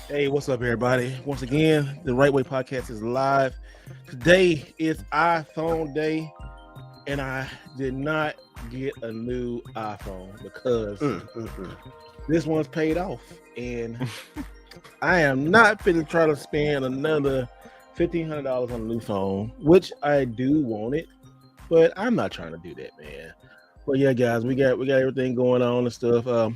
Hey, what's up, everybody? Once again, the Right Way Podcast is live. Today is iPhone Day, and I did not get a new iPhone because this one's paid off, and I am not finna try to spend another $1,500 on a new phone, which I do want it, but I'm not trying to do that, man. But yeah, guys, we got everything going on and stuff.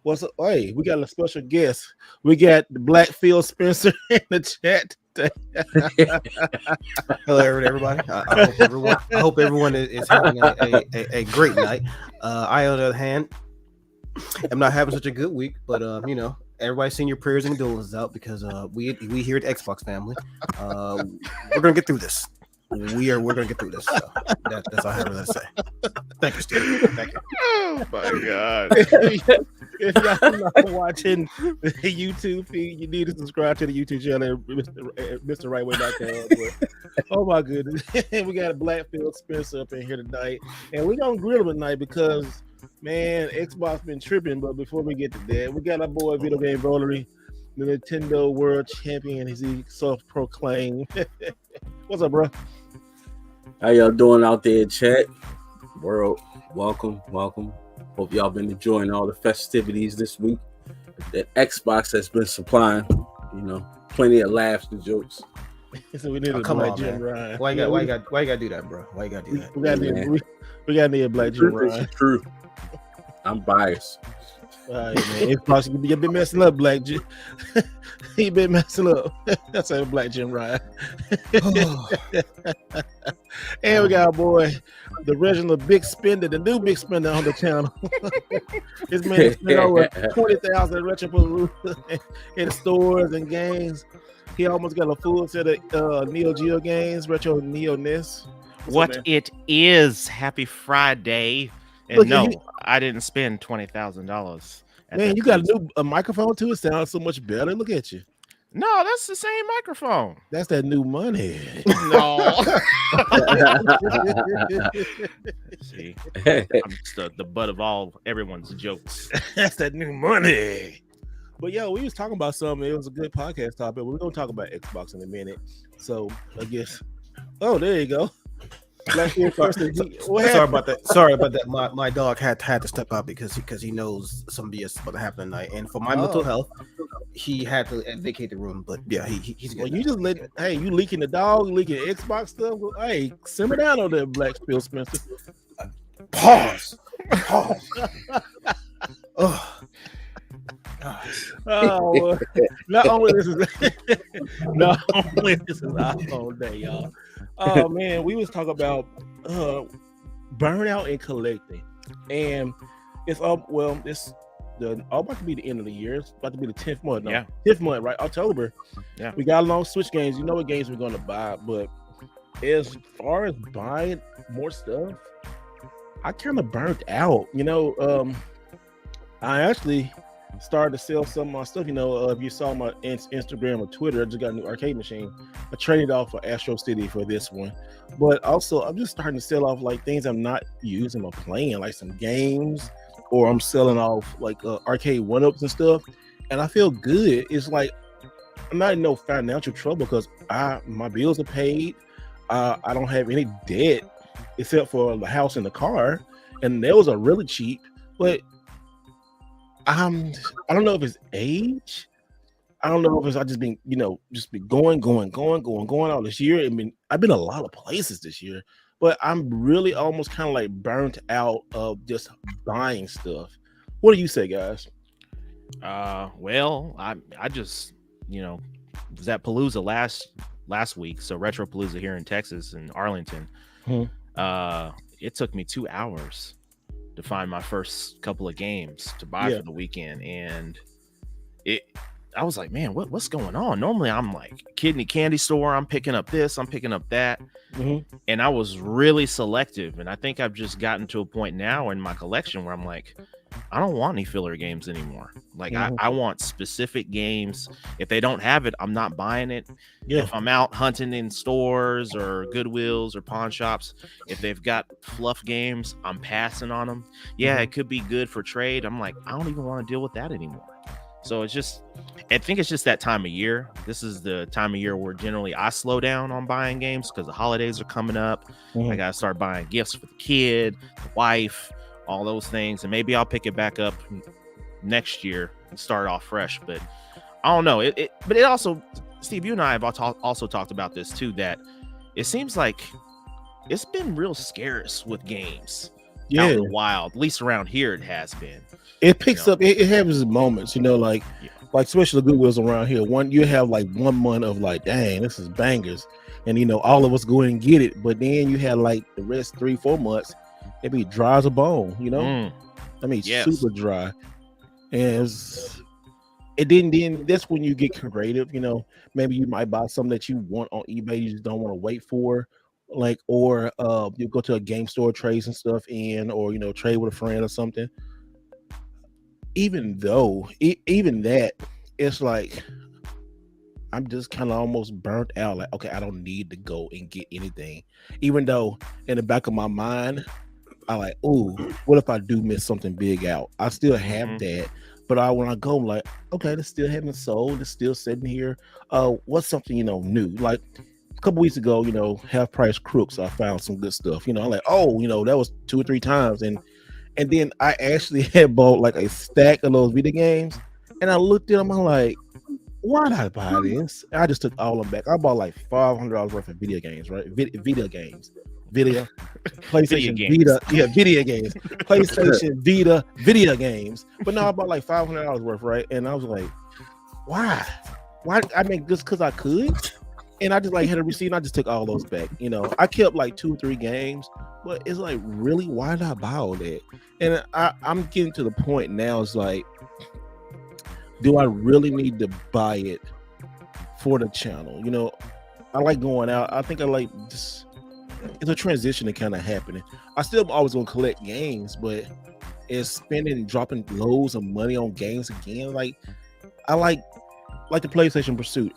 What's up? Hey, we got a special guest. We got the Black Phil Spencer in the chat today. Hello, everybody. I hope everyone is having a great night. I, on the other hand, am not having such a good week, but everybody send your prayers and condolences out because we here at the Xbox family, we're gonna get through this. We're gonna get through this. So that's all I have to say. Thank you, Steve. Thank you. Oh my God. If y'all not watching the YouTube feed, you need to subscribe to the YouTube channel, Mr. Rightway.com. Oh my goodness. We got a Black Phil Spencer up in here tonight. And we're gonna grill him tonight because man, Xbox been tripping. But before we get to that, we got our boy Video Game Rollery, the Nintendo World Champion, as he self-proclaimed. What's up, bro? How y'all doing out there in chat? World, welcome. Hope y'all been enjoying all the festivities this week that Xbox has been supplying. Plenty of laughs and jokes. So we need a come Black on, Jim man. Ryan. Why you gotta do that, bro? Why you gotta do that? We got to need a Black Jim Ryan. It's true. I'm biased. All right, man. It's possible you've been messing up, Black Jim. He been messing up. That's a Black Jim Ryan. And we got our boy, the original Big Spender, the new Big Spender on the channel. This man spent over 20,000 retro in stores and games. He almost got a full set of Neo Geo games, retro Neo NES. What it is, happy Friday. And Look, no, I didn't spend $20,000. Man, you got a microphone too. It sounds so much better. Look at you. No, that's the same microphone. That's that new money. No. See, I'm just the butt of everyone's jokes. That's that new money. But yo, we was talking about something. It was a good podcast topic. We're gonna talk about Xbox in a minute. So I guess. Oh, there you go. Sorry about that. Sorry about that. My dog had to step out because he knows some BS is about to happen tonight. And for my mental health, he had to vacate the room. But yeah, he's good. Well, you just you leaking the dog, leaking Xbox stuff. Well, hey, simmer down on that, Black Phil Spencer. Pause. Oh, not only this is iPhone Day, y'all. Oh man, we was talking about burnout and collecting, and it's about to be the end of the year. It's about to be the 10th month. No, 10th month, right? October. Yeah, we got along Switch games. You know what games we're gonna buy, but as far as buying more stuff, I kind of burnt out. I actually started to sell some of my stuff. If you saw my Instagram or Twitter, I just got a new arcade machine. I traded off for Astro City for this one, but also I'm just starting to sell off like things I'm not using or playing, like some games, or I'm selling off like arcade one-ups and stuff. And I feel good. It's like I'm not in no financial trouble because my bills are paid. I don't have any debt except for the house and the car, and those are really cheap. But I don't know if it's age. I don't know if it's I just been going all this year. I've been a lot of places this year, but I'm really almost kind of like burnt out of just buying stuff. What do you say, guys? Well, I just was at Palooza last week, so Retro Palooza here in Texas in Arlington. It took me 2 hours to find my first couple of games to buy for the weekend, and I was like, man, what's going on? Normally I'm like kidney candy store, I'm picking up this, I'm picking up that, and I was really selective, and I think I've just gotten to a point now in my collection where I'm like, I don't want any filler games anymore. Like I want specific games. If they don't have it, I'm not buying it. If I'm out hunting in stores or Goodwills or pawn shops, if they've got fluff games, I'm passing on them. It could be good for trade. I'm like, I don't even want to deal with that anymore. So I think it's just that time of year. This is the time of year where generally I slow down on buying games because the holidays are coming up. I gotta start buying gifts for the kid, the wife, all those things, and maybe I'll pick it back up next year and start off fresh. But I don't know. But it also, Steve, you and I have also talked about this too. That it seems like it's been real scarce with games. Out in the wild, at least around here, it has been. It picks up. It has moments, like especially the Goodwills around here. You have like 1 month of like, dang, this is bangers, and all of us go in and get it. But then you have like the rest 3-4 months, it be dry as a bone. I mean, super dry, and then that's when you get creative. Maybe you might buy something that you want on eBay, you just don't want to wait for. Or you go to a game store, trade some stuff in, or trade with a friend or something. Even that, it's like I'm just kind of almost burnt out. Like, okay, I don't need to go and get anything. Even though in the back of my mind, I like, oh, what if I do miss something big out? I still have that, but when I go, I'm like, okay, this still haven't sold. It's still sitting here. What's something new? Like a couple weeks ago, half price crooks, I found some good stuff. I'm like, oh, that was 2 or 3 times, and then I actually had bought like a stack of those video games, and I looked at them, I'm like, why did I buy this? I just took all of them back. I bought like $500 worth of video games, right? Video games, PlayStation Vita, video games, PlayStation Vita, video games. But no, I bought like $500 worth, right? And I was like, why? I mean, just because I could. And I just like had a receipt and I just took all those back. I kept like 2 or 3 games, but it's like, really, why did I buy all that? And I'm getting to the point now, it's like, do I really need to buy it for the channel? I like going out. I think I like just, it's a transition that kind of happening. I still always gonna collect games, but it's dropping loads of money on games again. Like, I like the PlayStation Pursuit.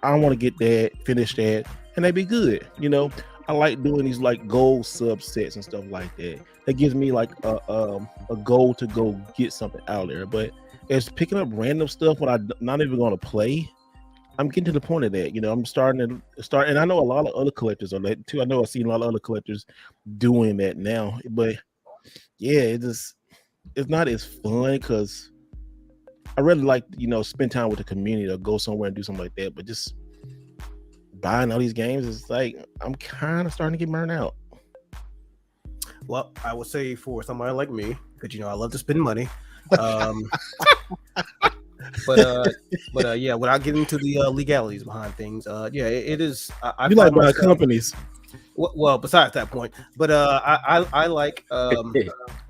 I want to get that, finish that, and they be good. I like doing these like gold subsets and stuff like that. That gives me like a goal to go get something out there. But as picking up random stuff when I'm not even going to play, I'm getting to the point of that. I'm starting, and I know a lot of other collectors are that too. I know I've seen a lot of other collectors doing that now. But yeah, it's not as fun because I really like, spend time with the community or go somewhere and do something like that. But just buying all these games is like, I'm kind of starting to get burned out. Well, I would say for somebody like me, because I love to spend money. But yeah, without getting into the legalities behind things, it is. I you like buying companies. Well, besides that point, but I like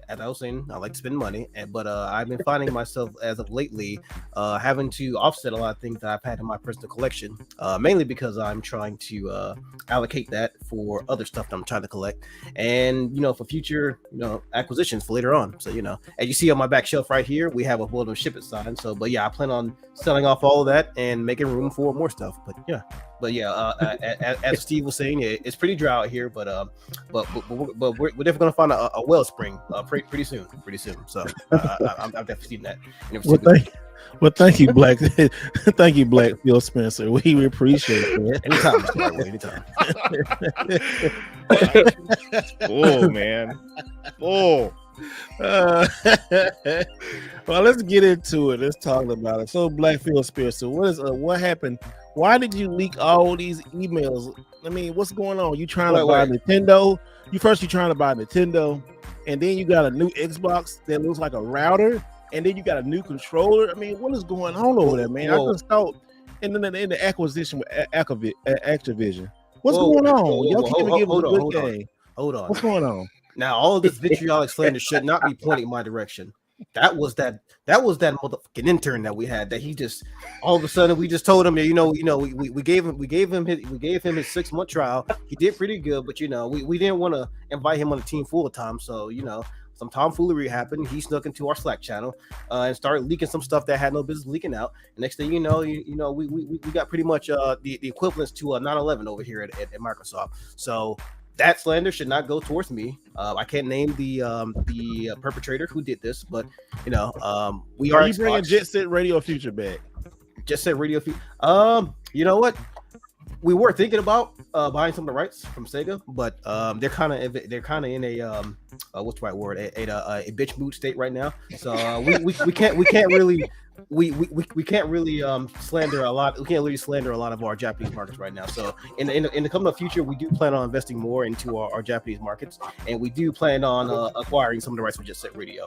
as I was saying, I like to spend money, but I've been finding myself as of lately having to offset a lot of things that I've had in my personal collection, mainly because I'm trying to allocate that for other stuff that I'm trying to collect, and for future acquisitions for later on. So as you see on my back shelf right here, we have a World of Ship It sign. So, but yeah, I plan on selling off all of that and making room for more stuff. But yeah, as Steve was saying, it's pretty dry out here, but we're definitely gonna find a wellspring pretty soon. So I've definitely seen that. Thank you, Black. Thank you, Black Phil Spencer. We appreciate it. Anytime, Mr. anytime. Oh man. Oh. Well, let's get into it. Let's talk about it. So, Black Phil Spencer, what happened? Why did you leak all these emails? I mean, what's going on? You trying to buy Nintendo? You trying to buy Nintendo, and then you got a new Xbox that looks like a router, and then you got a new controller. I mean, what is going on over there, man? I just thought in the acquisition with Activision. What's going on? Y'all can't even give us a good game. Hold on. What's going on? Now, all of this vitriolic slander should not be pointing in my direction. That was that motherfucking intern that we had. That he just all of a sudden we just told him that we gave him his 6-month trial. He did pretty good, but we didn't want to invite him on the team full time. So some tomfoolery happened. He snuck into our Slack channel and started leaking some stuff that had no business leaking out. And next thing we got pretty much the equivalents to a 9/11 over here at Microsoft. So that slander should not go towards me. I can't name the perpetrator who did this, but we are. Are you bringing Jet Set Radio Future back? Jet Set Radio Future. You know what? We were thinking about buying some of the rights from Sega, but they're kind of in a what's the right word? A bitch mood state right now. So we can't really slander a lot. We can't really slander a lot of our Japanese markets right now. So in the coming future, we do plan on investing more into our Japanese markets, and we do plan on acquiring some of the rights for Jet Set Radio.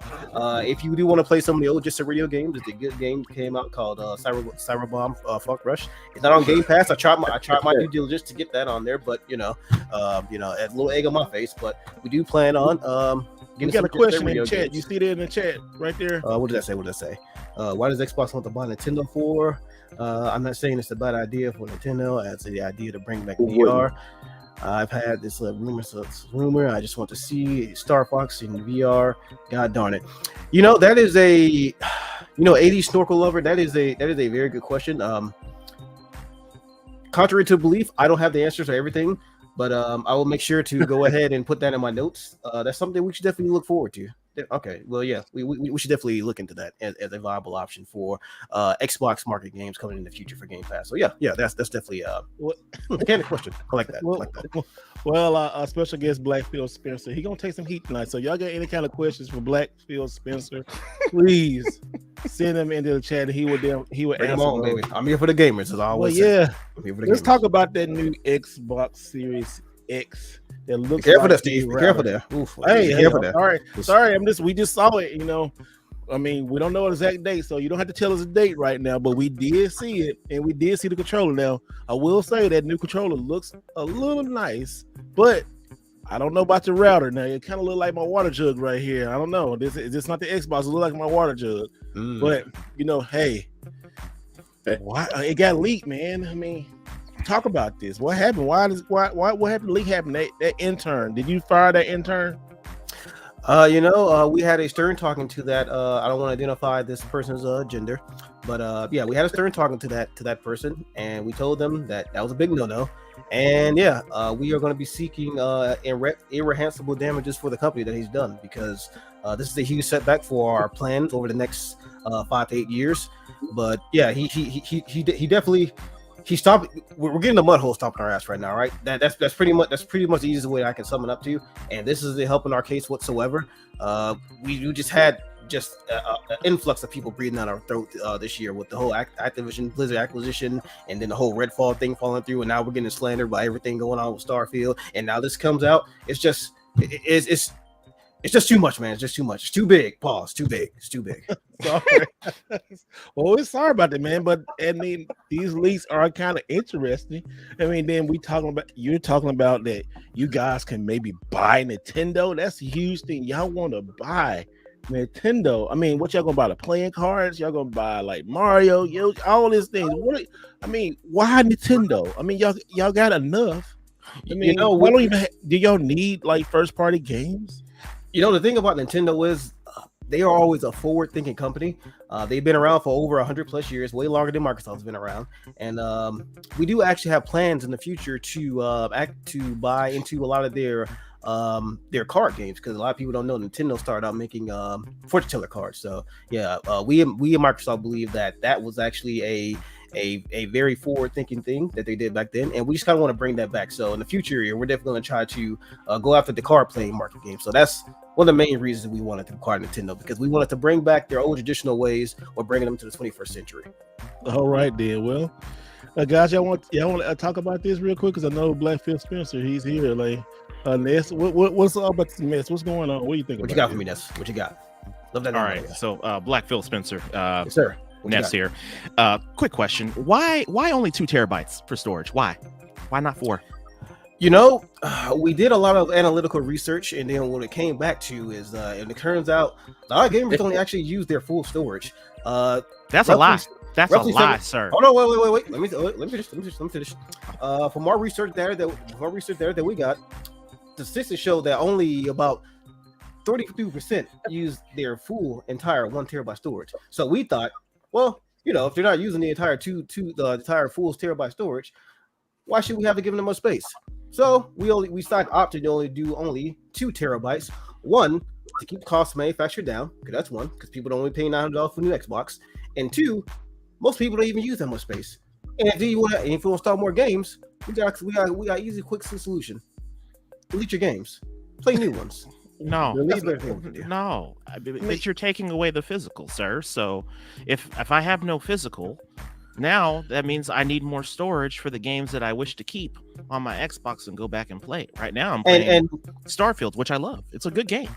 If you do want to play some of the old Jet Set Radio games, there's a good game came out called Cyberbomb Funk Rush. It's not on Game Pass. I tried my due diligence to get that on there, but a little egg on my face. But we do plan on You got a question in the chat. You see it in the chat right there. What did I say? Why does Xbox want to buy Nintendo for? I'm not saying it's a bad idea for Nintendo. It's the idea to bring back VR. I've had this rumor. I just want to see Star Fox in VR. God darn it! That is a 80s snorkel lover. That is a very good question. Contrary to belief, I don't have the answers to everything. But I will make sure to go ahead and put that in my notes. That's something we should definitely look forward to. Okay, well, yeah, we should definitely look into that as a viable option for Xbox market games coming in the future for Game Pass. So yeah, that's definitely a kind of question. I like that. Well, our special guest Blackfield Spencer, he gonna take some heat tonight. So y'all got any kind of questions for Blackfield Spencer? Please send them into the chat. And he would Bring answer. them on, baby. I'm here for the gamers, as I always say. Yeah, let's talk about that new Xbox Series X. That looks. Be careful there, Steve. Be careful there. Oof, hey, careful there. Sorry. We just saw it. I mean, we don't know an exact date, so you don't have to tell us a date right now. But we did see it, and we did see the controller. Now, I will say that new controller looks a little nice, but I don't know about the router. Now, it kind of look like my water jug right here. I don't know. This not the Xbox. It look like my water jug. But hey, why it got leaked, man? I mean. Talk about this. What happened? What happened? Leak happened. That intern. Did you fire that intern? We had a stern talking to that. I don't want to identify this person's gender, but we had a stern talking to that person, and we told them that was a big no. And we are going to be seeking irreversible damages for the company that he's done, because this is a huge setback for our plans over the next 5 to 8 years. But he definitely. He stopped. We're getting the mud hole stomping our ass right now, right? That's pretty much the easiest way I can sum it up to. And this is helping our case whatsoever. We just had an influx of people breathing down our throat this year with the whole Activision Blizzard acquisition, and then the whole Redfall thing falling through, and now we're getting slandered by everything going on with Starfield, and now this comes out. It's just too much, man. It's just too much. It's too big. Pause. Too big. It's too big. Sorry. Well, we're sorry about that, man. But I mean, these leaks are kind of interesting. I mean, then you're talking about that you guys can maybe buy Nintendo. That's a huge thing. Y'all want to buy Nintendo. I mean, what y'all gonna buy? The playing cards? Y'all gonna buy like Mario? All these things. Why Nintendo? I mean, y'all got enough. I mean, do y'all need like first party games? The thing about Nintendo is they are always a forward-thinking company. They've been around for over 100+ years, way longer than Microsoft's been around. And we do actually have plans in the future to buy into a lot of their card games, because a lot of people don't know Nintendo started out making fortune teller cards. So we at Microsoft believe that was actually a very forward-thinking thing that they did back then, and we just kind of want to bring that back. So in the future year, we're definitely going to try to go after the card playing market game. So that's one of the main reasons we wanted to acquire Nintendo, because we wanted to bring back their old traditional ways or bringing them to the 21st century. All right, then. Well, guys, y'all want to talk about this real quick, because I know Blackfield Spencer, he's here. Like, Ness, what's all about this mess? What's going on? What do you think? What you got for me, Ness? What you got? Love that. All right, so Blackfield Spencer, yes, sir. Ness here. Quick question: Why only 2 terabytes for storage? Why not 4? We did a lot of analytical research, and then what it came back to is, and it turns out a lot of gamers don't actually use their full storage. That's a lie. That's a lie, sir. Oh no! Wait! Let me finish. From our research there that we got, the statistics show that only about 32% use their full entire 1 terabyte storage. So we thought, well, if they're not using the entire the entire full terabyte storage, why should we have to give them more space? So we started opting to only do 2 terabytes. One, to keep cost manufactured down, because that's one, because people don't only pay $900 for a new Xbox. And two, most people don't even use that much space. And if you want to start more games, we got easy, quick solution. Delete your games, play new ones. No, No. but you're taking away the physical, sir. So if I have no physical, now that means I need more storage for the games that I wish to keep on my Xbox and go back and play. Right now, I'm playing Starfield, which I love. It's a good game.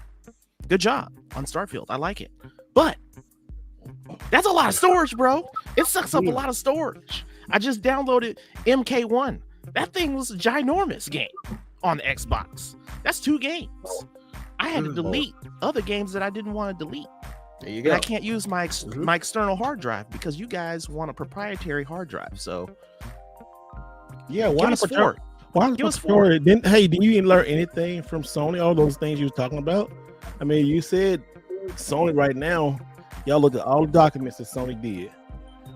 Good job on Starfield. I like it. But that's a lot of storage, bro. It sucks up a lot of storage. I just downloaded MK1. That thing was a ginormous game on the Xbox. That's 2 games. I had to delete other games that I didn't want to delete. There you go. And I can't use my external hard drive because you guys want a proprietary hard drive. So yeah, why not support? Why give us 4? Did you even learn anything from Sony? All those things you were talking about. I mean, you said Sony right now. Y'all look at all the documents that Sony did.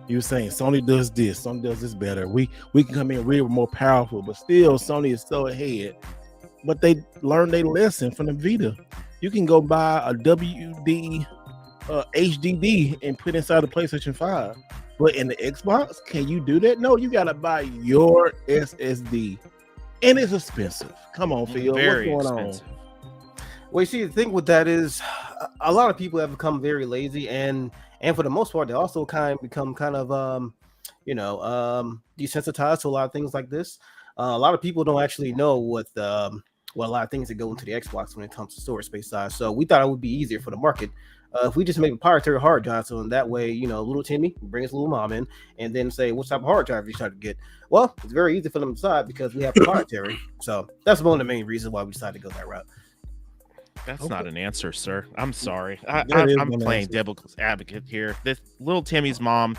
You were saying Sony does this, Sony does this better. We can come in really more powerful, but still Sony is so ahead. But they learned their lesson from the Vita. You can go buy a WD HDD and put inside the PlayStation 5. But in the Xbox, can you do that? No, you gotta buy your SSD. And it's expensive. Come on, Phil. Very what's going expensive. Well, you see, the thing with that is a lot of people have become very lazy, and for the most part, they also become desensitized to a lot of things like this. A lot of people don't actually know what a lot of things that go into the Xbox when it comes to storage space size. So we thought it would be easier for the market if we just make a proprietary hard drive. So in that way, little Timmy brings little mom in and then say, what type of hard drive you try to get? Well, it's very easy for them to decide because we have proprietary. So that's one of the main reasons why we decided to go that route. That's not an answer, sir. I'm sorry. I'm playing answer. devil's advocate here. This little Timmy's mom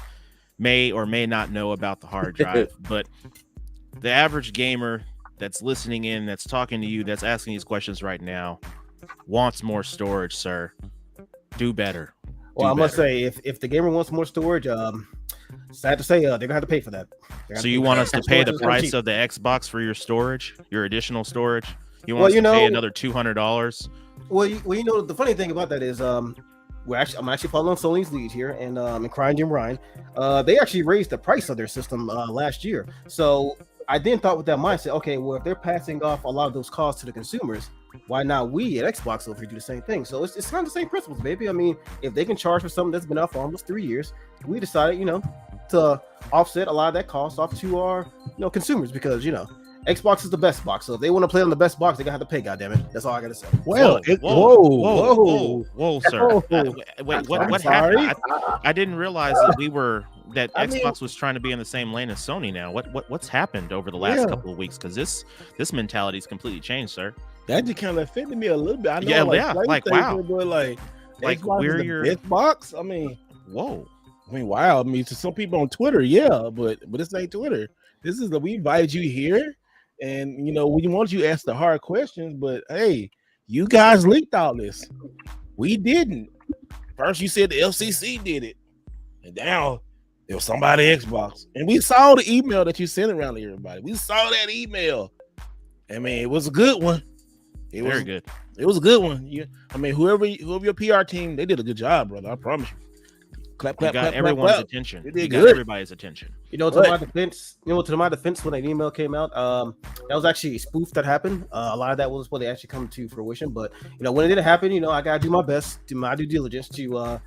may or may not know about the hard drive, but the average gamer that's listening in, that's talking to you, that's asking these questions right now, wants more storage, sir. Do better. Well, I must say, if the gamer wants more storage, sad to say, they're gonna have to pay for that. So you want us to pay the price of the Xbox for your storage, your additional storage? You want us to pay another $200? Well, the funny thing about that is, I'm actually following Sony's lead here, and Crying Jim Ryan, they actually raised the price of their system last year. So I then thought with that mindset, okay, well, if they're passing off a lot of those costs to the consumers, why not we at Xbox over here do the same thing? So it's kind of the same principles, baby. I mean, if they can charge for something that's been out for almost 3 years, we decided, to offset a lot of that cost off to our, consumers, because Xbox is the best box. So if they want to play on the best box, they're gonna have to pay. Goddammit, that's all I gotta say. Well, whoa, sir. Wait, what happened? I didn't realize that Xbox was trying to be in the same lane as Sony now. What's happened over the last couple of weeks? Because this mentality's completely changed, sir. That just kind of offended me a little bit. I know, like wow, but like Xbox we're is your Xbox. I mean, whoa. I mean, wow. I mean, to some people on Twitter, yeah, but this ain't Twitter. This is we invited you here, and we want you to ask the hard questions. But hey, you guys leaked all this. We didn't. First, you said the FCC did it, and now it was somebody Xbox. And we saw the email that you sent around to everybody. We saw that email. I mean, it was a good one. It was very good. It was a good one. I mean, whoever your PR team, they did a good job, brother. I promise you. Clap, got clap, everyone's clap. attention. They did got good. Everybody's attention. To my defense, when that email came out, that was actually a spoof that happened. A lot of that was what they actually come to fruition. But when it didn't happen, I gotta do my best, do my due diligence to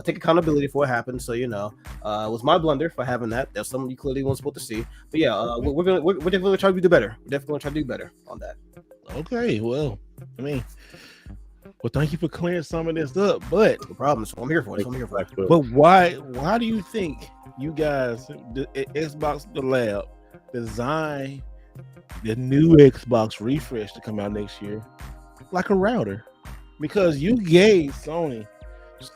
take accountability for what happened. So it was my blunder for having that. That's something you clearly weren't supposed to see. But yeah, we're definitely gonna try to do better. We're definitely gonna try to do better on that. Okay, well, I mean, thank you for clearing some of this up. But no problem. So I'm here for it. But why do you think you guys, the Xbox the Lab, design the new Xbox refresh to come out next year like a router? Because you gave Sony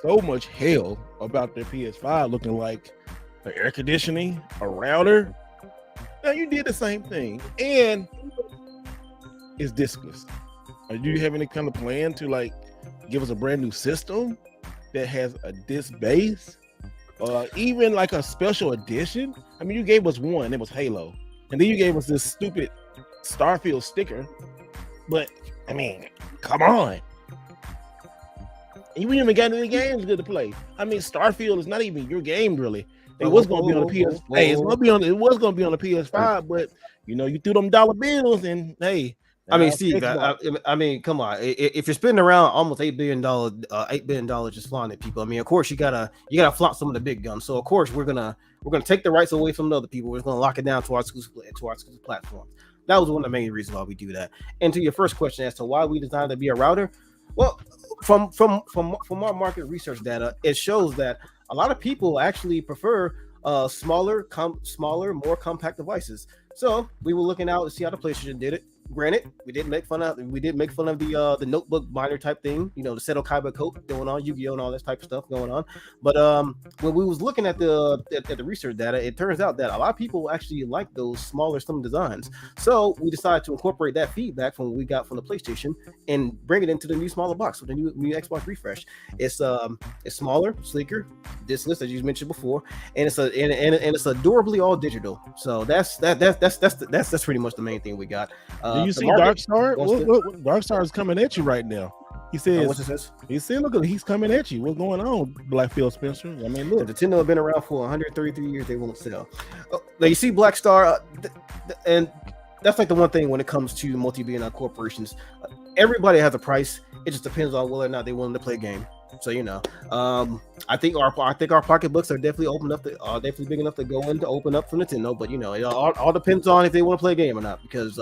so much hell about their PS5 looking like an air conditioning, a router. Now you did the same thing, and it's diskless. Do you have any kind of plan to give us a brand new system that has a disc base, or even like a special edition? I mean, you gave us one, it was Halo, and then you gave us this stupid Starfield sticker, but I mean, come on. You ain't even got any games good to play. I mean, Starfield is not even your game, really. It was gonna be on the PS. Hey, it was gonna be on the PS5, but you know, you threw them dollar bills, and hey, I mean, Steve. I mean, come on. If you're spending around almost $8 billion just flying at people, I mean, of course you gotta flaunt some of the big guns. So of course we're gonna take the rights away from the other people. We're gonna lock it down to our exclusive platform. That was one of the main reasons why we do that. And to your first question as to why we designed to be a router, well, from our market research data, it shows that a lot of people actually prefer smaller, more compact devices. So we were looking out to see how the PlayStation did it. Granted, we did make fun of the notebook binder type thing, you know, the Seto Kaiba coat going on, Yu-Gi-Oh and all that type of stuff going on. But when we was looking at the research data, it turns out that a lot of people actually like those smaller slim designs. So we decided to incorporate that feedback from what we got from the PlayStation and bring it into the new smaller box with the new Xbox refresh. It's smaller, sleeker, diskless as you mentioned before, and it's durably all digital. So that's pretty much the main thing we got. Do you see Darkstar? Darkstar is coming at you right now. He says, what's this? He said, look, he's coming at you. What's going on, Blackfield Spencer? I mean, look. Nintendo have been around for 133 years. They won't sell. Now you see Black Star, and that's like the one thing when it comes to multi-billion corporations. Everybody has a price. It just depends on whether or not they're willing to play a game. So you know, I think our pocketbooks are definitely definitely big enough to go in to open up for Nintendo. But you know, it all depends on if they want to play a game or not. Because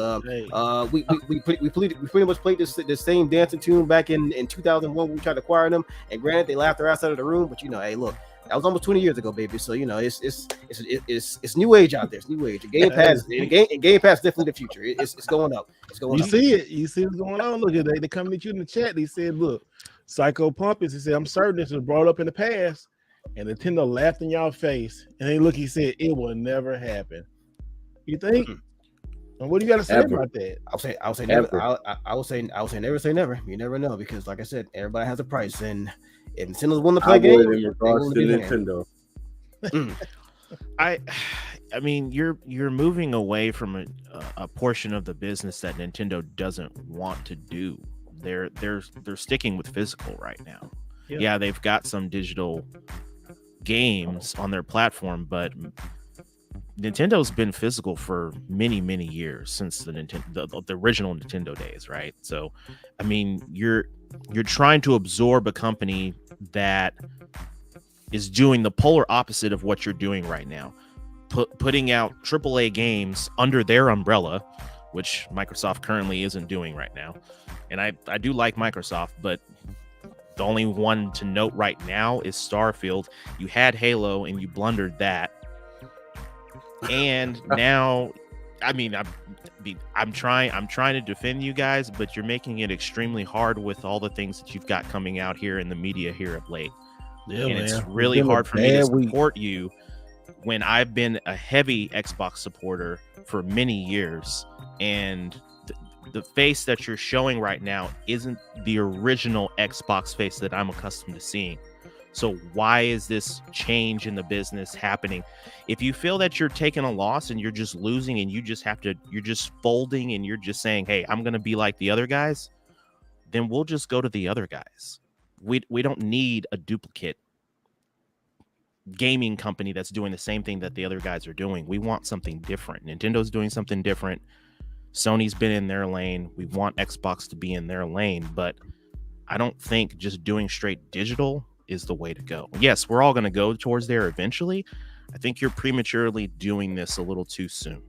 we pretty much played this same dancing tune back in 2001 when we tried to acquire them. And granted, they laughed their ass out of the room. But you know, hey, look, that was almost 20 years ago, baby. So you know, it's new age out there. It's new age. Game Pass, Game Pass, definitely the future. It's going up. It's going. You see it. You see what's going on. Look at they coming at you in the chat. They said, look. Psycho Pumpus, he said, I'm certain this was brought up in the past, and Nintendo laughed in y'all face. And then look, he said, it will never happen. You think? And what do you got to say about that? I'll say never. I will say never say never. You never know, because like I said, everybody has a price, and if Nintendo's willing to play games, in regards to Nintendo. I mean, you're moving away from a portion of the business that Nintendo doesn't want to do. They're sticking with physical right now. Yeah, they've got some digital games on their platform, but Nintendo's been physical for many years, since the original Nintendo days, right? So, I mean, you're trying to absorb a company that is doing the polar opposite of what you're doing right now, putting out AAA games under their umbrella, which Microsoft currently isn't doing right now. And I do like Microsoft, but the only one to note right now is Starfield. You had Halo and you blundered that. And now, I mean, I'm trying to defend you guys, but you're making it extremely hard with all the things that you've got coming out here in the media here of late. Yeah, and man, it's really hard for me to support you when I've been a heavy Xbox supporter for many years, and the face that you're showing right now isn't the original Xbox face that I'm accustomed to seeing. So why is this change in the business happening? If you feel that you're taking a loss and you're just losing and you're just folding and you're just saying, hey, I'm going to be like the other guys, then we'll just go to the other guys. We don't need a duplicate gaming company that's doing the same thing that the other guys are doing. We want something different. Nintendo's doing something different. Sony's been in their lane. We want Xbox to be in their lane, but I don't think just doing straight digital is the way to go. Yes, we're all going to go towards there eventually. I think you're prematurely doing this a little too soon.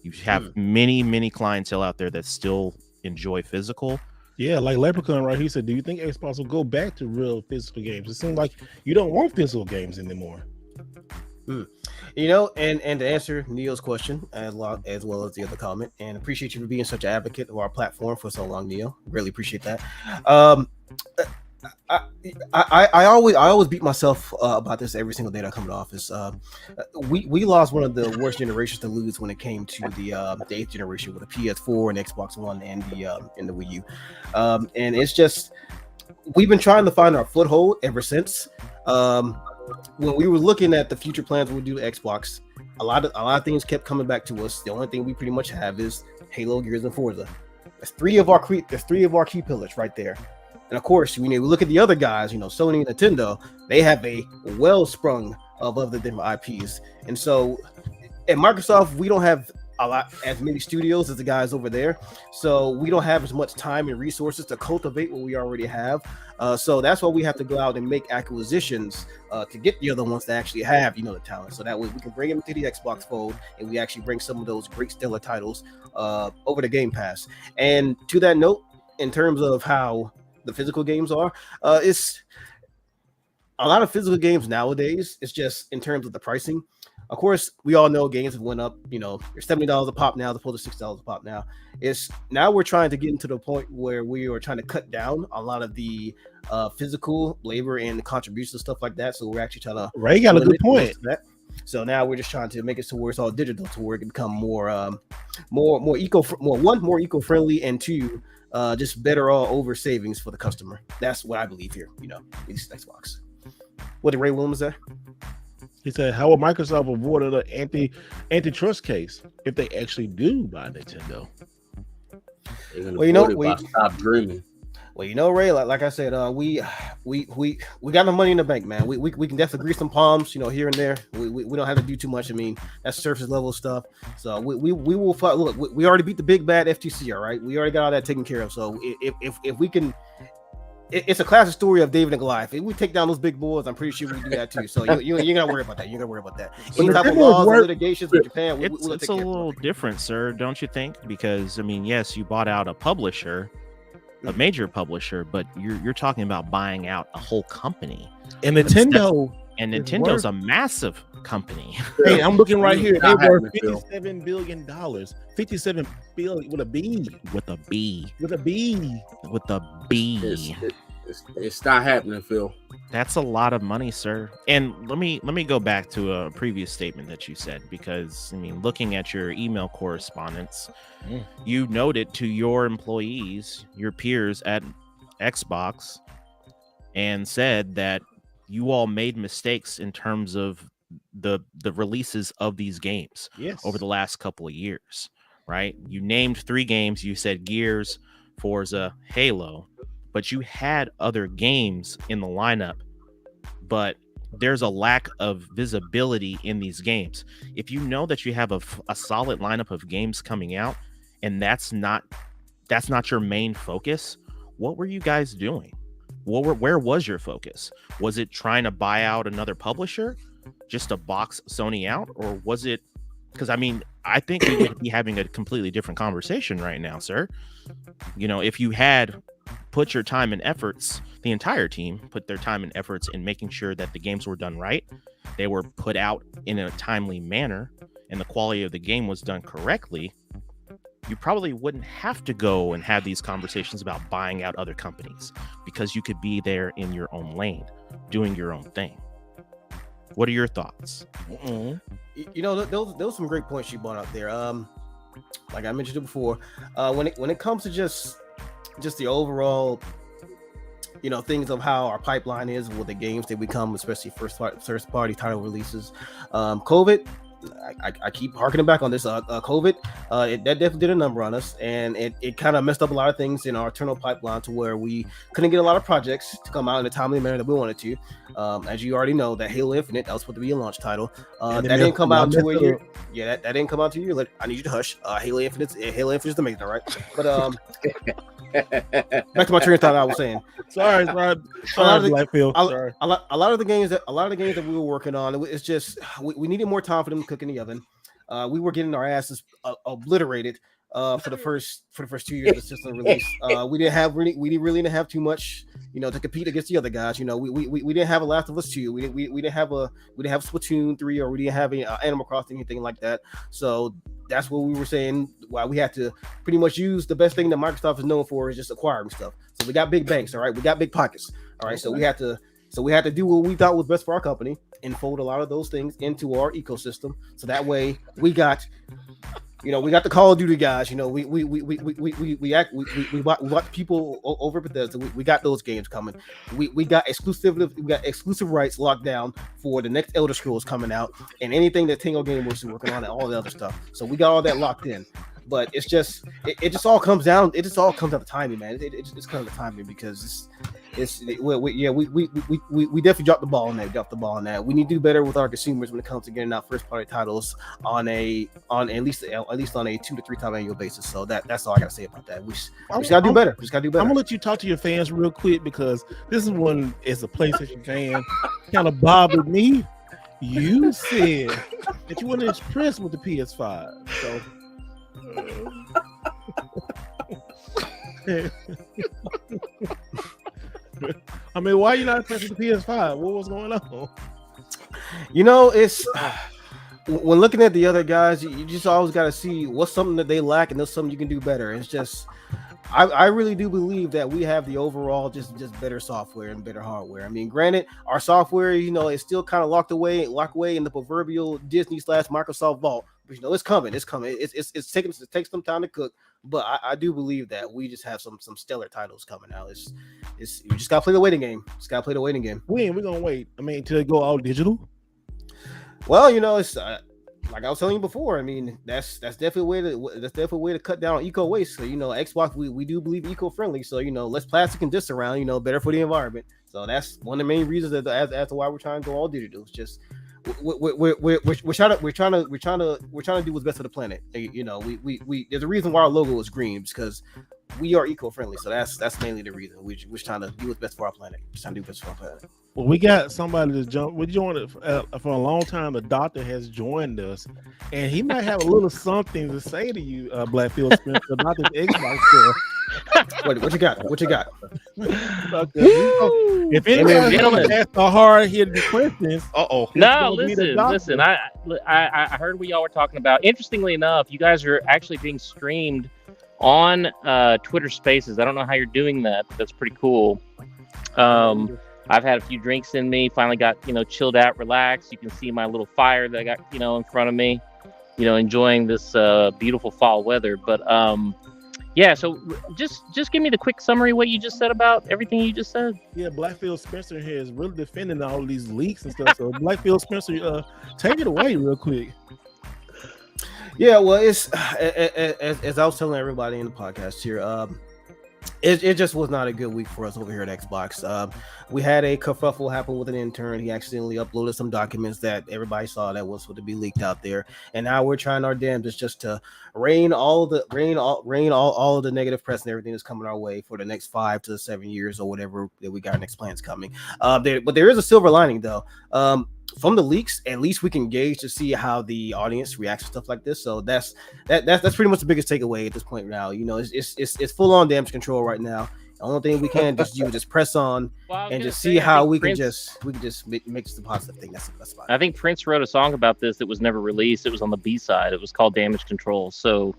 You have many clientele out there that still enjoy physical. Yeah, like Leprechaun right here said, do you think Xbox will go back to real physical games? It seems like you don't want physical games anymore. You know, and to answer Neil's question as well as the other comment, and appreciate you for being such an advocate of our platform for so long, Neil. Really appreciate that. I always beat myself about this every single day that I come to office. We lost one of the worst generations to lose when it came to the 8th generation with the PS4 and Xbox One and the Wii U. And it's just, we've been trying to find our foothold ever since. When we were looking at the future plans we'll do to Xbox, a lot of things kept coming back to us. The only thing we pretty much have is Halo, Gears, and Forza. That's three of our key pillars right there. And of course, we look at the other guys, Sony and Nintendo, they have a wellspring of other different IPs. And so at Microsoft, we don't have as many studios as the guys over there. So we don't have as much time and resources to cultivate what we already have. So that's why we have to go out and make acquisitions to get the other ones that actually have, the talent. So that way we can bring them to the Xbox fold and we actually bring some of those great stellar titles over the Game Pass. And to that note, in terms of how the physical games are, it's a lot of physical games nowadays. It's just in terms of the pricing. Of course, we all know games have went up. They're $70 a pop now, as opposed to $6 a pop now. Now we're trying to get into the point where we are trying to cut down a lot of the physical labor and the contributions and stuff like that. So we're actually trying to. Ray got a good point. So now we're just trying to make it to where it's all digital, to where it can become more eco-friendly, and two, just better all over savings for the customer. That's what I believe here. These Xbox. What did Ray Williams say? He said, "How will Microsoft avoid an antitrust case if they actually do buy Nintendo?" Stop dreaming. Well, Ray, like I said, we got the money in the bank, man. We can definitely grease some palms, here and there. We don't have to do too much. I mean, that's surface level stuff. So we will fight. Look, we already beat the big bad FTC, all right. We already got all that taken care of. So if we can. It's a classic story of David and Goliath. If we take down those big boys, I'm pretty sure we do that too. So you're gonna worry about that. You're gonna worry about that. Any type of laws or litigations with Japan, it's a little different, sir, don't you think? Because yes, you bought out a publisher, a major publisher, but you're talking about buying out a whole company. And Nintendo's a massive company. Hey, I'm looking right here. They were $57 billion. 57 billion with a B. With a B. With a B. With a B. It's not happening, Phil. That's a lot of money, sir. And let me go back to a previous statement that you said, because looking at your email correspondence, you noted to your employees, your peers at Xbox, and said that you all made mistakes in terms of the releases of these games over the last couple of years, right? You named 3 games. You said Gears, Forza, Halo, but you had other games in the lineup, but there's a lack of visibility in these games. If you know that you have a solid lineup of games coming out, and that's not your main focus, what were you guys doing? Where was your focus? Was it trying to buy out another publisher just to box Sony out? Or was it, because I think we would be having a completely different conversation right now, sir. If you had put your time and efforts, the entire team put their time and efforts in making sure that the games were done right, they were put out in a timely manner, and the quality of the game was done correctly, you probably wouldn't have to go and have these conversations about buying out other companies, because you could be there in your own lane, doing your own thing. What are your thoughts? Those some great points you brought up there. Like I mentioned it before, when it comes to just the overall, things of how our pipeline is with the games that we come, especially first party title releases, COVID. I keep harkening back on this. COVID, that definitely did a number on us, and it kind of messed up a lot of things in our internal pipeline, to where we couldn't get a lot of projects to come out in a timely manner that we wanted to. As you already know, that Halo Infinite, that was supposed to be a launch title. That didn't come out to a year. Yeah, that didn't come out to a year later. I need you to hush. Halo Infinite's amazing, all right? But back to my train of thought. I was saying. Sorry. A lot of the games that we were working on, it's just we needed more time for them to cook in the oven. We were getting our asses obliterated for the first 2 years of the system release. We didn't have too much, to compete against the other guys. We didn't have a Last of Us 2. We didn't have Splatoon 3, or we didn't have Animal Crossing, anything like that. So that's what we were saying. Why we had to pretty much use the best thing that Microsoft is known for, is just acquiring stuff. So we got big banks, all right. We got big pockets, all right. So we had to do what we thought was best for our company and fold a lot of those things into our ecosystem. So that way we got the Call of Duty guys. We bought people over Bethesda. We got those games coming. We got exclusive rights locked down for the next Elder Scrolls coming out, and anything that Tango Gameworks is working on, and all the other stuff. So we got all that locked in. But it's just it just all comes down. It just all comes down to timing, man. It just comes down to timing because we definitely dropped the ball on that. We need to do better with our consumers when it comes to getting out first party titles on at least on a 2 to 3 time annual basis. So that's all I gotta say about that. We just gotta do better. I'm gonna let you talk to your fans real quick because this is one as a PlayStation fan kind of bothered me. You said that you weren't impressed with the PS5, so. I mean, why are you not impressed with the PS5? What was going on? You know, it's when looking at the other guys, you just always got to see what's something that they lack and there's something you can do better. It's just, I really do believe that we have the overall just better software and better hardware. I mean, granted, our software, you know, is still kind of locked away in the proverbial Disney/Microsoft vault. But you know, it's coming. It takes some time to cook. But I do believe that we just have some stellar titles coming out. You just gotta play the waiting game. When we're gonna wait? I mean, till it go all digital. Well, you know, it's like I was telling you before. I mean, that's definitely a way to cut down on eco waste. So you know, Xbox we do believe eco friendly. So you know, less plastic and disc around. You know, better for the environment. So that's one of the main reasons as to why we're trying to go all digital. It's just we're trying to do what's best for the planet. You know, we there's a reason why our logo is green because we are eco-friendly. So that's mainly the reason. We're trying to do what's best for our planet. Well, we got somebody to jump. We joined for a long time. The doctor has joined us, and he might have a little something to say to you, Blackfield Spencer, about this Xbox stuff. What you got? If anyone asks a hard-hitting questions, no, listen. I heard what y'all were talking about. Interestingly enough, you guys are actually being streamed on Twitter Spaces. I don't know how you're doing that, but that's pretty cool. I've had a few drinks in me. Finally got chilled out, relaxed. You can see my little fire that I got in front of me. Enjoying this beautiful fall weather, but. Yeah, so just give me the quick summary of what you just said about everything you just said. Yeah, Blackfield Spencer here is really defending all these leaks and stuff. So Blackfield Spencer, take it away real quick. Yeah, well, it's as I was telling everybody in the podcast here, it just was not a good week for us over here at Xbox. We had a kerfuffle happen with an intern. He accidentally uploaded some documents that everybody saw that was supposed to be leaked out there, and now we're trying our damnedest just to rain all of the negative press and everything that's coming our way for the next 5 to 7 years or whatever that we got next plans coming. But there is a silver lining though. From the leaks, at least we can gauge to see how the audience reacts to stuff like this. So that's pretty much the biggest takeaway at this point now. It's full on damage control right now. The only thing we can just do is just press on and just see how we can just make this a positive thing. That's fine. I think Prince wrote a song about this that was never released. It was on the B-side. It was called Damage Control. So,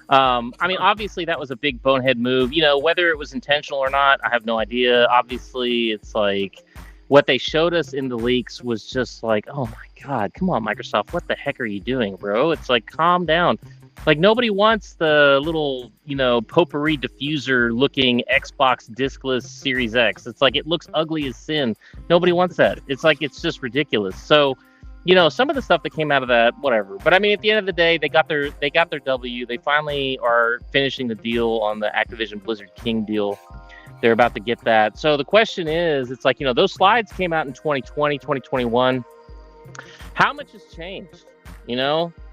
I mean, obviously that was a big bonehead move. Whether it was intentional or not, I have no idea. Obviously, it's like what they showed us in the leaks was just like, oh my God, come on, Microsoft, what the heck are you doing, bro? It's like, calm down. Like, nobody wants the little, potpourri diffuser looking Xbox discless Series X. It's like, it looks ugly as sin. Nobody wants that. It's like, it's just ridiculous. So, some of the stuff that came out of that, whatever. But I mean, at the end of the day, they got their W. They finally are finishing the deal on the Activision Blizzard King deal. They're about to get that. So the question is, it's like, those slides came out in 2020, 2021. How much has changed?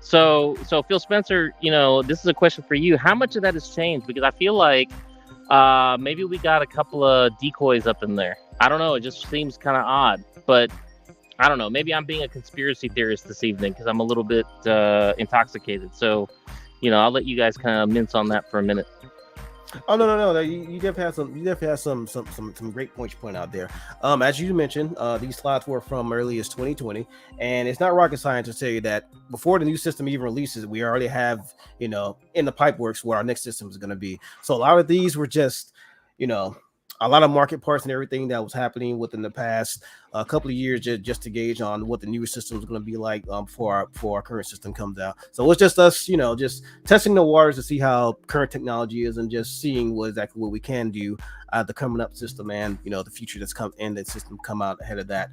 So Phil Spencer, this is a question for you. How much of that has changed? Because I feel like maybe we got a couple of decoys up in there. I don't know. It just seems kind of odd, but I don't know. Maybe I'm being a conspiracy theorist this evening because I'm a little bit intoxicated. So, I'll let you guys kind of mince on that for a minute. Oh no! You definitely have some great points you point out there. As you mentioned, these slides were from early as 2020, and it's not rocket science to tell you that before the new system even releases, we already have in the pipe works where our next system is going to be. So a lot of these were just a lot of market parts and everything that was happening within the past couple of years just to gauge on what the new system is going to be like before our current system comes out. So it's just us, just testing the waters to see how current technology is and just seeing exactly what we can do the coming up system and the future that's come and the system come out ahead of that.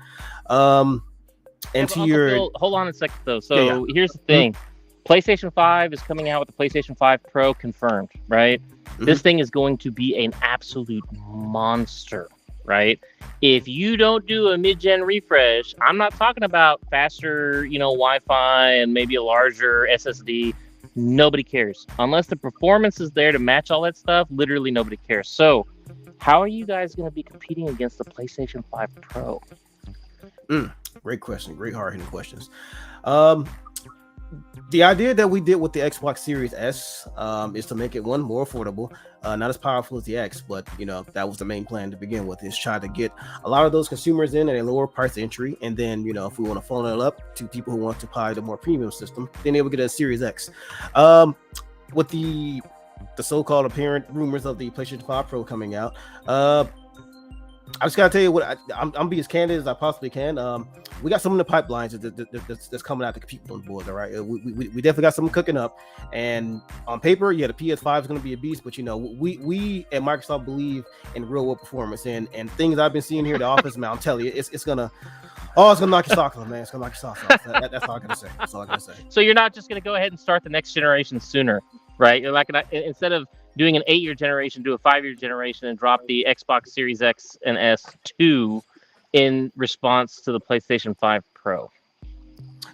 And to your Phil, hold on a second though. So here's the thing. PlayStation 5 is coming out with the PlayStation 5 Pro confirmed, right? Mm-hmm. This thing is going to be an absolute monster, right? If you don't do a mid-gen refresh, I'm not talking about faster, Wi-Fi and maybe a larger SSD. Nobody cares. Unless the performance is there to match all that stuff, literally nobody cares. So how are you guys going to be competing against the PlayStation 5 Pro? Great question. Great hard-hitting questions. The idea that we did with the Xbox Series S is to make it more affordable, not as powerful as the X, but that was the main plan to begin with, is try to get a lot of those consumers in at a lower price entry, and then if we want to funnel it up to people who want to buy the more premium system, then they will get a Series X. With the so-called apparent rumors of the PlayStation 5 Pro coming out, I just gotta tell you what I'm be as candid as I possibly can. We got some in the pipelines that's coming out to compete with those boards. All right, we definitely got something cooking up. And on paper, the PS5 is going to be a beast. But we at Microsoft believe in real world performance and things I've been seeing here at the office. Man, I'm telling you, it's gonna knock your socks off, man. It's gonna knock your socks off. That's all I gotta say. That's all I gotta say. So you're not just gonna go ahead and start the next generation sooner, right? You're not gonna, instead of doing an 8-year generation, do a 5-year generation and drop the Xbox Series X and S2 in response to the PlayStation 5 Pro.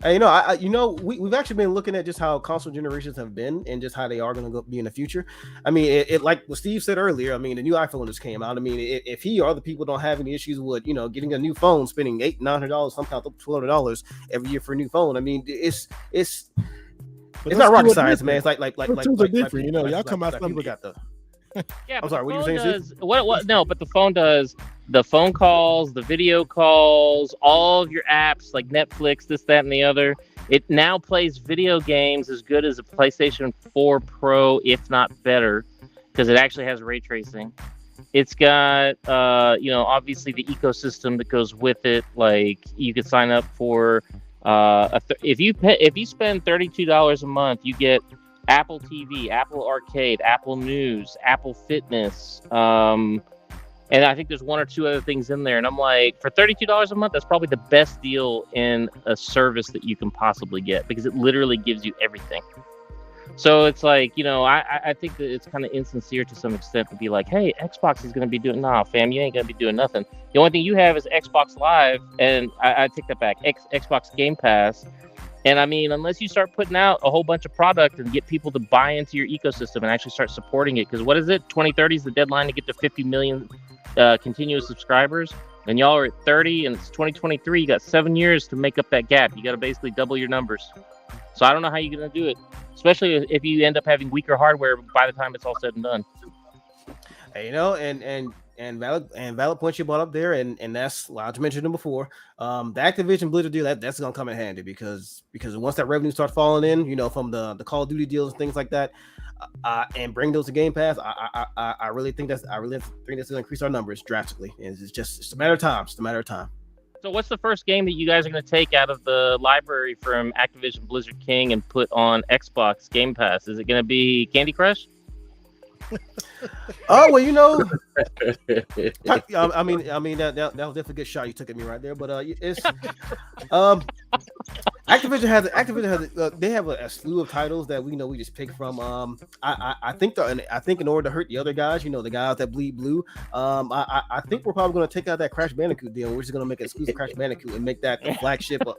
We've actually been looking at just how console generations have been and just how they are going to be in the future. I mean, it like what Steve said earlier. I mean, the new iPhone just came out. I mean, if he or other people don't have any issues with getting a new phone, spending $800-900, sometimes up to $1,200 every year for a new phone. I mean, it's not rocket science, man. It's like tools are different. Y'all come out people got the. Yeah, I'm sorry. What you were saying, Steve? What? No, but the phone does the phone calls, the video calls, all of your apps like Netflix, this, that, and the other. It now plays video games as good as a PlayStation 4 Pro, if not better, because it actually has ray tracing. It's got, obviously the ecosystem that goes with it. Like you could sign up for, if you spend $32 a month, you get Apple TV, Apple Arcade, Apple News, Apple Fitness, and I think there's one or two other things in there. And I'm like, for $32 a month, that's probably the best deal in a service that you can possibly get, because it literally gives you everything. So it's like, I think that it's kind of insincere to some extent to be like, hey, Xbox is going to be doing, nah, fam, you ain't going to be doing nothing. The only thing you have is Xbox Live, and I take that back, Xbox Game Pass. And I mean, unless you start putting out a whole bunch of product and get people to buy into your ecosystem and actually start supporting it, because what is it? 2030 is the deadline to get to 50 million continuous subscribers. And y'all are at 30, and it's 2023. You got 7 years to make up that gap. You got to basically double your numbers. So I don't know how you're going to do it, especially if you end up having weaker hardware by the time it's all said and done. Hey, and valid point you brought up there, and that's why I mentioned them before. The Activision Blizzard deal, that's gonna come in handy because once that revenue starts falling in, from the Call of Duty deals and things like that, and bring those to Game Pass, I really think that's gonna increase our numbers drastically. And it's a matter of time. It's a matter of time. So what's the first game that you guys are going to take out of the library from Activision Blizzard King and put on Xbox Game Pass? Is it going to be Candy Crush? Oh well, I mean that was definitely a good shot you took at me right there. But it's Activision has they have a slew of titles that we just pick from. I think in order to hurt the other guys, the guys that bleed blue, I think we're probably going to take out that Crash Bandicoot deal. We're just going to make an exclusive Crash Bandicoot and make that the flagship of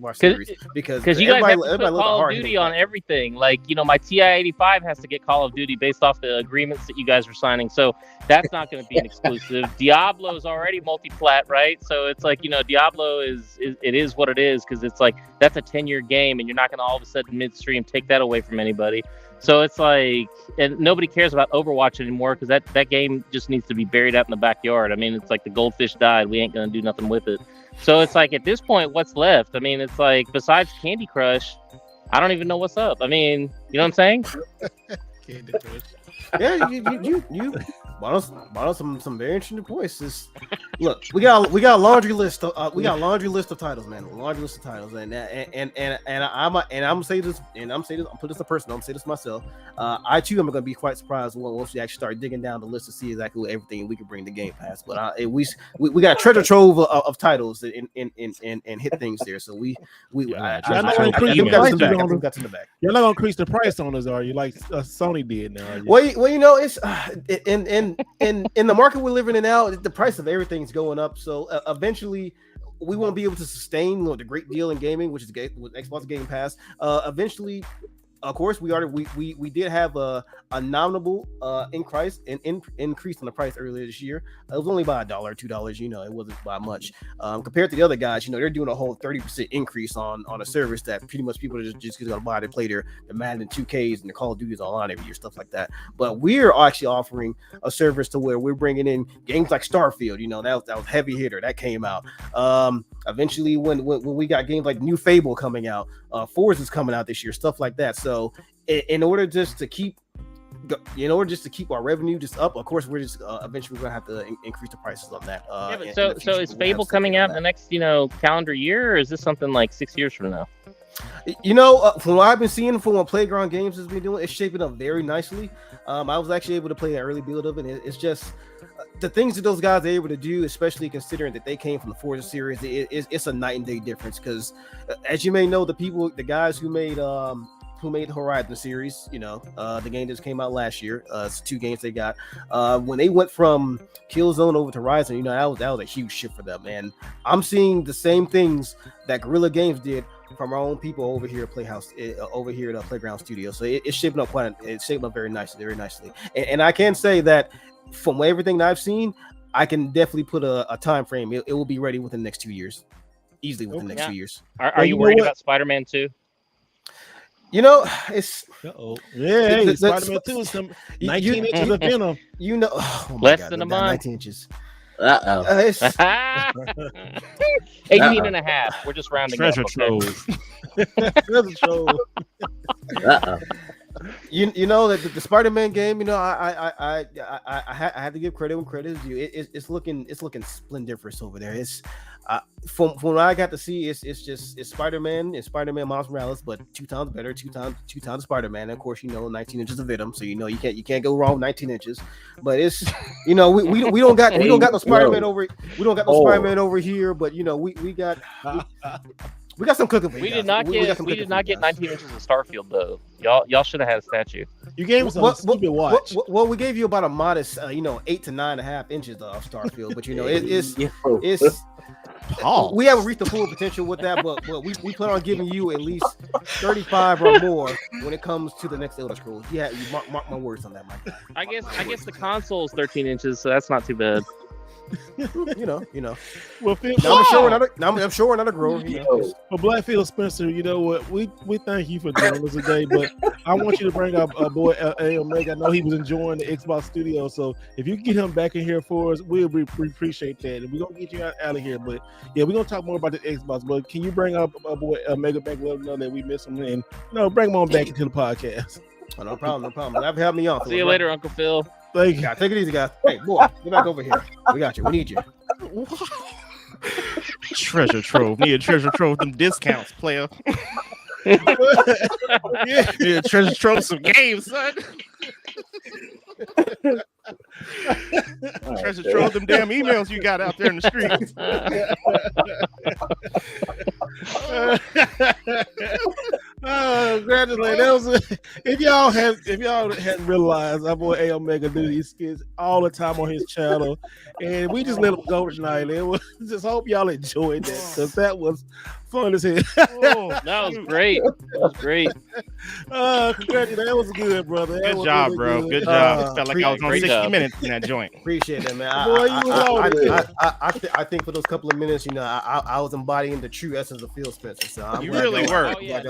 our series, because you guys have to put Call of Duty on everything. Like my TI-85 has to get Call of Duty based off the agreements that you guys are signing, so that's not going to be an exclusive. Diablo is already multi-plat, right? So it's like Diablo is what it is, because it's like that's a 10-year game, and you're not going to all of a sudden midstream take that away from anybody. So it's like, and nobody cares about Overwatch anymore, because that game just needs to be buried out in the backyard. I mean, it's like the goldfish died. We ain't going to do nothing with it. So it's like, at this point, what's left? I mean, it's like, besides Candy Crush, I don't even know what's up. I mean, you know what I'm saying? Candy Crush. Yeah, you brought us some very interesting points. Look, we got a laundry list. We got a laundry list of titles, man. A laundry list of titles, and I'm gonna say this, I'm put this in person. I'm gonna say this myself. I too am gonna be quite surprised once we actually start digging down the list to see exactly everything we can bring to Game Pass. But we got a treasure trove of titles and hit things there. So we got some in the back. You're not gonna increase the price on us, are you? Like Sony did now. Well, you know, it's in the market we're living in now. The price of everything's going up. So eventually, we won't be able to sustain the great deal in gaming, which is with Xbox Game Pass. Eventually, of course, we did have a nominal increase in the price earlier this year. It was only by $1 or $2. You know, it wasn't by much compared to the other guys. You know, they're doing a whole 30% increase on a service that pretty much people are just gonna buy to play their Madden 2Ks and the Call of Duties online every year, stuff like that. But we're actually offering a service to where we're bringing in games like Starfield. You know, that was heavy hitter that came out. Eventually, when we got games like New Fable coming out, Forza's coming out this year, stuff like that. So in order just to keep our revenue just up, of course, we're just eventually we're gonna have to increase the prices on that. So is Fable coming out in the next calendar year, or is this something like 6 years from now? You know, from what I've been seeing from what Playground Games has been doing, it's shaping up very nicely. I was actually able to play an early build of it. It's just the things that those guys are able to do, especially considering that they came from the Forza series. It's a night and day difference because, as you may know, the guys who made the Horizon series, you know, the game that just came out last year, it's 2 games they got. When they went from Killzone over to Horizon, you know, that was a huge shift for them. And I'm seeing the same things that Guerrilla Games did from our own people over here at the Playground Studio. So it's shaping up very nicely. And I can say that from everything that I've seen, I can definitely put a time frame. It will be ready within the next 2 years, easily within the next 2 years. Are you worried about Spider-Man 2? You know, it's Spider-Man 2 is some 19 inches of venom. You know, less than a month. 19 inches. 18 and a half. We're just rounding Treasure up. trove. Treasure trove. You know that the Spider-Man game. You know, I had to give credit when credit is due. It's looking splendiferous over there. It's from what I got to see, it's Spider-Man and Spider-Man Miles Morales, but 2 times better, two times Spider-Man. And of course, you know, 19 inches of venom, so you know you can't go wrong with 19 inches. But it's, you know, we don't got no Spider-Man Spider-Man over here, but you know we got some cooking for you. We did not get 19 inches of Starfield though. Y'all should have had a statue. You gave us a stupid watch. Well, we gave you about a modest, 8 to 9.5 inches of Starfield, but you know it's we haven't reached the full potential with that, but we plan on giving you at least 35 or more when it comes to the next Elder Scrolls. Yeah, you mark my words on that, Mike. I guess the console is 13 inches, so that's not too bad. you know. Well, Phil, I'm sure another grower. You know. Well, Blackfield Spencer, you know what? We thank you for joining us today, but I want you to bring up our boy A Omega. I know he was enjoying the Xbox Studio, so if you can get him back in here for us, we appreciate that, and we're gonna get you out of here. But yeah, we're gonna talk more about the Xbox. But can you bring up our boy Omega back? Let him know that we miss him, and bring him on back into the podcast. Oh, no problem. Glad for having me on. See you later, Uncle Phil. Thank you. Yeah, take it easy, guys. Hey, boy, get back over here. We got you. We need you. Treasure trove. Me a treasure trove them discounts, player. Yeah, treasure trove some games, son. Treasure trove them damn emails you got out there in the streets. Congratulations. If y'all hadn't realized, our boy A Omega do these skits all the time on his channel, and we just let him go tonight. And just hope y'all enjoyed that, because that was fun as hell. That was great. Congratulations. That was good, brother. Good job, really bro. Good job. It felt like I was on 60 minutes in that joint. Appreciate that, man. I think for those couple of minutes, I was embodying the true essence of Phil Spencer. So you really were. Oh, yeah,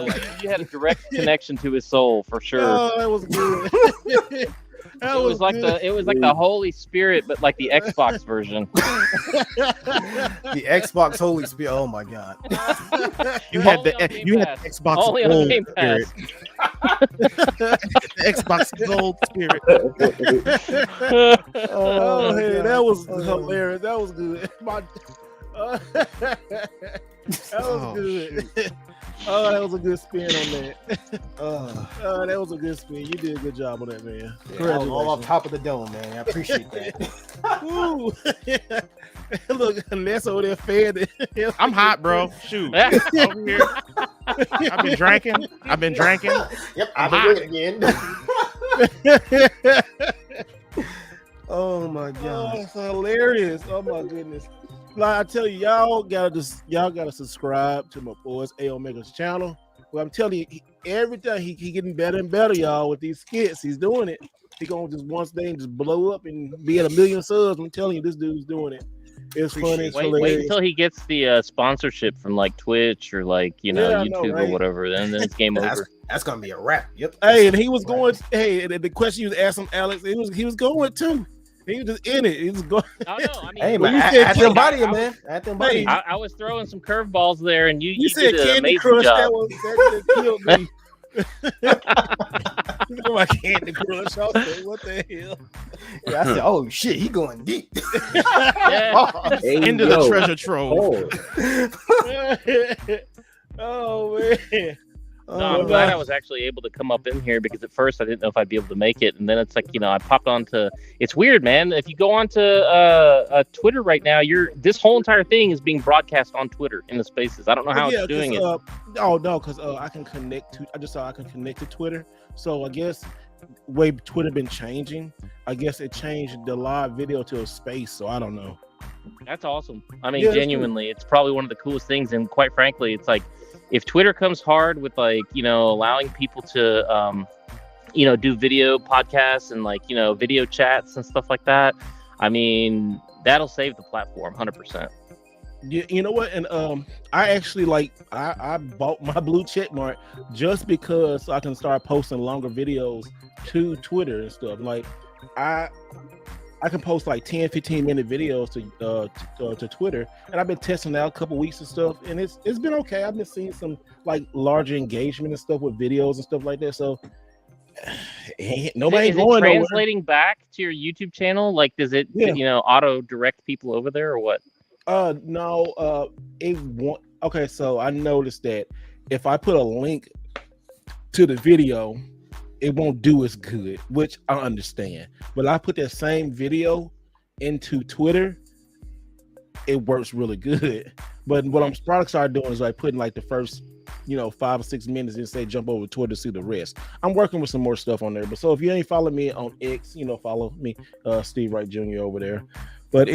you had a direct connection to his soul for sure. Oh, that was good. It was like the Holy Spirit, but like the Xbox version. The Xbox Holy Spirit. Oh my God. You had Only the on Game Xbox Only on Gold Game Spirit. The Xbox Gold Spirit. Oh, my hey, God. that was Oh. hilarious. That was good. That was good. Oh, that was a good spin on that. That was a good spin. You did a good job on that, man. Yeah, I was all off top of the dome, man. I appreciate that. Woo. Look, Ness over there fed it. I'm hot, bro. Shoot. Over here. I've been drinking. Yep, I'm I'll hot. do it again. Oh my Oh, God. it's hilarious. Oh my goodness. Like I tell you, y'all gotta subscribe to my boys A Omega's channel. Well, I'm telling you, every time he getting better and better, y'all, with these skits. He's doing it. He gonna just one day and just blow up and be at 1 million subs. I'm telling you, this dude's doing it. It's funny. It's Wait hilarious. until he gets the sponsorship from like Twitch or like Yeah, I know, YouTube or right? whatever. Then it's game over. That's gonna be a wrap. Yep. Hey, and he was going. Hey, and the question you was asking Alex, he was going too. He was just in it. He was going. Oh no, I mean, Hey Well, man, you said at them King- body, I- man. At them body. I was throwing some curveballs there, and you You said did an Candy amazing Crush. job. That killed me. You know my Candy Crush. I was like, what the hell? Yeah, I said, oh shit, he going deep. Yeah. Hey, Into yo. the treasure trove. Oh, Oh man. No, I'm glad I was actually able to come up in here because at first I didn't know if I'd be able to make it, and then it's like I popped onto. It's weird, man. If you go onto Twitter right now, this whole entire thing is being broadcast on Twitter in the Spaces. I don't know how it's doing it. Oh no, because I can connect to. I just saw I can connect to Twitter. So I guess way Twitter been changing. I guess it changed the live video to a space. So I don't know. That's awesome. I mean, Yeah, it's genuinely, it's probably one of the coolest things. And quite frankly, it's like if Twitter comes hard with like allowing people to do video podcasts and like video chats and stuff like that. I mean, that'll save the platform 100%. You know what? And I actually I bought my blue check mark just because I can start posting longer videos to Twitter and stuff. Like I can post like 10-15 minute videos to Twitter, and I've been testing out a couple weeks and stuff, and it's been okay. I've been seeing some like larger engagement and stuff with videos and stuff like that. So nobody Is it going nowhere. translating back to your YouTube channel? Like, does it auto direct people over there or what? No, it won't. Okay, so I noticed that if I put a link to the video, it won't do as good, which I understand. But I put that same video into Twitter, it works really good. But what I'm probably started doing is like putting like the first 5 or 6 minutes and say jump over to Twitter to see the rest. I'm working with some more stuff on there. But so if you ain't following me on X, follow me, Steve Wright Jr. over there. But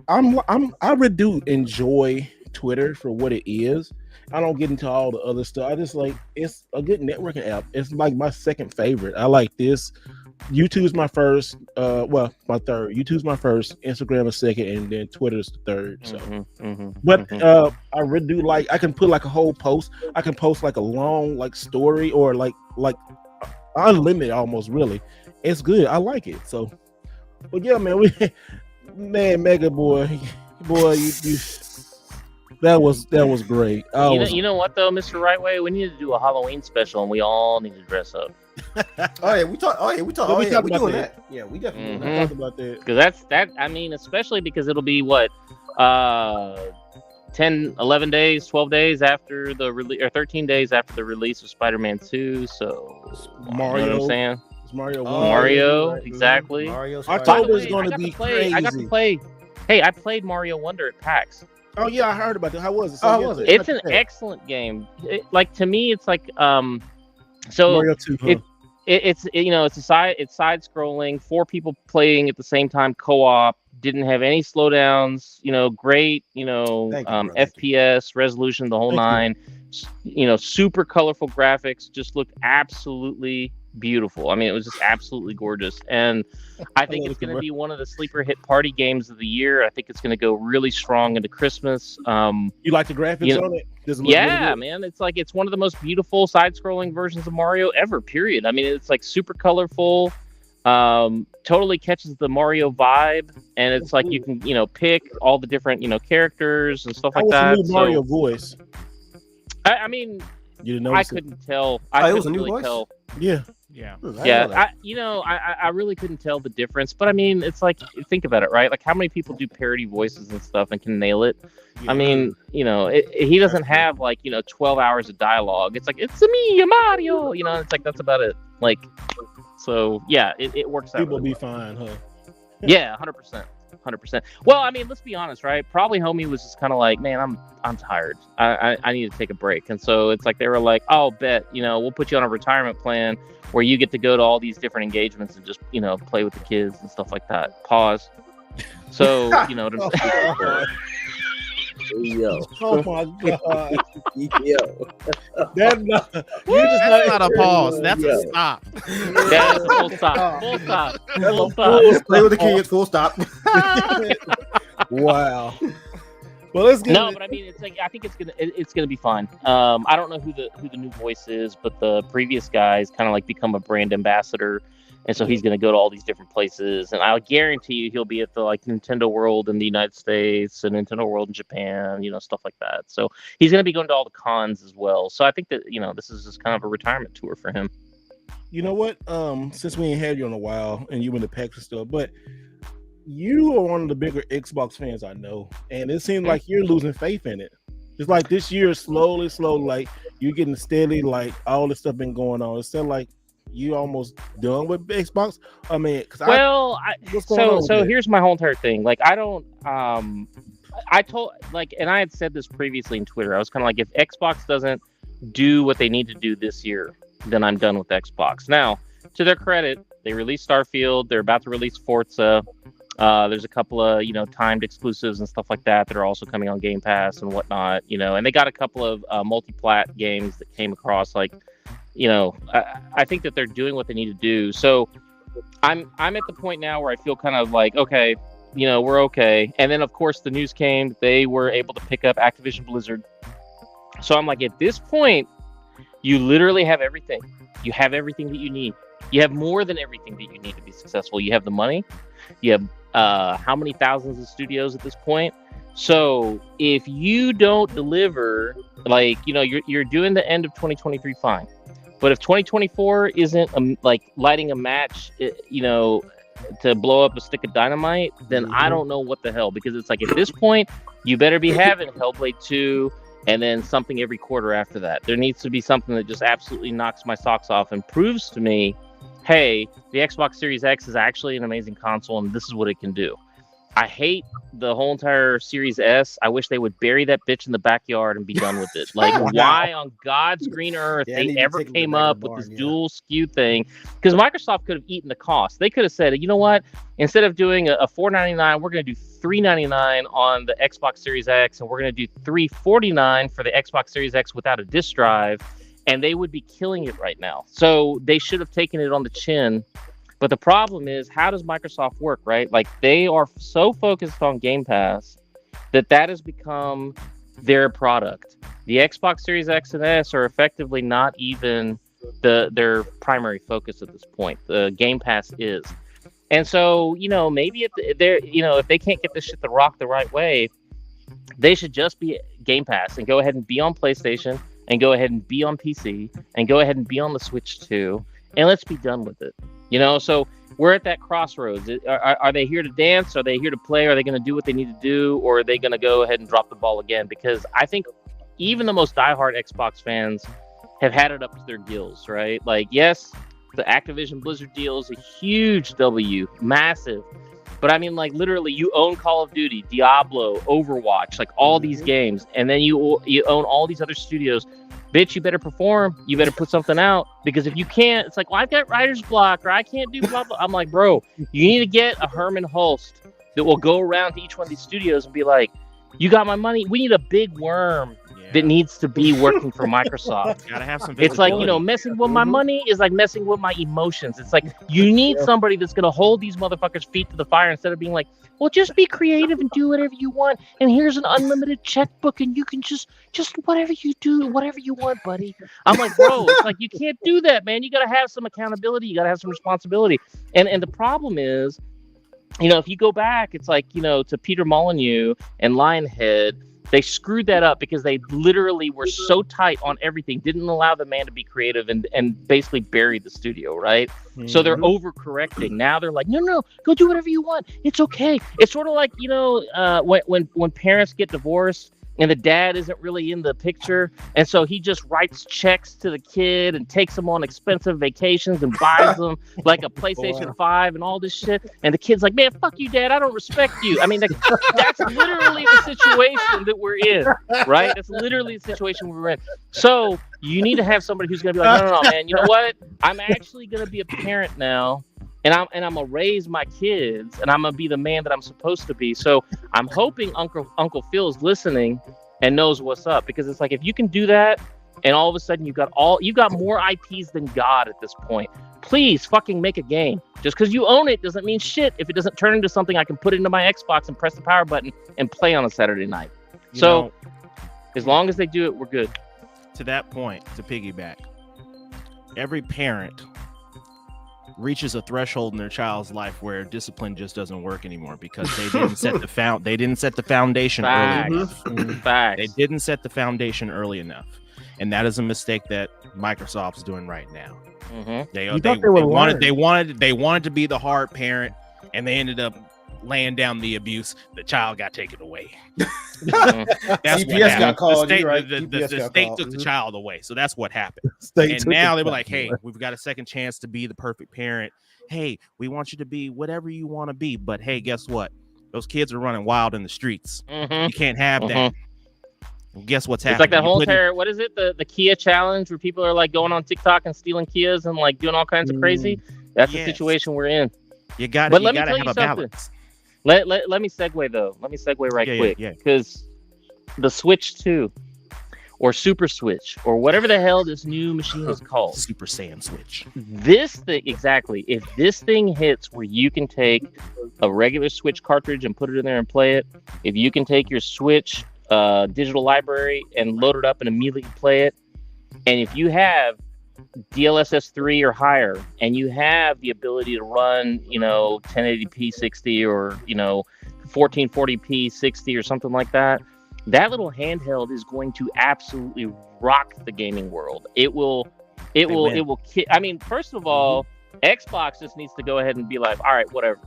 I really do enjoy Twitter for what it is. I don't get into all the other stuff. I just like it's a good networking app. It's like my second favorite. I like this. YouTube's my first, my third. YouTube's my first, Instagram is second, and then Twitter's the third. So but I really do like I can put like a whole post. I can post like a long like story or like unlimited almost really. It's good. I like it. So but yeah, man, Mega boy, you that was great. You know what though, Mr. Rightway, we need to do a Halloween special, and we all need to dress up. We doing that. Yeah, we definitely talk about that. Because I mean, especially because it'll be what 10, 11 days, 12 days after the release, or 13 days after the release of Spider-Man 2. So Mario, you know what I'm saying? It's Mario. Mario, right? exactly. Mario. October is going to be crazy. I got to play. Hey, I played Mario Wonder at PAX. Oh yeah, I heard about that. How was it? How was it? It's an excellent game. To me, it's like so. Mario 2, huh? It's side scrolling, 4 people playing at the same time, co-op. Didn't have any slowdowns. Great. FPS resolution, the whole nine. Super colorful graphics. Just looked absolutely beautiful. I mean, it was just absolutely gorgeous. And I think it's going to be one of the sleeper hit party games of the year. I think it's going to go really strong into Christmas. You like the graphics on it? Yeah, man. It's one of the most beautiful side-scrolling versions of Mario ever, period. I mean, it's like super colorful. Totally catches the Mario vibe, and it's like you can pick all the different characters and stuff How like was that. the new Mario voice? I mean, You didn't I notice it? couldn't tell. Oh, it was a new voice? Tell. Yeah. Yeah. I really couldn't tell the difference. But I mean, it's like, think about it, right? Like, how many people do parody voices and stuff and can nail it? Yeah. I mean, he doesn't have 12 hours of dialogue. It's like, it's me, Mario. It's like, that's about it. Like, so yeah, it works out. People really be fine, huh? Yeah, 100%. Well, I mean, let's be honest, right? Probably homie was just kind of like, man, I'm tired. I need to take a break. And so it's like they were like, oh, bet, we'll put you on a retirement plan where you get to go to all these different engagements and just, play with the kids and stuff like that. Pause. So, Yo. Oh my god. Yo. That's not, That's not a pause. That's Yeah. a stop. Yeah, it's a full stop. Full stop. Full stop. Play with the kids. Full stop. Wow. Well, let's get No, but I mean, it's like, I think it's gonna be fine. I don't know who the new voice is, but the previous guy's kind of like become a brand ambassador, and so he's gonna go to all these different places, and I'll guarantee you he'll be at the Nintendo World in the United States and Nintendo World in Japan, stuff like that. So he's gonna be going to all the cons as well. So I think that this is just kind of a retirement tour for him. You know what? Since we ain't had you in a while and you in the PAX and stuff, but you are one of the bigger Xbox fans I know, and it seems like you're losing faith in it. It's like this year, slowly, like you're getting steady, like all this stuff been going on. It's still like you almost done with Xbox. I mean, what's going on? So here's my whole entire thing. Like, I don't. I told and I had said this previously in Twitter. I was kind of like, if Xbox doesn't do what they need to do this year, then I'm done with Xbox. Now, to their credit, they released Starfield. They're about to release Forza. There's a couple of timed exclusives and stuff like that are also coming on Game Pass and whatnot. And they got a couple of multi-plat games that came across. I think that they're doing what they need to do. So I'm at the point now where I feel kind of like, okay, we're okay. And then of course the news came that they were able to pick up Activision Blizzard. So I'm like, at this point, you literally have everything. You have everything that you need. You have more than everything that you need to be successful. You have the money. You have how many thousands of studios at this point? So if you don't deliver, you're doing the end of 2023 fine. But if 2024 isn't lighting a match, to blow up a stick of dynamite, then I don't know what the hell. Because it's like, at this point, you better be having Hellblade 2 and then something every quarter after that. There needs to be something that just absolutely knocks my socks off and proves to me, hey, the Xbox Series X is actually an amazing console and this is what it can do. I hate the whole entire Series S. I wish they would bury that bitch in the backyard and be done with it. Why on God's green earth they ever came up with this dual SKU thing? Because Microsoft could have eaten the cost. They could have said, you know what? Instead of doing a $4.99, we're going to do $3.99 on the Xbox Series X, and we're going to do $3.49 for the Xbox Series X without a disk drive, and they would be killing it right now. So they should have taken it on the chin. But the problem is, how does Microsoft work, right? They are so focused on Game Pass that has become their product. The Xbox Series X and S are effectively not even their primary focus at this point. The Game Pass is. And so, maybe if they can't get this shit to rock the right way, they should just be Game Pass and go ahead and be on PlayStation and go ahead and be on PC and go ahead and be on the Switch too. And let's be done with it. So we're at that crossroads. Are they here to dance? Are they here to play? Are they going to do what they need to do? Or are they going to go ahead and drop the ball again? Because I think even the most diehard Xbox fans have had it up to their gills, right? Yes, the Activision Blizzard deal is a huge W, massive. But I mean, literally, you own Call of Duty, Diablo, Overwatch, all these games. And then you own all these other studios. Bitch, you better perform. You better put something out. Because if you can't, it's like, well, I've got writer's block, or I can't do blah, blah. I'm like, bro, you need to get a Herman Hulst that will go around to each one of these studios and be like, you got my money? We need a big worm that needs to be working for Microsoft. Gotta have some. It's like, visibility. messing with my money is like messing with my emotions. It's like you need somebody that's gonna hold these motherfuckers' feet to the fire instead of being like, well, just be creative and do whatever you want. And here's an unlimited checkbook, and you can just whatever you do, whatever you want, buddy. I'm like, bro, it's like you can't do that, man. You gotta have some accountability. You gotta have some responsibility. And the problem is, if you go back, it's like, to Peter Molyneux and Lionhead, they screwed that up because they literally were so tight on everything, didn't allow the man to be creative and basically buried the studio, right? Mm-hmm. So they're overcorrecting. Now they're like, no, go do whatever you want. It's okay. It's sort of like, when parents get divorced and the dad isn't really in the picture. And so he just writes checks to the kid and takes them on expensive vacations and buys them like a PlayStation 5 and all this shit. And the kid's like, man, fuck you, Dad. I don't respect you. I mean, that's literally the situation that we're in, right? That's literally the situation we're in. So you need to have somebody who's going to be like, no, man, you know what? I'm actually going to be a parent now. And I'm gonna raise my kids, and I'm gonna be the man that I'm supposed to be. So I'm hoping Uncle Phil's listening and knows what's up, because it's like, if you can do that, and all of a sudden you've got more IPs than God at this point. Please fucking make a game. Just because you own it doesn't mean shit if it doesn't turn into something I can put into my Xbox and press the power button and play on a Saturday night. So as long as they do it, we're good. To that point, to piggyback, every parent reaches a threshold in their child's life where discipline just doesn't work anymore because they didn't set the foundation early enough. Facts. They didn't set the foundation early enough, and that is a mistake that Microsoft's doing right now. Mm-hmm. They wanted to be the hard parent, and they ended up laying down the abuse. The child got taken away. That's CPS got called. The state took the child away, so that's what happened. And now they were like, "Hey, we've got a second chance to be the perfect parent. Hey, we want you to be whatever you want to be, but hey, guess what? Those kids are running wild in the streets. You can't have that." And guess what's happening? It's like that whole what is it? The Kia challenge where people are like going on TikTok and stealing Kias and like doing all kinds of crazy. That's the situation we're in. You gotta have a balance. Let me segue though. Let me segue quick. Because the Switch 2 or Super Switch or whatever the hell this new machine is called. Super Saiyan Switch. This thing, exactly. If this thing hits where you can take a regular Switch cartridge and put it in there and play it, if you can take your Switch digital library and load it up and immediately play it, and if you have DLSS 3 or higher, and you have the ability to run, 1080p 60 or 1440p 60 or something like that, that little handheld is going to absolutely rock the gaming world. It will. I mean, first of all, Xbox just needs to go ahead and be like, all right, whatever.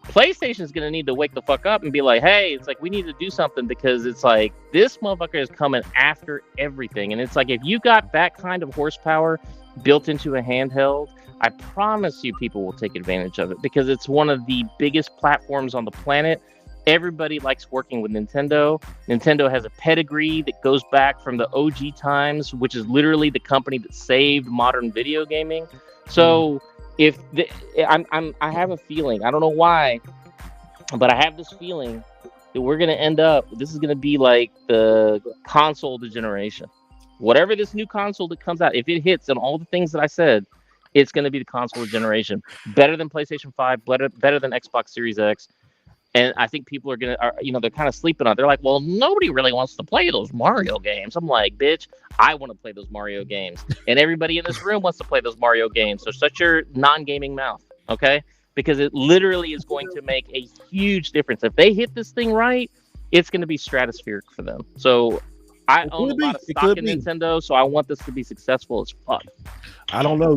PlayStation's going to need to wake the fuck up and be like, hey, it's like, we need to do something, because it's like, this motherfucker is coming after everything. And it's like, if you got that kind of horsepower built into a handheld, I promise you people will take advantage of it, because it's one of the biggest platforms on the planet. Everybody likes working with Nintendo. Nintendo has a pedigree that goes back from the OG times, which is literally the company that saved modern video gaming. So I have a feeling, I don't know why, but I have this feeling that we're going to end up, this is going to be like the console of the generation. Whatever this new console that comes out, if it hits on all the things that I said, it's going to be the console of the generation. Better than PlayStation 5, better than Xbox Series X. And I think people are they're kind of sleeping on it. They're like, well, nobody really wants to play those Mario games. I'm like, bitch, I want to play those Mario games. And everybody in this room wants to play those Mario games. So shut your non-gaming mouth, okay? Because it literally is going to make a huge difference. If they hit this thing right, it's going to be stratospheric for them. So I own a lot of stock in Nintendo, so I want this to be successful as fuck. I don't know,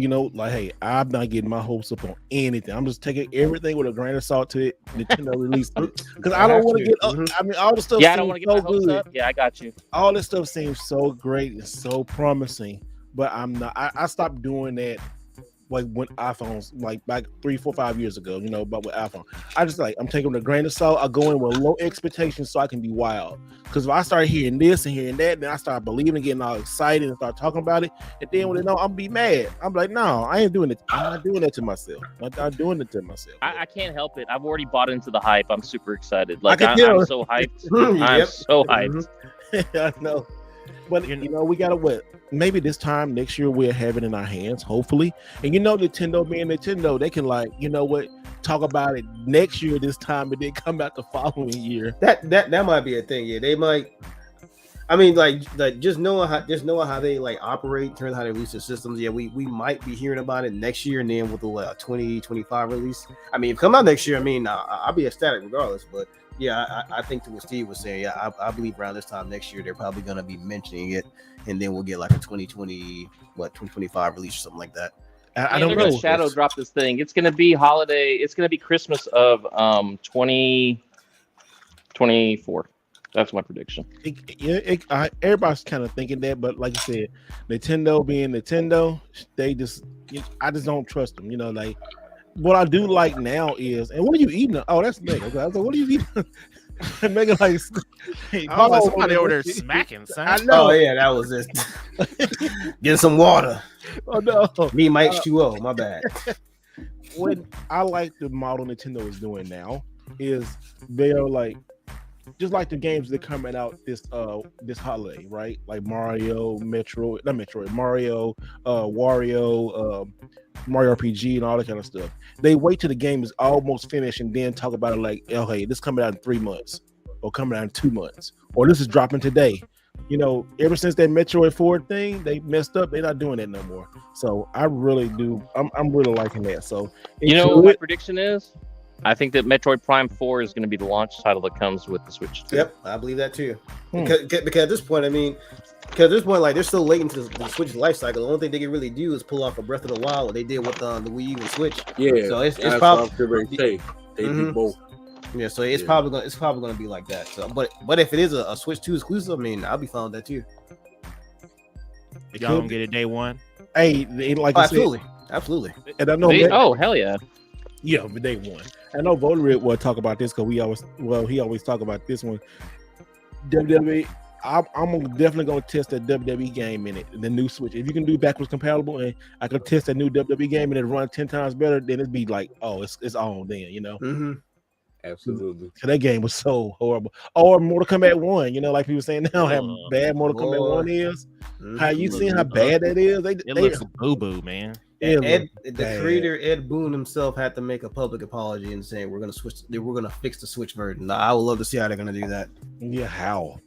hey, I'm not getting my hopes up on anything. I'm just taking everything with a grain of salt to it. Nintendo release, because I don't want to get up. I mean, all the stuff. Yeah, I don't want to get my hopes up. Yeah, I got you. All this stuff seems so great and so promising, but I'm not. I stopped doing that. Like when iPhones, like back 3, 4, 5 years ago, but with iPhone, I just I'm taking with a grain of salt. I go in with low expectations so I can be wild. Because if I start hearing this and hearing that, then I start believing, getting all excited and start talking about it. And then when they know, I'm be mad. I'm like, no, I ain't doing it. I'm not doing that to myself. I'm not doing it to myself. I can't help it. I've already bought into the hype. I'm super excited. Like I'm so hyped. I'm so hyped. I know. But you know, we gotta what? Maybe this time next year we'll have it in our hands, hopefully. And you know, Nintendo being Nintendo, they can like, you know what, talk about it next year this time, and then come out the following year. That might be a thing. Yeah, they might. I mean, like just knowing how they like operate, in terms of how they release their systems. Yeah, we might be hearing about it next year, and then with the 2025 release. I mean, if it come out next year, I mean, I'll be ecstatic regardless. But yeah, I think to what Steve was saying, yeah, I believe around this time next year they're probably gonna be mentioning it, and then we'll get like a 2025 release or something like that. I don't they're know. gonna shadow drop this thing. It's gonna be holiday. It's gonna be Christmas of 2024. That's my prediction. Everybody's kind of thinking that, but like I said, Nintendo being Nintendo, I just don't trust them. You know, like what I do like now is, and what are you eating? Oh, that's Megan. Okay, I was like, what are you eating? Megan, like, I was like, somebody over there smacking, son. I know. Oh yeah, that was it. Getting some water. Oh no, me, my H2O. My bad. What I like the model Nintendo is doing now is they're like, just like the games that are coming out this holiday, right? Like Mario, Wario, Mario RPG, and all that kind of stuff. They wait till the game is almost finished and then talk about it like, oh, hey, this coming out in 3 months, or coming out in 2 months, or this is dropping today. You know, ever since that Metroid 4 thing, they messed up. They're not doing that no more. So I really do. I'm really liking that. So you know what my prediction is? I think that Metroid Prime 4 is going to be the launch title that comes with the Switch 2. Yep, I believe that too. Because at this point, like they're still late into the Switch life cycle. The only thing they can really do is pull off a Breath of the Wild, what they did with the Wii U and Switch. Yeah, so it's probably they do both. Yeah, so it's probably gonna be like that. So, but if it is a Switch 2 exclusive, I mean, I'll be fine with that too. Y'all gonna get it day one? Hey, like absolutely. And I know. Oh hell yeah. Yeah, but day one. I know Voldemort will talk about this because he always talk about this one. WWE, I'm definitely gonna test that WWE game in it, the new Switch. If you can do backwards compatible, and I can test that new WWE game and it run 10 times better, then it'd be like, oh, it's on then, you know. Mm-hmm. Absolutely. So that game was so horrible. Or Mortal Kombat 1, you know, like people saying now how bad Mortal Kombat 1 is. How you seen how bad that is? It looks boo boo, man. The creator Ed Boon himself had to make a public apology and saying we're gonna fix the Switch version. I would love to see how they're gonna do that. Yeah, how?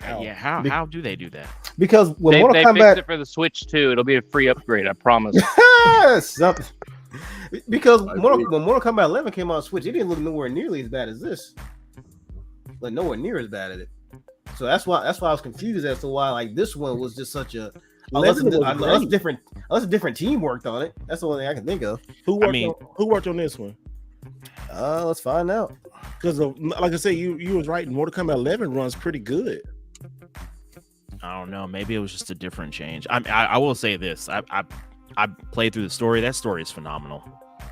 Yeah, how do they do that? Because when they Mortal Kombat fixed it for the Switch too, it'll be a free upgrade. I promise. Something. Because when Mortal Kombat 11 came out on Switch, it didn't look nowhere nearly as bad as this. Like nowhere near as bad as it. So that's why I was confused as to why like this one was just such a unless a different team worked on it. That's the only thing I can think of. Who worked on this one? Let's find out. Because like I said, you was right. Mortal Kombat 11 runs pretty good. I don't know. Maybe it was just a different change. I will say this. I played through the story. That story is phenomenal.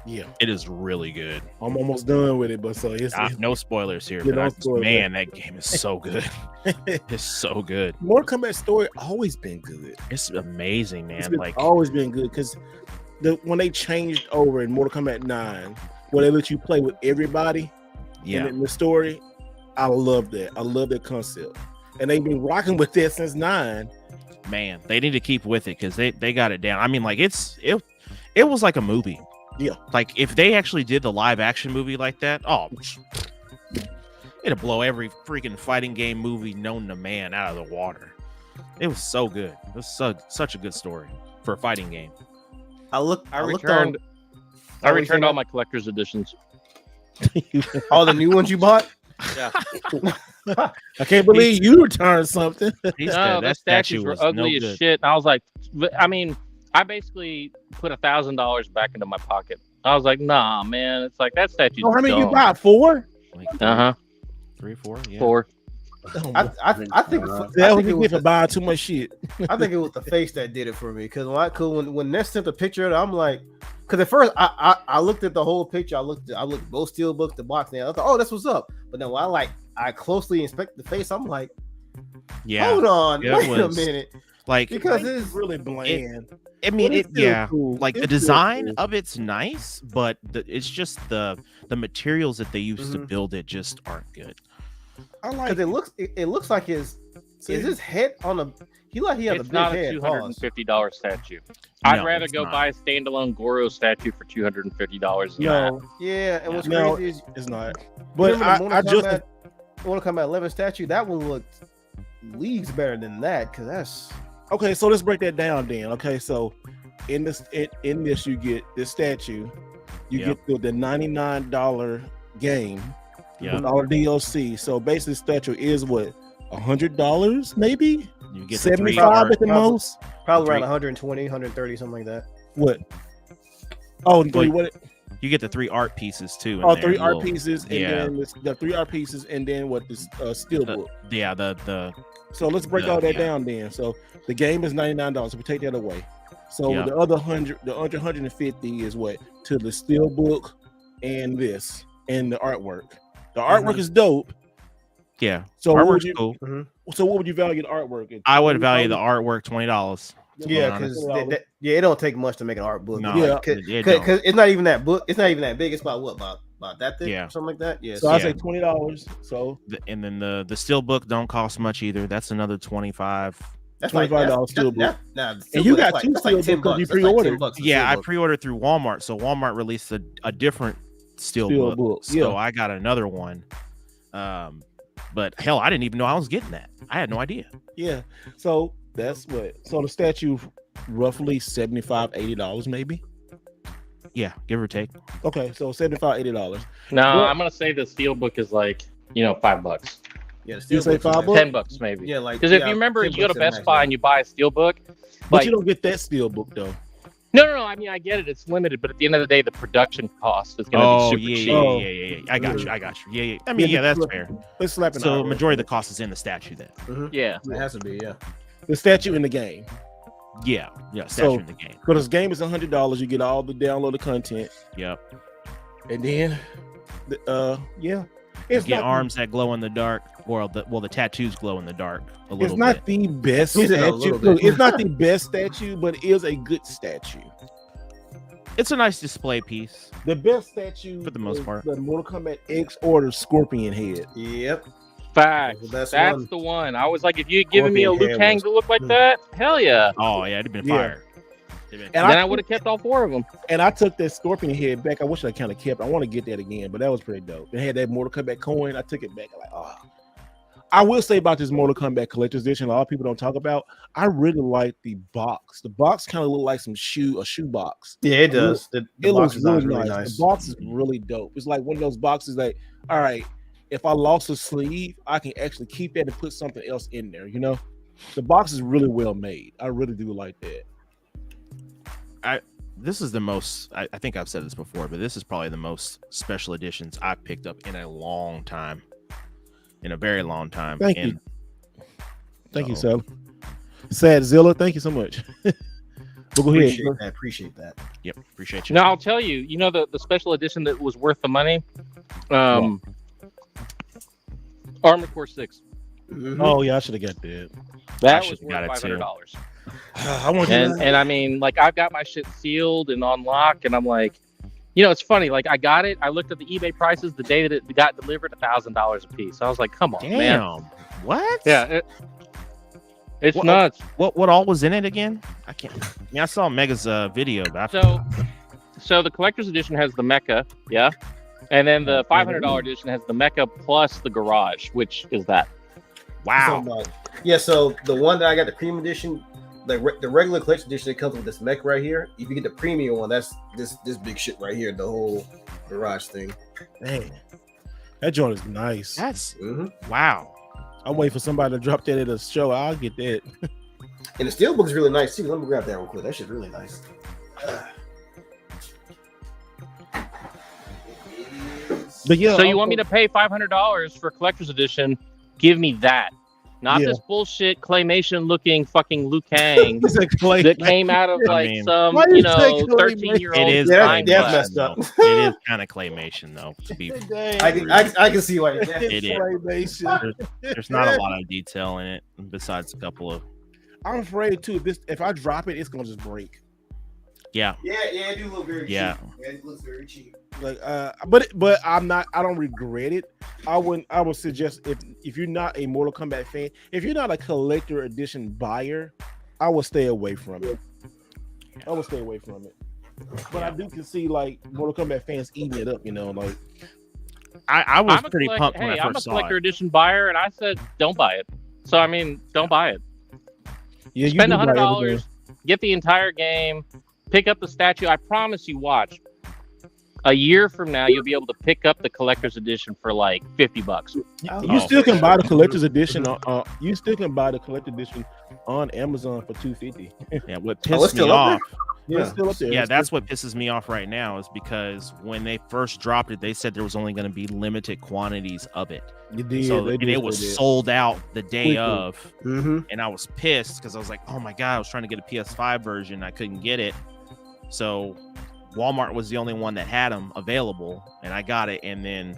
Yeah, it is really good. I'm almost done with it, but so it's no spoilers here. Yeah, but man, that game is so good. It's so good. Mortal Kombat story always been good. It's amazing, man. Like always been good because when they changed over in Mortal Kombat 9, where they let you play with everybody, in the story, I love that. I love that concept, and they've been rocking with that since 9. Man, they need to keep with it because they got it down. I mean, like it was like a movie. Yeah, like if they actually did the live action movie like that, it'd blow every freaking fighting game movie known to man out of the water. It was so good. It was such a good story for a fighting game. I returned all my collector's editions. All the new ones you bought? Yeah. I can't believe you returned something. That statues were ugly as shit. And I was like, I mean, I basically put $1,000 back into my pocket. I was like, nah, man. It's like that statue. How many you bought? 4? Like, 3, 4, yeah. 4. I think it was for buying too much shit. I think it was the face that did it for me because when Ness sent the picture of it, I'm like, because at first I looked at the whole picture. I looked at both steel books, the box, and I thought, oh, that's what's up. But then when I closely inspected the face, I'm like, hold on, wait a minute, like because it's really bland. Cool. Like the design of it's nice, but it's just the materials that they use to build it just aren't good. I like because it looks like his Is his head on a? He has a It's big not head. a Pause. $250 statue. I'd No, rather it's go not. buy a standalone Goro statue for $250 than No, Yeah, and what's no, crazy is it's not. But remember I the just Mortal Kombat 11 statue. That one looked leagues better than that because that's okay. So let's break that down then. Okay, so in this you get this statue, you Yep. get the $99 game Yeah, with all the DLC. So basically, statue is what $100 maybe. you get the 3 75 art. at the Probably. most. probably around Three. 120, 130, something like that. What? Oh, Well, what? You get the 3 art pieces too. in Oh, there, 3 the art little- pieces, and yeah. then the 3 art pieces, and then what this steel book. Yeah, the So let's break Yeah, all that yeah. down then. So the game is $99. So we take that away. So Yeah. the other 150 is what to the steel book and this and the artwork. The artwork is dope. yeah. So what would Artwork's you? cool. So what would you value the artwork? At? I would value the artwork $20. Yeah, because it don't take much to make an art book. No, Yeah. it don't. because it's not even that book. It's not even that big. It's about what about that thick, Yeah. or something like that. Yeah. So I Yeah. say $20. So And then the steel book don't cost much either. That's another 25. that's $25 steel book. Nah, And you got that's two that's like steel 10 books 'cause you bucks. That's like pre-ordered. 10 bucks. a Yeah, I steel book. pre-ordered through Walmart, so Walmart released a different steel Steel book. book, So yeah. I got another one. But hell, I didn't even know I was getting that. I had no idea. yeah. So that's what. So the statue roughly $75-$80 maybe. Yeah, give or take. Okay, so $75-$80. No, Well- I'm gonna say the steelbook is like $5. Yeah, the You steel say books are $5? nice. $10 maybe. Yeah, like Because if you remember, you go to Best Buy and you buy a steelbook. But Like, you don't get that steel book though. no. I mean, I get it; it's limited, but at the end of the day, the production cost is going to Oh, be super cheap. yeah. I got you. Yeah, yeah. I mean, yeah, that's fair. Let's slap it. So majority of the cost is in the statue then. Yeah. It has to be. Yeah. the statue in the game. Yeah, statue So- in the game. Because this game is $100. You get all the downloaded content, Yep. and then, You it's get not arms that glow in the dark. The tattoos glow in the dark a It's little not bit. the best He said a statue. little bit. Look, it's not the best statue, but it is a good statue. It's a nice display piece. The best statue For the most is part. the Mortal Kombat X or the Scorpion head. Yep. Facts. That's That's one. the one. I was like, if you had given me a Scorpion Liu head Kang was- to look like that, hell yeah. Oh yeah, it'd been Yeah. fire. It'd been And then I I would have kept all 4 of them. And I took that Scorpion head back. I wish I kind of kept. I want to get that again, but that was pretty dope. They had that Mortal Kombat coin. I took it back. I'm like, oh. I will say about this Mortal Kombat collector's edition, a lot of people don't talk about. I really like the box. The box kind of look like a shoe box. Yeah, it does. The It looks box design is really nice. The box is really dope. It's like one of those boxes like, all right, if I lost a sleeve, I can actually keep that and put something else in there. You know, the box is really well made. I really do like that. This is the most. I think I've said this before, but this is probably the most special editions I've picked up in a long time. In a very long time. Thank And you. Thank you, so- Sal. Sadzilla, thank you so much. But go ahead. Appreciate that. Yep, appreciate you. No, I'll tell you, the special edition that was worth the money? Armored Core 6. Oh yeah, I should have got that. That I was should've worth got it too. $500. I want And I mean, like, I've got my shit sealed and on lock, and I'm like, it's funny. Like, I got it. I looked at the eBay prices the day that it got delivered, $1,000 a piece. I was like, come on, Damn. man. What? Yeah, it's What- nuts. What all was in it again? I can't. I mean, I saw Mega's video, but So the collector's edition has the Mecha, yeah, and then the $500 edition has the Mecha plus the Garage, which is that. wow. Yeah, so the one that I got, the premium edition, the regular collection edition, it comes with this mech right here. If you get the premium one, that's this big shit right here, the whole Garage thing. Dang. That joint is nice. That's Mm-hmm. wow. I'm waiting for somebody to drop that at a show. I'll get that. And the steelbook is really nice too. Let me grab that real quick. That shit's really nice. But yeah, So you want me to pay $500 for a collector's edition? Give me that, not Yeah. this bullshit claymation looking fucking Liu Kang It's a clay. that came out of I like mean- some Why you say claymation? 13-year-old. It is Yeah, kind that's of messed up. It is kind of claymation though. To be, I can see why. It is. Claymation. there's not a lot of detail in it besides a couple of I'm afraid too. If I drop it, it's gonna just break. yeah. Yeah, it do look very Yeah. cheap. Yeah, it looks very cheap. Like, but I'm not. I don't regret it. I would suggest if you're not a Mortal Kombat fan, if you're not a collector edition buyer, I would stay away from it. I would stay away from it. But I do can see like Mortal Kombat fans eating it up. You know, like I was I'm a pretty pumped when Hey, I I'm a first saw collector it. edition buyer, and I said don't buy it. So I mean, don't buy it. yeah, you Spend do buy $100, everything. get the entire game, pick up the statue. I promise you, watch. A year from now, you'll be able to pick up the collector's edition for like $50. You still can buy the collector's edition. You still can buy the collector's edition on Amazon for $250. Yeah, what it's pissed me still up there? off. Yeah, it's still up there. Yeah, It's that's still- what pisses me off right now is because when they first dropped it, they said there was only going to be limited quantities of it. You did, So they and did it say was that. sold out the day Quickly. of, Mm-hmm. and I was pissed because I was like, oh my god, I was trying to get a PS5 version, I couldn't get it. So Walmart was the only one that had them available, and I got it. And then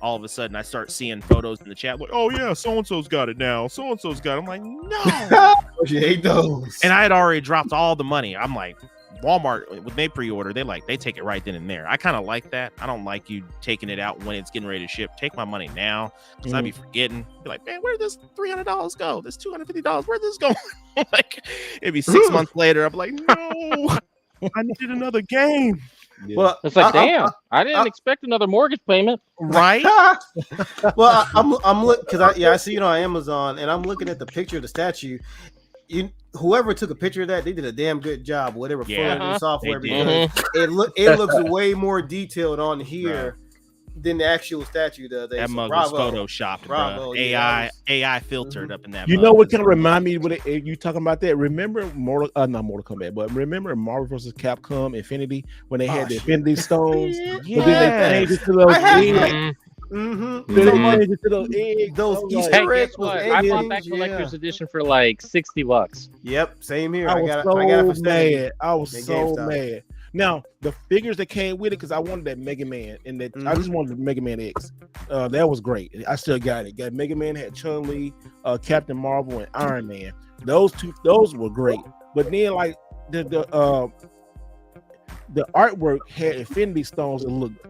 all of a sudden, I start seeing photos in the chat like, oh yeah, so and so's got it now. So and so's got it. I'm like, no. You hate those. And I had already dropped all the money. I'm like, Walmart, when they pre-order, they take it right then and there. I kind of like that. I don't like you taking it out when it's getting ready to ship. Take my money now, because I'd be forgetting. Be like, man, where did this $300 go? This $250, where'd this go? Like, it'd be 6 months later. I'm like, no, I needed another game. Yeah. Well, It's like, I- damn, I didn't expect another mortgage payment. Right? Well, I'm look because I see it on Amazon, and I'm looking at the picture of the statue. Whoever took a picture of that, they did a damn good job. Whatever Yeah, phone and software, they did. because it looks way more detailed on here than the actual statue does. That So mug was bravo. photoshopped, Bravo, bro. yeah, AI filtered up in that. You mug. know what kind of remind me when you talking about that? Remember not Mortal Kombat, but remember Marvel vs. Capcom Infinity when they had the shit. Infinity Stones? But then they Yes. changed it to those I have eggs. that. Mhm. Mm-hmm. Then they Mhm. changed it to those eggs. Those I was Easter Hey, like, eggs, guess what? those I bought aliens, that collector's yeah. edition for like $60. Yep, same here. I I was got so it for 70. mad. I was At so GameStop. mad. Now the figures that came with it, because I wanted that Mega Man, and that I just wanted the Mega Man X. That was great. I still got it. Got Mega Man, had Chun-Li, Captain Marvel, and Iron Man. Those were great. But then like the artwork had Infinity Stones that looked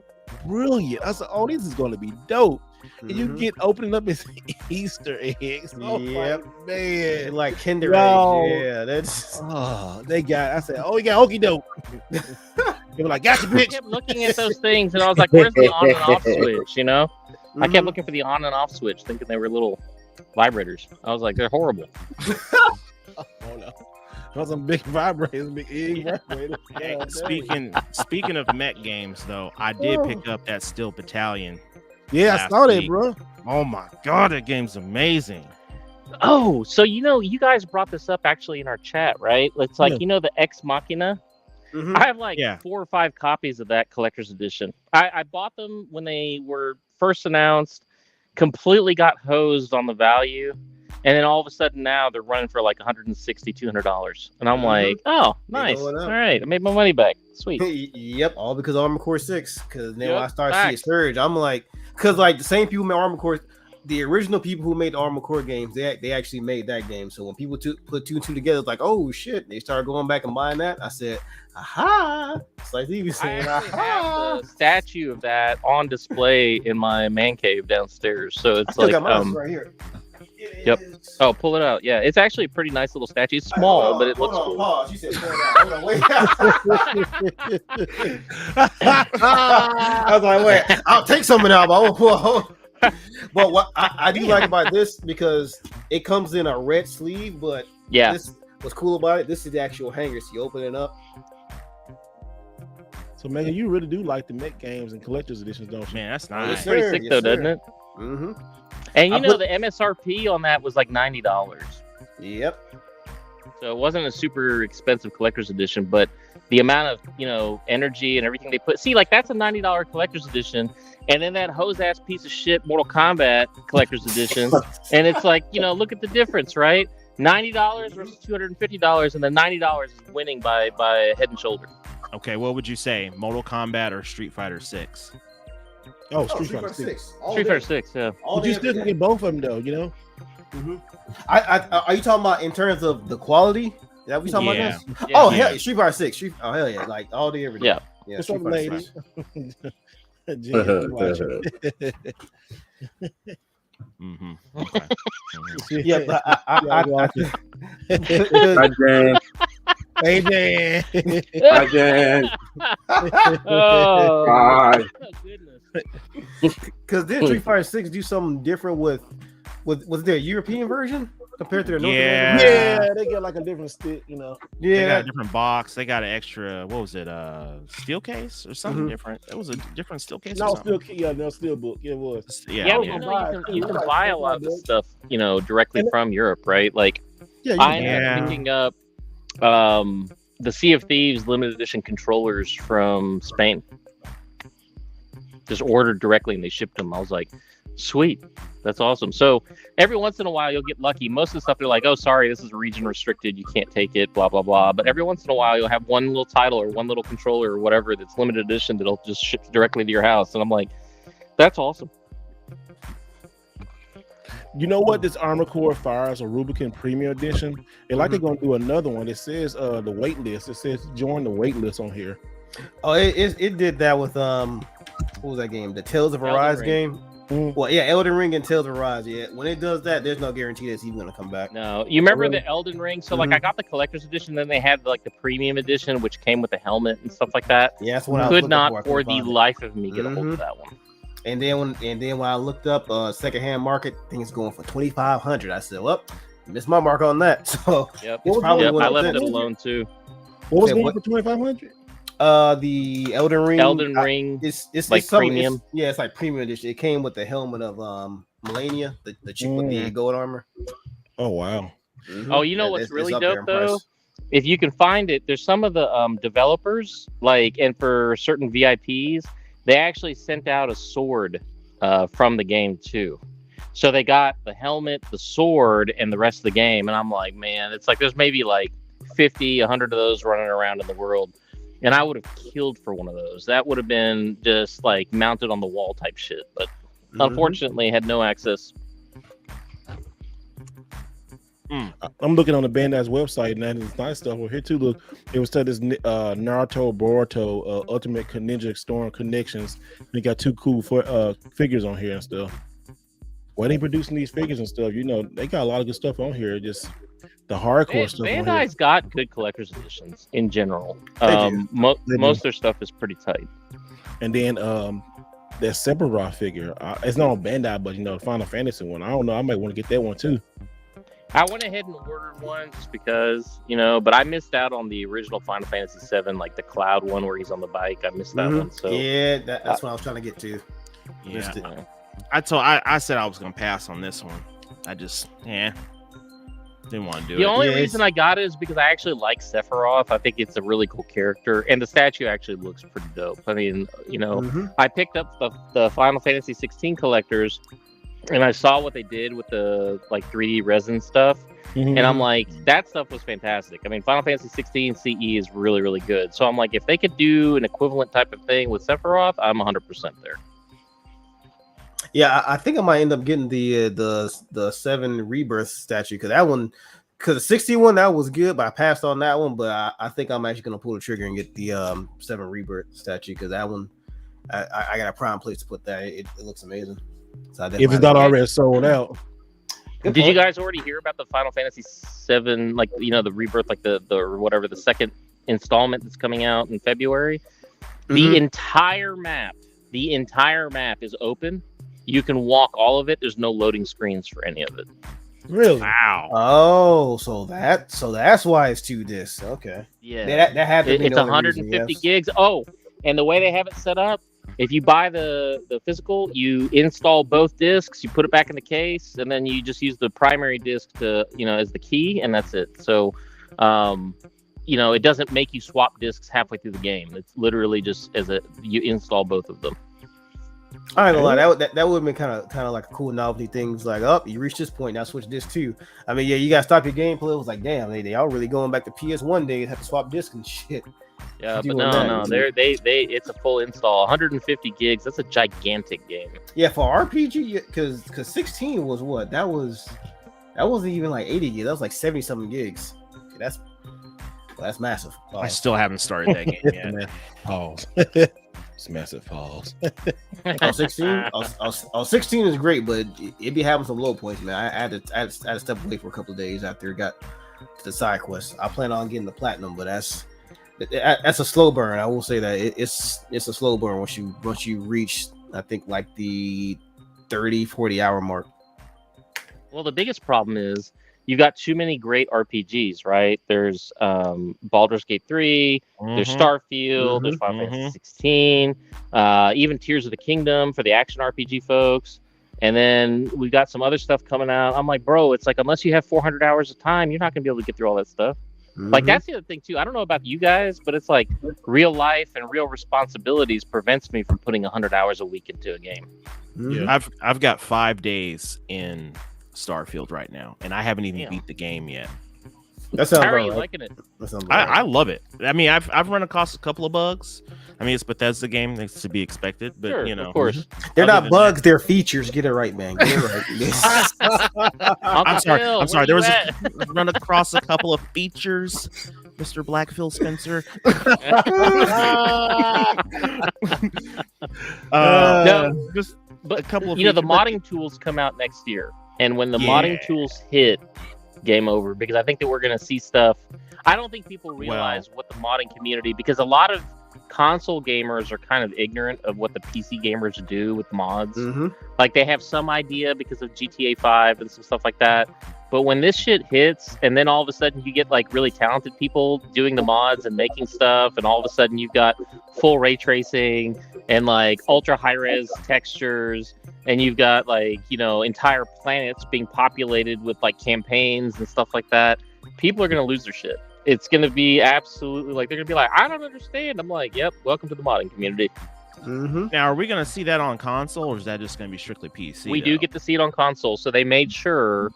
brilliant. I said, "Oh, this is going to be dope." And you get opening up his Easter eggs. Oh Yep. my man! like Kinder Yo. eggs. Yeah, that's Oh, they got. I said, "Oh, he got okie doke." They were like, "Gotcha, I bitch." kept looking at those things, and I was like, where's the on and off switch, you know? I kept looking for the on and off switch, thinking they were little vibrators. I was like, they're horrible. Oh no, those some big vibrators, big egg vibrators. Hey, God dang. speaking of mech games, though, I did pick up that Steel Battalion. Yeah, I last saw that, week. bro. Oh my god, that game's amazing. Oh, so you guys brought this up actually in our chat, right? It's like, Yeah. the Ex Machina. Mhm. I have like Yeah. 4 or 5 copies of that collector's edition. I bought them when they were first announced, completely got hosed on the value, and then all of a sudden now they're running for like $160, $200. And I'm Mhm. like, oh, They nice. going All up. right, I made my money back. Sweet. Yep, all because of Armored Core 6. Because then when I Yep, start seeing facts. surge, I'm like, because like the same people who made Armored Core, the original people who made the Armored Core games, they actually made that game. So when people put two and two together, it's like, oh shit, they started going back and buying that. I said, aha! It's like he was I saying, actually aha! have the statue of that on display in my man cave downstairs. So I it's still like, got mine right here. It Yep. is- oh, pull it out. Yeah, it's actually a pretty nice little statue. It's small, Hold on, but it hold looks on, cool. Pause. You said pull it out. Hold on, wait. I was like, wait, I'll take some of that, but I won't pull. But what I do like about this, because it comes in a red sleeve, but Yeah. this what's cool about it, this is the actual hanger. So you open it up. So, Megan, you really do like the mech games and collector's editions, don't you? Man, that's Yes, nice. sir. Pretty sick yes, though, sir. doesn't it? Mm-hmm. And I you know put- the MSRP on that was like $90. Yep. So it wasn't a super expensive collector's edition, but the amount of, energy and everything they put. See, like that's a $90 collector's edition, and then that hose ass piece of shit Mortal Kombat collector's edition. And it's like, look at the difference, right? $90 versus $250, and the $90 is winning by head and shoulder. Okay, what would you say, Mortal Kombat or Street Fighter 6? Oh, Street Fighter 6. Street Fighter 6, yeah. But you still can get both of them, though, Are you talking about in terms of the quality? Is that what we talking Yeah. about this? Yeah. Oh Yeah. hell, Street Fighter 6. Oh hell yeah, like all day every day. Yeah. Yeah, What's up, Street Fighter lady? Smash. Jen, you watching? Mm-hmm. Okay. Mhm. Yeah, but Y'all watching? Hi, Jan. Hey, Dan. Hi, Jan. Oh, Hi. goodness. because did Street Fighter 6 do something different with was there a European version compared to their North Yeah. American version? Yeah, they get like a different stick, you know. They got a Yeah, different box. They got an extra, what was it, steel case or something Mhm. different. It was a different steel case. No, or something. steel book. Yeah, it was. Yeah, Yeah, was but yeah. gonna you buy can it. buy a lot of this stuff, directly And- from Europe, right? Like Yeah, you I can ended Yeah. up picking up the Sea of Thieves limited edition controllers from Spain. Just ordered directly and they shipped them. I was like, sweet, that's awesome. So every once in a while you'll get lucky. Most of the stuff they're like, oh, sorry, this is region restricted, you can't take it, blah blah blah. But every once in a while you'll have one little title or one little controller or whatever that's limited edition that'll just ship directly to your house, and I'm like, that's awesome. You know what? This Armor Core Fires a Rubicon Premium Edition. They're like they're gonna do another one. It says the wait list. It says join the wait list on here. Oh, it did that with what was that game? The Tales of Elden Arise Ring. game. Mm. Well, yeah, Elden Ring and Tales of Arise. Yeah, when it does that, there's no guarantee that he's gonna come back. No, you remember really? the Elden Ring? So like I got the collector's edition, then they had like the premium edition, which came with the helmet and stuff like that. Yeah, that's what I was Could looking not for. I for couldn't the find it. life of me get a hold of that one. And then when I looked up secondhand market, things going for 2,500. I said, well, missed my mark on that. So Yep. it's probably Yep, one I of left them. it alone too. What was Okay, going what- for 2,500? The Elden Ring. Elden Ring. It's like some- premium? yeah, it's like premium edition. It came with the helmet of Melania, the chick with the gold armor. Oh wow. Oh, you know Yeah, what's it's really up there dope in though? price. If you can find it, there's some of the developers, like, and for certain VIPs, they actually sent out a sword from the game too. So they got the helmet, the sword, and the rest of the game. And I'm like, man, it's like there's maybe like 50, 100 of those running around in the world. And I would have killed for one of those. That would have been just like mounted on the wall type shit. But unfortunately, had no access. I'm looking on the Bandai's website, and that is nice stuff over here too. Look, it was said this Naruto, Boruto, Ultimate Ninja Storm Connections. They got two cool figures on here and stuff. Why they producing these figures and stuff? You know, they got a lot of good stuff on here. Just the hardcore stuff. On here. Bandai's got good collector's editions in general. They do. Most do. of their stuff is pretty tight. And then that Sephiroth figure. It's not on Bandai, but you know, the Final Fantasy one. I don't know. I might want to get that one too. I went ahead and ordered one just because, but I missed out on the original Final Fantasy VII, like the Cloud one where he's on the bike. I missed that one. So yeah, that's what I was trying to get to. Yeah. you know. I said I was gonna pass on this one. I just didn't want to do The it. only Yeah, reason I got it is because I actually like Sephiroth. I think it's a really cool character, and the statue actually looks pretty dope. I mean, I picked up the Final Fantasy 16 collectors, and I saw what they did with the like 3D resin stuff, and I'm like, that stuff was fantastic. I mean, Final Fantasy 16 CE is really, really good. So I'm like, if they could do an equivalent type of thing with Sephiroth, I'm 100% there. Yeah, I think I might end up getting the 7 Rebirth statue because that one, because the 61 that was good, but I passed on that one. But I think I'm actually gonna pull the trigger and get the 7 Rebirth statue because that one, I got a prime place to put that. It looks amazing. So if it's not already sold out. Good Did you point. guys already hear about the Final Fantasy 7, like the Rebirth, like the whatever, the second installment that's coming out in February? The entire map is open. You can walk all of it. There's no loading screens for any of it. Really? Wow. Oh, so that's why it's 2 discs. Okay. Yeah. That had to be It's the only 150 reason, yes. gigs. Oh, and the way they have it set up, if you buy the physical, you install both discs, you put it back in the case, and then you just use the primary disc to, as the key, and that's it. So, it doesn't make you swap discs halfway through the game. It's literally just you install both of them. I ain't gonna lie, that would have been kind of like a cool novelty thing. It's like, you reached this point, now switch disc too. I mean, yeah, you gotta stop your gameplay. It was like, damn, they all really going back to PS1 days, have to swap disc and shit. Yeah, You but want no, that. it's a full install, 150 gigs. That's a gigantic game. Yeah, for RPG, because 16 was what? That wasn't even like 80 gigs. That was like 70 something gigs. That's massive. I still haven't started that game yet. Pause. It's massive pause. 16 is great, but it be having some low points, man. I had to step away for a couple of days after it got to the side quest. I plan on getting the platinum, but that's a slow burn. I will say that it's a slow burn once you reach, I think, like the 30-40 hour mark. Well, the biggest problem is you've got too many great RPGs, right? There's Baldur's Gate 3, there's Starfield, there's Final Fantasy 16, even Tears of the Kingdom for the action RPG folks. And then we got some other stuff coming out. I'm like, bro, it's like, unless you have 400 hours of time, you're not going to be able to get through all that stuff. Like, that's the other thing, too. I don't know about you guys, but it's like real life and real responsibilities prevents me from putting 100 hours a week into a game. Yeah. I've got 5 days in Starfield right now, and I haven't even beat the game yet. That sounds How are you right. liking it? I love it. I mean, I've run across a couple of bugs. I mean, it's Bethesda game; it's to be expected. But Sure, you know, of course. They're Other not than bugs; they're features. Get it right, man. Get it right. I'm sorry. Phil, I'm sorry. where There you was at? run across a couple of features, Mr. Black Phil Spencer. No, just but a couple of the features. modding tools come out next year, and when the modding tools hit, game over. Because I think that we're going to see stuff. I don't think people realize what the modding community, because a lot of console gamers are kind of ignorant of what the PC gamers do with mods. Like, they have some idea because of GTA 5 and some stuff like that. But when this shit hits, and then all of a sudden you get like really talented people doing the mods and making stuff, and all of a sudden you've got full ray tracing and like ultra high res textures, and you've got like, entire planets being populated with like campaigns and stuff like that, people are going to lose their shit. It's going to be absolutely like, they're going to be like, I don't understand. I'm like, yep, welcome to the modding community. Now, are we going to see that on console, or is that just going to be strictly PC? We do get to see it on console, so they made sure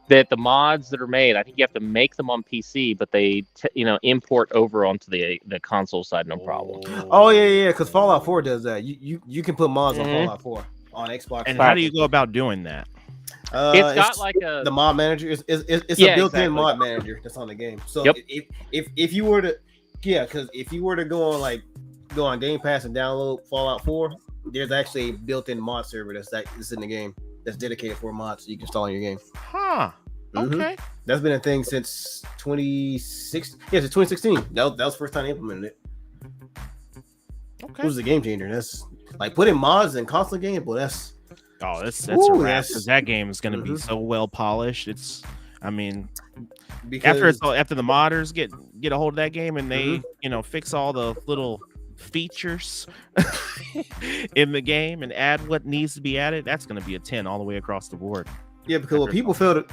that the mods that are made, I think you have to make them on PC, but they import over onto the console side, no problem. Oh yeah, because Fallout 4 does that. You can put mods on Fallout 4 on Xbox. And how do you go about doing that? It's got like the mod manager. It's a built-in mod manager that's on the game. So if you were to, because if you were to go on Game Pass and download Fallout 4, there's actually a built-in mod server that's in the game that's dedicated for mods so you can install in your game. Huh. Okay. That's been a thing since 2016. Yeah, since 2016. That was the first time they implemented it. Okay. It was a game changer. That's like putting mods in console games, but that's a wrap, because that game is going to be so well polished. Because after the modders get a hold of that game and they fix all the little features in the game and add what needs to be added, that's going to be a 10 all the way across the board. Yeah, because what people fail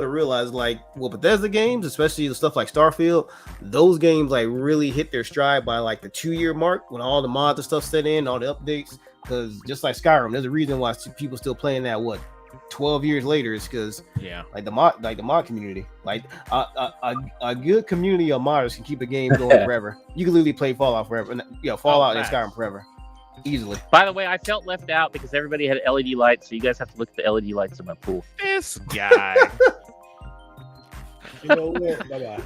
to realize, like, Bethesda games, especially the stuff like Starfield, those games like really hit their stride by like the 2-year mark when all the mods and stuff set in, all the updates. Because just like Skyrim, there's a reason why people still playing that 12 years later is because the mod community, like a good community of modders can keep a game going forever. You can literally play Fallout forever, Fallout and Skyrim forever, easily. By the way, I felt left out because everybody had LED lights, so you guys have to look at the LED lights in my pool. This guy. You know what? Bye-bye.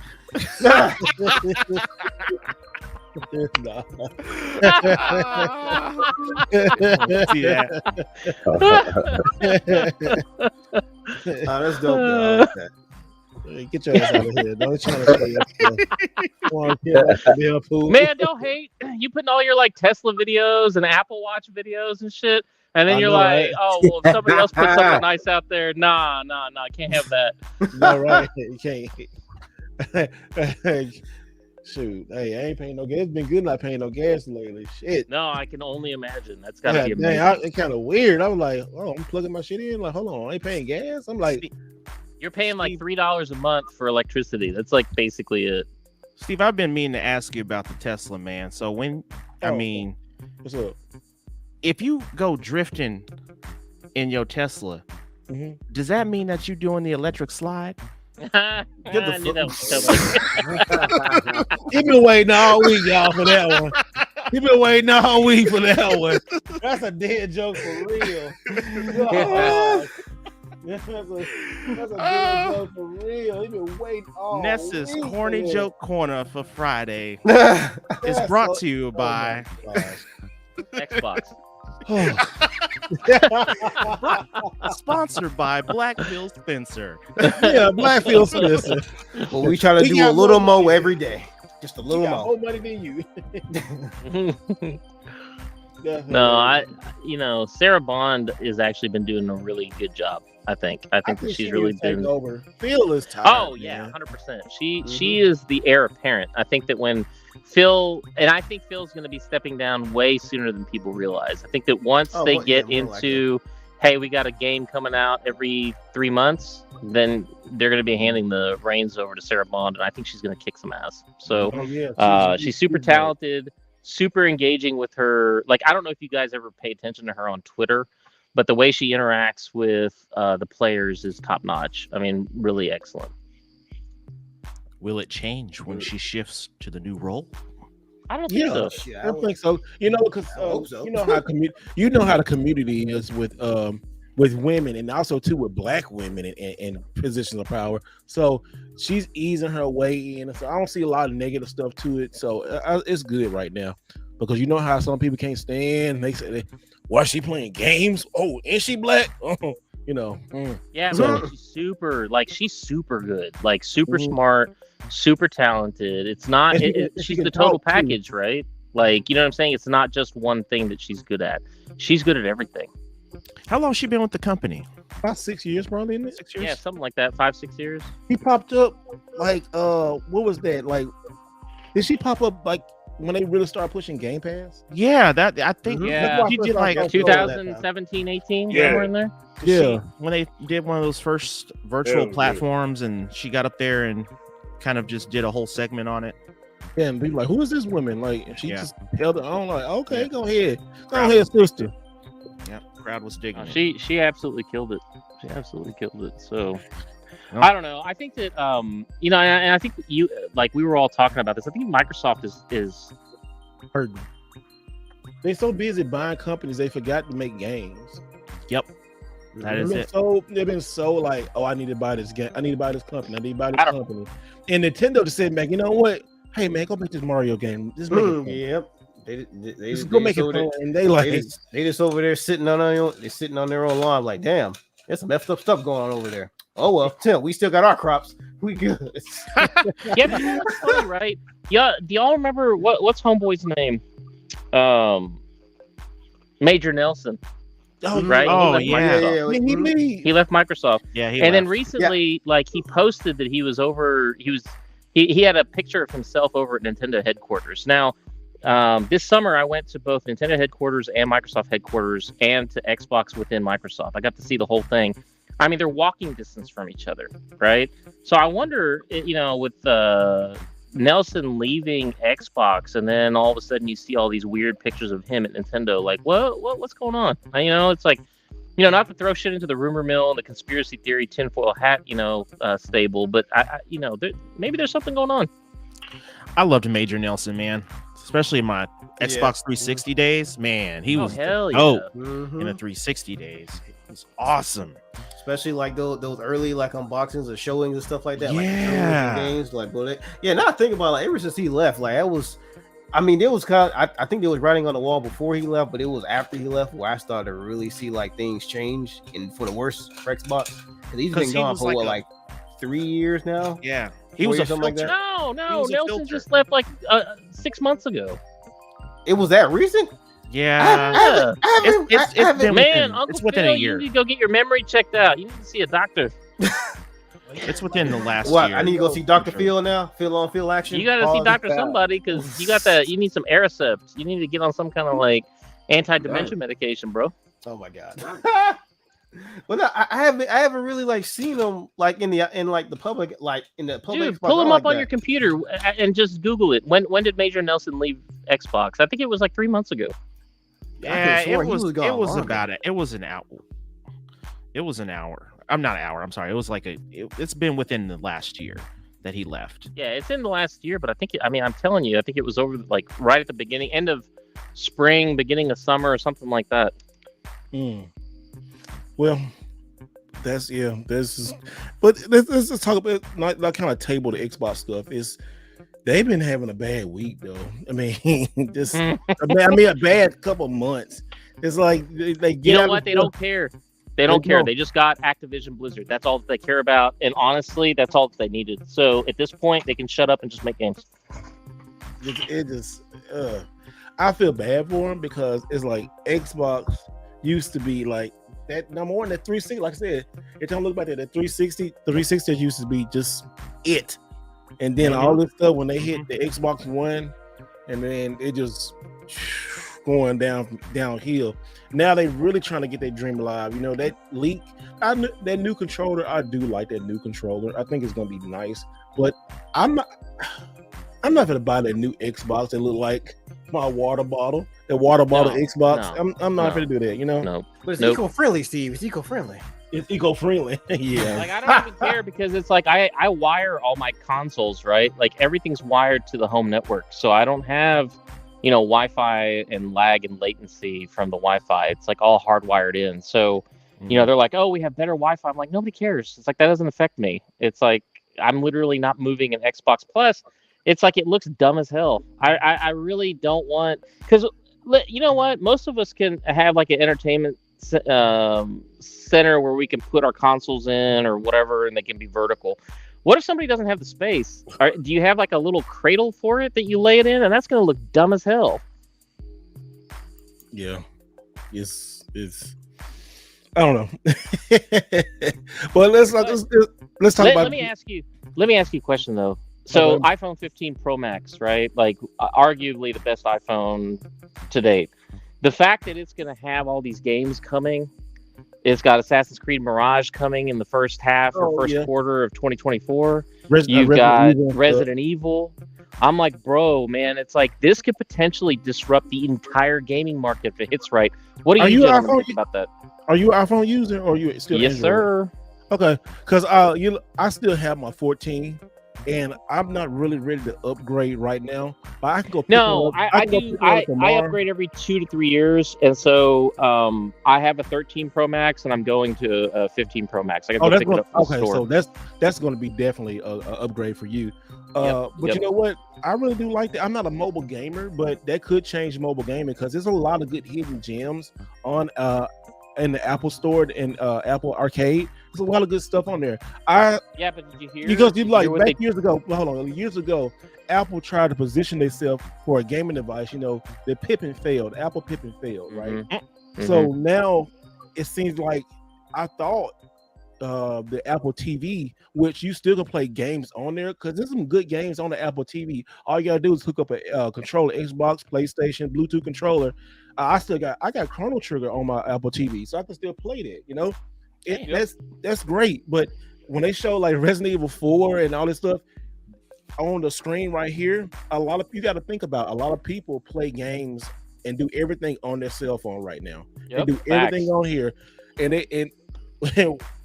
No. See that? That's dope. Though. Hey, get your ass out of here. Don't try to say yourself. Man, don't hate. You putting all your like Tesla videos and Apple Watch videos and shit, and then you're like, right? Oh, well, if somebody else puts something nice out there, nah, I can't have that. No, right? You can't. Shoot, hey, I ain't paying no gas. It's been good not paying no gas lately. Shit. No, I can only imagine. That's gotta be amazing. It's kind of weird. I was like, oh, I'm plugging my shit in. Like, hold on, I ain't paying gas. I'm like, you're paying like $3 a month for electricity. That's like basically it. Steve, I've been meaning to ask you about the Tesla, man. So what's up? If you go drifting in your Tesla, does that mean that you're doing the electric slide? I knew that was coming. You've been waiting all week, y'all, for that one. You've been waiting all week for that one. That's a dead joke for real. That's a good joke for real. He been waiting all Nessa's week corny for this. joke corner for Friday That's is brought so- to you by Oh my Xbox. gosh. sponsored by Black Phil Spencer. Yeah, Blackfield Spencer. Well, we try to He do got a little more- more every day. Just a He little got more. more money than you. Definitely. No, Sarah Bond has actually been doing a really good job. I think that she's she really needs to take been. over. Phil is tired. Oh yeah, 100%. She is the heir apparent. I think that when Phil and I think Phil's going to be stepping down way sooner than people realize. I think that once Oh, they well, get yeah, more into, hey, we got a game coming out every 3 months, then they're going to be handing the reins over to Sarah Bond, and I think she's going to kick some ass. So Oh, yeah. she's super talented, super engaging with her. Like, I don't know if you guys ever pay attention to her on Twitter, but the way she interacts with the players is top notch. I mean, really excellent. Will it change when she shifts to the new role? I don't think Yeah. so. Shit, I don't think so. You know, because I hope so. you know how the community is with women, and also too with black women in positions of power. So she's easing her way in. So I don't see a lot of negative stuff to it. So it's good right now, because you know how some people can't stand. They say, "Why is she playing games? Oh, is she black?" Oh, you know. Yeah, So- man, she's super good, like super Mhm. smart, super talented. It's not, And she she's can the total talk, too. package, right? Like, you know what I'm saying? It's not just one thing that she's good at. She's good at everything. How long has she been with the company? About 6 years, probably. Isn't it? 6 years? Yeah, something like that. 5-6 years. He popped up like what was that? Like, did she pop up like when they really started pushing Game Pass? Yeah, that I think Mhm. Yeah. she did like Like 2017, 18, Yeah. somewhere in there. Yeah. when they did one of those first virtual Yeah. platforms, and she got up there and kind of just did a whole segment on it. Yeah, and people like, who is this woman? Like, and she Yeah. just held it on. Like, okay, Yeah. go ahead, sister. Yeah, crowd was digging it. She absolutely killed it. She absolutely killed it. So No. I don't know. I think that and I think you like we were all talking about this. I think Microsoft is Hurting. They're so busy buying companies, they forgot to make games. Yep, that is it. They've been so like, oh, I need to buy this game. I need to buy this company. I need to buy I this don't- company. And Nintendo just sitting back. You know what? Hey man, go make this Mario game. Just make it fun. Yep. They Just go make it over fun. there- And they like, they just over there sitting on their own. They're sitting on their own lawn. Like, damn, there's some messed up stuff going on over there. Oh well, Tim, we still got our crops. We good. yeah. But you know what's funny, right? Yeah. Do y'all remember what's Homeboy's name? Major Nelson. oh, Right. Oh, He left yeah. Microsoft. He leave. He left Microsoft. Yeah, he And then left. recently, like he posted that he was over. He had a picture of himself over at Nintendo headquarters. Now, this summer I went to both Nintendo headquarters and Microsoft headquarters, and to Xbox within Microsoft. I got to see the whole thing. I mean, they're walking distance from each other, right? So I wonder, with Nelson leaving Xbox, and then all of a sudden you see all these weird pictures of him at Nintendo. Like, what's going on? It's like, not to throw shit into the rumor mill and the conspiracy theory tinfoil hat, stable, but maybe there's something going on. I loved Major Nelson, man, especially in my Yeah. Xbox 360 days. Man, he was hell yeah. dope Mhm. in the 360 days. It was awesome. Especially like those early like unboxings or showings and stuff like that. Like Yeah. games, like now I think about it, like ever since he left, like it was. I mean, it was kind of. I think there was writing on the wall before he left, but it was after he left where I started to really see like things change and for the worse for Xbox. Because he's 'Cause been he gone was for like what, a- like 3 years now. Yeah, he was a Something like filter. that? No, He was a Nelson filter. just left like 6 months ago. It was that recent. Yeah, it's been Man, within, Uncle it's within Phil, a year. you need to go get your memory checked out. You need to see a doctor. It's within the last What? year. I need to go see Dr. Sure. Phil now. Phil action. You got to see Pause. Dr. Somebody because you got that. You need some Aricept. You need to get on some kind of like anti-dementia medication, bro. Oh my god. Well, no, I haven't really like seen him like in the public, like in the public. Dude, pull him up like on your computer and just Google it. When did Major Nelson leave Xbox? I think it was like 3 months ago. Yeah, sworn it he was. was gone It was longer. about it. It was an hour. It was an hour. I'm not an hour. I'm sorry. It was like it's been within the last year that he left. Yeah, it's in the last year, but I think I'm telling you, I think it was over like right at the beginning, end of spring, beginning of summer, or something like that. Well, This is, but let's just talk about not kind of table the Xbox stuff. Is they've been having a bad week though. I mean, just a bad couple months. It's like they get You know out what? of They stuff. don't care. They don't care. don't. They just got Activision Blizzard. That's all that they care about. And honestly, that's all that they needed. So at this point, they can shut up and just make games. It just I feel bad for them because it's like Xbox used to be like that number one, that 360. Like I said, if you look back at that 360 used to be just it. And then all this stuff when they hit the Xbox One, and then it just going downhill. Now they really trying to get their dream alive. You know, that leak, that new controller, I do like that new controller. I think it's gonna be nice, but I'm not gonna buy that new Xbox that look like my water bottle. That water bottle Xbox. I'm not gonna do that, you know. No. But it's eco-friendly, Steve. It's eco-friendly. It's eco-friendly. Yeah. Like I don't even care because it's like I wire all my consoles, right? Like everything's wired to the home network. So I don't have, Wi-Fi and lag and latency from the Wi-Fi. It's like all hardwired in. So, they're like, "Oh, we have better Wi-Fi." I'm like, "Nobody cares." It's like that doesn't affect me. It's like I'm literally not moving an Xbox Plus. It's like it looks dumb as hell. I really don't want, because you know what? Most of us can have like an entertainment center where we can put our consoles in or whatever, and they can be vertical. What if somebody doesn't have the space? Do you have like a little cradle for it that you lay it in, and that's going to look dumb as hell? Yeah, it's I don't know. But let's talk about. Let me ask you a question though. So iPhone 15 Pro Max, right? Like arguably the best iPhone to date. The fact that it's going to have all these games coming, it's got Assassin's Creed Mirage coming in the first half or first quarter of 2024. You've got Resident Evil. I'm like, bro, man, it's like this could potentially disrupt the entire gaming market if it hits right. What do you gentlemen think about that? Are you an iPhone user or are you still? Yes, Android? Sir. Okay, because I still have my 14. And I'm not really ready to upgrade right now. But I can go. I do. I upgrade every 2 to 3 years, and so I have a 13 Pro Max, and I'm going to a 15 Pro Max. I can pick it up from the store. So that's going to be definitely a upgrade for you. You know what? I really do like that. I'm not a mobile gamer, but that could change mobile gaming because there's a lot of good hidden gems on in the Apple Store and Apple Arcade. There's a lot of good stuff on there. But did you hear? Because years ago, years ago, Apple tried to position themselves for a gaming device. The Pippin failed. Apple Pippin failed, right? Mm-hmm. So now it seems like I thought the Apple TV, which you still can play games on there, because there's some good games on the Apple TV. All you gotta do is hook up a controller, Xbox, PlayStation, Bluetooth controller. I got Chrono Trigger on my Apple TV, so I can still play that. That's great. But when they show like Resident Evil 4 and all this stuff on the screen right here, you got to think about a lot of people play games and do everything on their cell phone right now. They do everything on here, and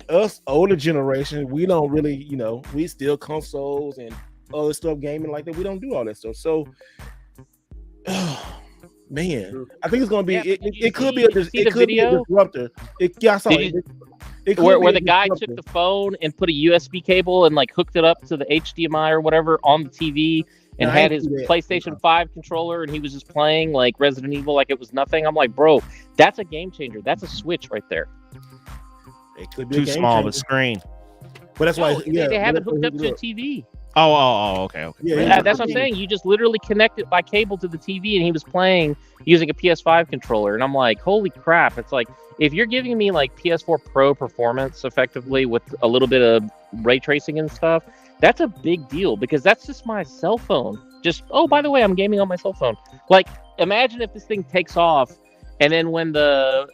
us older generation, we don't really, we still consoles and other stuff gaming like that. We don't do all that stuff. So, man, I think it's gonna be. It could be a disruptor. Where the guy took the phone and put a USB cable and like hooked it up to the HDMI or whatever on the TV and had his PlayStation 5 controller, and he was just playing like Resident Evil like it was nothing. I'm like, bro, that's a game changer. That's a switch right there. It could be too small of a screen. But that's why they have it hooked up to a TV. Oh, okay. Yeah, that's what I'm saying. You just literally connect it by cable to the TV, and he was playing using a PS5 controller. And I'm like, holy crap. It's like, if you're giving me like PS4 Pro performance effectively with a little bit of ray tracing and stuff, that's a big deal because that's just my cell phone. Just, oh, by the way, I'm gaming on my cell phone. Like, imagine if this thing takes off, and then when the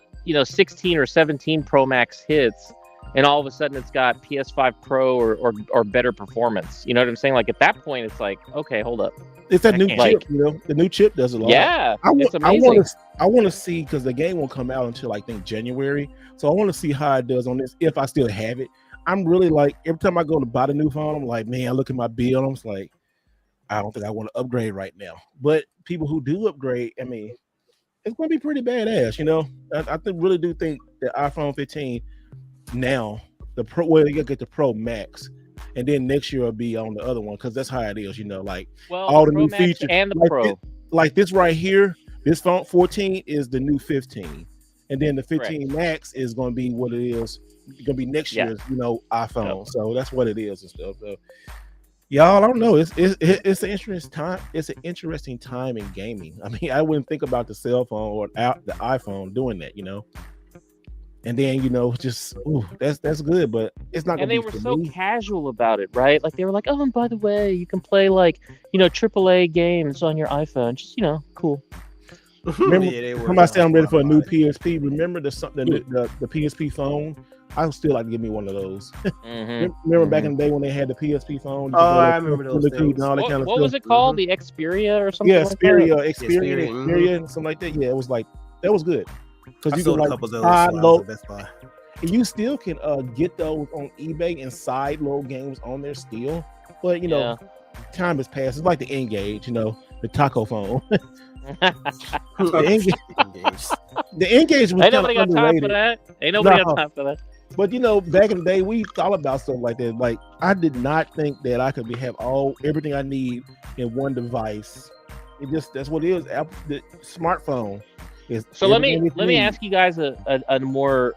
16 or 17 Pro Max hits, and all of a sudden it's got PS5 Pro or better performance. You know what I'm saying? Like at that point, it's like, okay, hold up. It's that new chip, the new chip does a lot. Yeah, it's amazing. I want to see, because the game won't come out until I think January. So I want to see how it does on this, if I still have it. I'm really like, every time I go to buy the new phone, I'm like, man, I look at my bill, I'm like, I don't think I want to upgrade right now. But people who do upgrade, I mean, it's going to be pretty badass, I really do think the iPhone 15 now the Pro. Well, you get the Pro Max, and then next year will be on the other one because that's how it is. Like all the Pro new Max features and the like Pro. Like this right here. This phone 14 is the new 15, and then the 15 Max is going to be what it is. Going to be next year's, iPhone. Yep. So that's what it is and stuff. So, y'all, I don't know. It's an interesting time. It's an interesting time in gaming. I mean, I wouldn't think about the cell phone or the iPhone doing that, And then just that's good, but it's not. And they were so casual about it, right? Like they were like, "Oh, and by the way, you can play like AAA games on your iPhone. Just cool." Remember, somebody said I'm ready for a new PSP. Remember the PSP phone? I would still like to give me one of those. Remember back in the day when they had the PSP phone? Oh, I remember those things. What was it called? The Xperia or something? Yeah, Xperia, and something like that. Yeah, it was like that was good because you could like side load. And you still can get those on eBay and side load games on there still. But time has passed. It's like the Engage, the taco phone. The Engage was Ain't nobody got time for that. Ain't nobody got time for that. But back in the day, we thought about stuff like that. Like I did not think that I could have everything I need in one device. That's what it is. The smartphone is. So let me ask you guys a more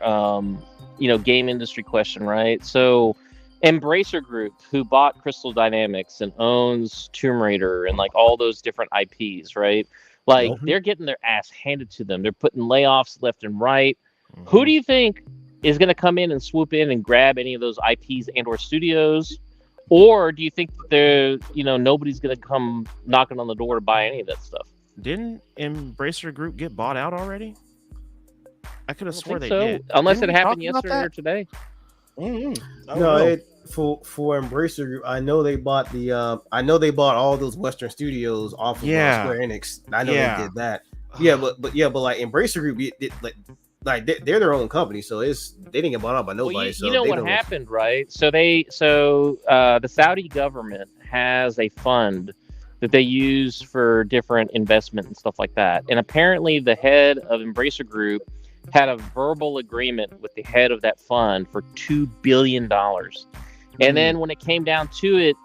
game industry question, right? So Embracer Group, who bought Crystal Dynamics and owns Tomb Raider and like all those different IPs, right? Like they're getting their ass handed to them. They're putting layoffs left and right. Who do you think is going to come in and swoop in and grab any of those IPs and or studios? Or do you think that nobody's going to come knocking on the door to buy any of that stuff? Didn't Embracer Group get bought out already? I could have swore they did. Unless it happened yesterday or today. No, for Embracer Group, I know they bought all those Western studios off of Square Enix. I know they did that. But like Embracer Group, they're their own company, so they didn't get bought out by nobody. Well, so you know what happened, right? So the Saudi government has a fund that they use for different investment and stuff like that. And apparently, the head of Embracer Group had a verbal agreement with the head of that fund for $2 billion. And then when it came down to it,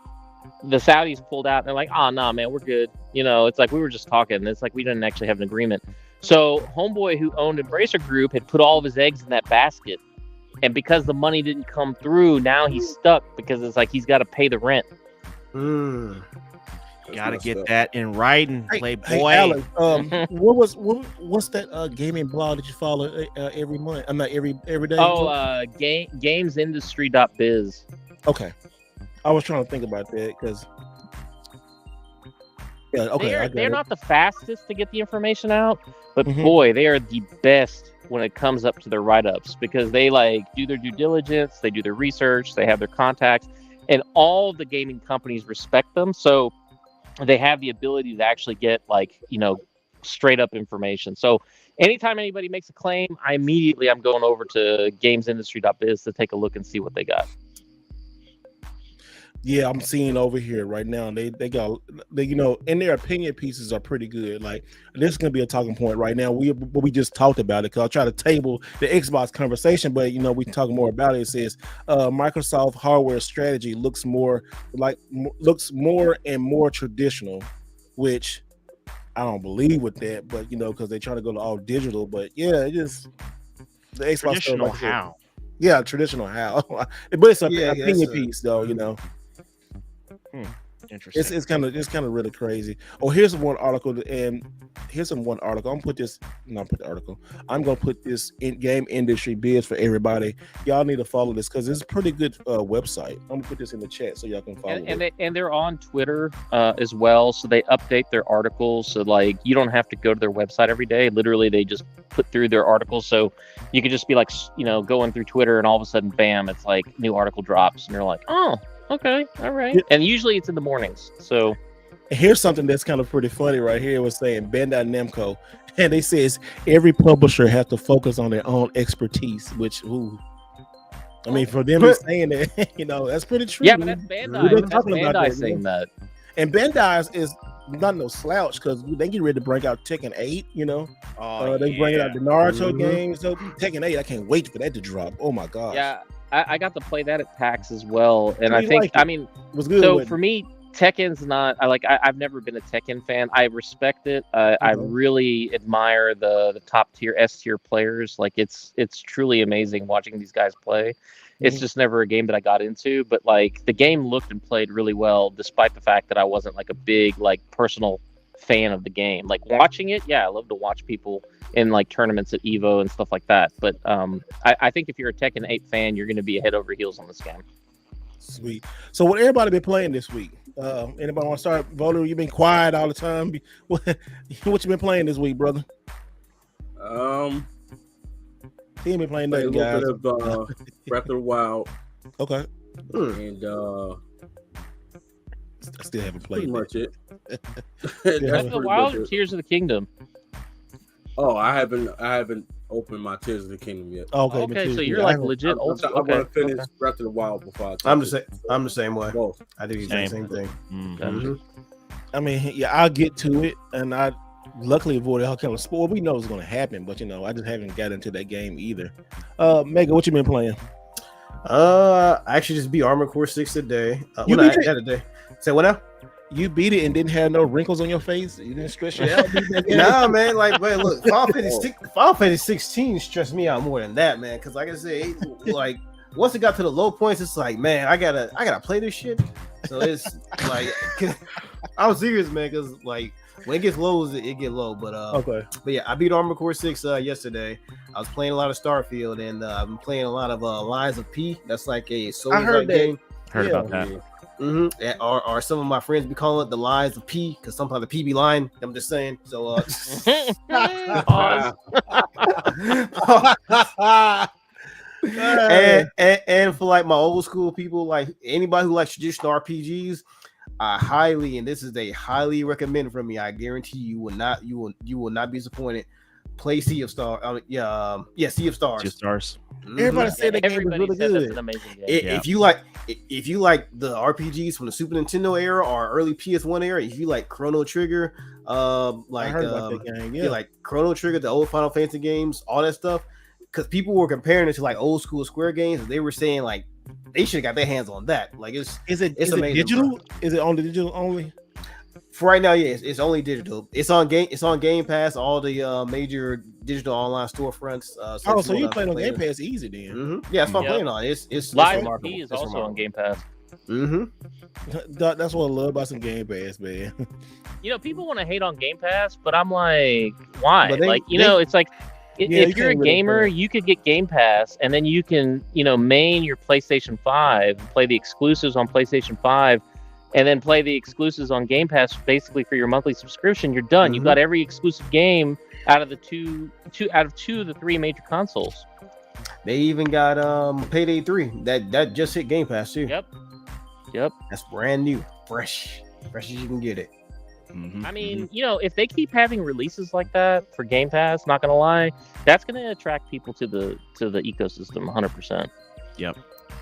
the Saudis pulled out and they're like, "Oh, no, man, we're good." It's like we were just talking. It's like we didn't actually have an agreement. So homeboy who owned Embracer Group had put all of his eggs in that basket. And because the money didn't come through, now he's stuck because it's like he's got to pay the rent. Gotta get that in writing, Playboy. Hey, Alan, what's that gaming blog that you follow every month? I'm not every day. Oh, gamesindustry.biz. Okay, I was trying to think about that because they're not the fastest to get the information out, but boy, they are the best when it comes up to their write-ups because they do their due diligence, they do their research, they have their contacts, and all the gaming companies respect them. So they have the ability to actually get straight up information. So anytime anybody makes a claim, I'm going over to gamesindustry.biz to take a look and see what they got. Yeah, I'm seeing over here right now. They got and their opinion pieces are pretty good. Like this is gonna be a talking point right now. We just talked about it because I'll try to table the Xbox conversation, but we can talk more about it. It says Microsoft hardware strategy looks more and more traditional, which I don't believe with that, but because they try to go to all digital. But yeah, it just the Xbox traditional stuff, how. Yeah, traditional how. But it's an opinion piece though, Interesting. It's kind of really crazy. Oh, here's one article, and here's one article. I'm gonna put this in game industry biz for everybody. Y'all need to follow this because it's a pretty good website. I'm gonna put this in the chat so y'all can follow it. And they're on Twitter as well, so they update their articles. So you don't have to go to their website every day. Literally, they just put through their articles, so you could just be going through Twitter, and all of a sudden, bam, it's like new article drops, and you're like, oh. Okay, all right. And usually it's in the mornings. So here's something that's kind of pretty funny right here. It was saying Bandai Namco, and they says every publisher has to focus on their own expertise, which I mean, for them saying that, that's pretty true. Yeah, but that's Bandai. That's Bandai saying that. And Bandai is not no slouch because they get ready to bring out Tekken 8, they bring out the Naruto games. So Tekken 8, I can't wait for that to drop. Oh my gosh. Yeah. I got to play that at PAX as well, and How I do you think like it? I mean, It was good. so wasn't for it? me, Tekken's not. I've never been a Tekken fan. I respect it. I really admire the top tier S tier players. Like it's truly amazing watching these guys play. It's just never a game that I got into, but like the game looked and played really well, despite the fact that I wasn't like a big like personal fan of the game. Like watching it, yeah, I love to watch people in like tournaments at Evo and stuff like that. But I think if you're a Tekken 8 fan, you're going to be head over heels on this game. Sweet. So what everybody been playing this week? Anybody want to start? Voter, you've been quiet all the time. What you been playing this week, brother? He ain't been playing Played a nothing, guys. little bit of Breath of the Wild, Okay. and I still haven't pretty played much it. Yeah. That's Breath of the pretty Wild much or it. Tears of the Kingdom? Oh, I haven't opened my Tears of the Kingdom yet. that. Okay. Okay, so you're I like haven't- legit old I school. want to Okay. finish Breath of the Wild before I touch I'm it. the same way. Both. I do the exact Same. same thing. Mhm. Mhm. I mean, yeah, I'll get to it, and I luckily avoided all kind of sport. We know it's going to happen, but I just haven't got into that game either. Mega, what you been playing? I actually just beat Armored Core 6 today. You Well, beat it? not today. Say what now? You beat it and didn't have no wrinkles on your face. You didn't stretch it out. beating that game? Nah, man. Like, man, look, Final Fantasy 16 stressed me out more than that, man. Because, like I said, like once it got to the low points, it's like, man, I gotta play this shit. So it's like, I'm serious, man. Because like when it gets low, it get low. But Okay. But yeah, I beat Armored Core 6 yesterday. I was playing a lot of Starfield, and I've been playing a lot of Lies of P. That's like a Souls heard that. game. Heard Yeah. about that. Mm-hmm. Or some of my friends be calling it the Lies of P, because sometimes the P be lying. I'm just saying. So Pause. and for like my old school people, like anybody who likes traditional RPGs, I highly, and this is a highly recommend from me. I guarantee you will not be disappointed. Play Sea of Stars. Sea of Stars. 2 stars. Mhm. Everybody said that game was Everybody really said that's good. an amazing game. Yeah. If you like the RPGs from the Super Nintendo era or early PS1 era, if you like Chrono Trigger, I heard about that game. yeah, Yeah. like Chrono Trigger, the old Final Fantasy games, all that stuff, because people were comparing it to like old school Square games, and they were saying like they should have got their hands on that. Like it's Is it It's amazing, digital? Is it only digital only? for right now, yeah, it's only digital. It's on Game Pass, all the major digital online storefronts. So you playing on Game Pass easy then? Mm-hmm. Yeah, it's fun Yep. playing on. It's Live remarkable. P is It's also on remarkable. Game Pass. Mm-hmm. That's what I love about some Game Pass, man. People want to hate on Game Pass, but I'm like, why? But they- it's like Yeah, you if you're a can't really gamer, play it. you could get Game Pass, and then you can, main your PlayStation 5, play the exclusives on PlayStation 5, and then play the exclusives on Game Pass basically for your monthly subscription. You're done. You've Mhm. got every exclusive game out of the two of the 3 major consoles. They even got Payday 3 that just hit Game Pass too. Yep. That's brand new, fresh as you can get it. Mhm. I mean, if they keep having releases like that for Game Pass, not gonna lie, that's gonna attract people to the ecosystem 100%. Yep.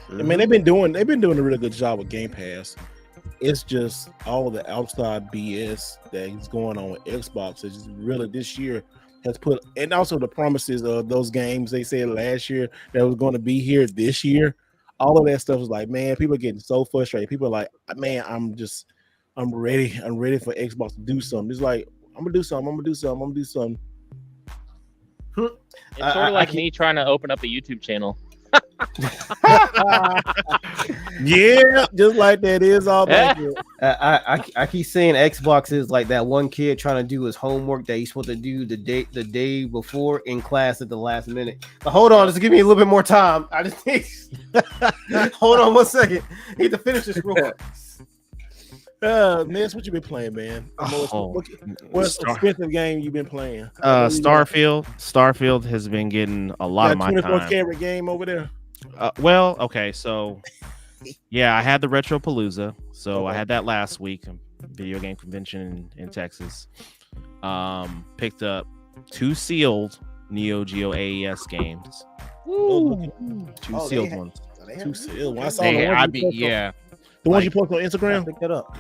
I mean, they've been doing a really good job with Game Pass. It's just all the outside BS that is going on with Xbox is just really this year has put, and also the promises of those games they said last year that was going to be here this year. All of that stuff is like, man, people are getting so frustrated. People are like, man, I'm ready. I'm ready for Xbox to do something. It's like, I'm gonna do something. It's sort I of like keep- me trying to open up a YouTube channel. Yeah, just like that is all back here. I keep saying Xbox is like that one kid trying to do his homework that he's supposed to do the day before in class at the last minute. But hold on, just give me a little bit more time. I just need hold on 1 second. I need to finish this real quick. Ness, what you been playing, man? Oh, What's Star- expensive game you been playing? Starfield has been getting a lot of my 24 time. karat game over there. Well, okay, so yeah, I had the Retro Palooza, so I Okay. had that last week, video game convention in Texas. Picked up 2 sealed Neo Geo AES games, Woo. 2 Oh, sealed they ones. Two sealed. I saw the They, ones I you be, posted on- yeah. the ones you like- posted on Instagram. Pick that up.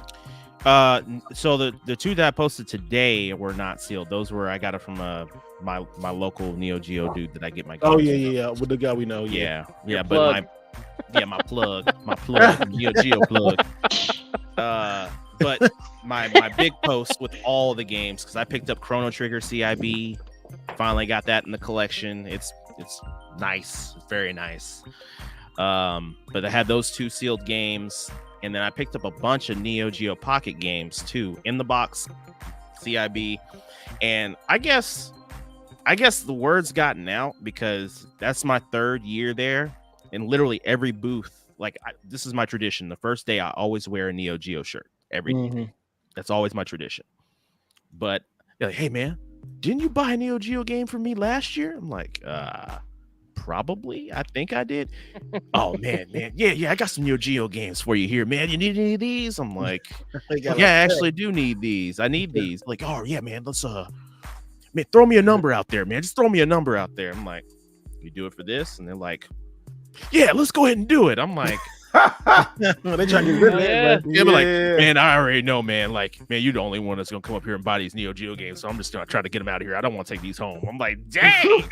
So the 2 that I posted today were not sealed. Those were I got it from my local Neo Geo dude that I get my. Oh games yeah, with the guy we know. yeah. Your But plug. Yeah, my Neo Geo plug. But my big post with all the games, because I picked up Chrono Trigger CIB, finally got that in the collection. It's nice, very nice. But I had those 2 sealed games, and then I picked up a bunch of Neo Geo Pocket games too in the box, CIB, and I guess the word's gotten out because that's my 3rd year there, and literally every booth, this is my tradition. The first day I always wear a Neo Geo shirt every day. That's always my tradition. But they're like, hey man, didn't you buy a Neo Geo game for me last year? I'm like, probably. I think I did. Oh man. Yeah, I got some Neo Geo games for you here, man. You need any of these? I'm like, yeah, I actually do need these. I need these. Like, oh yeah, man, let's man, throw me a number out there, man. Just throw me a number out there. I'm like, we do it for this? And they're like, yeah, let's go ahead and do it. I'm like, they trying to get rid of that. Yeah, but like, man, I already know, man. Like, man, you're the only one that's gonna come up here and buy these Neo Geo games, so I'm just gonna try to get them out of here. I don't want to take these home. I'm like, dang.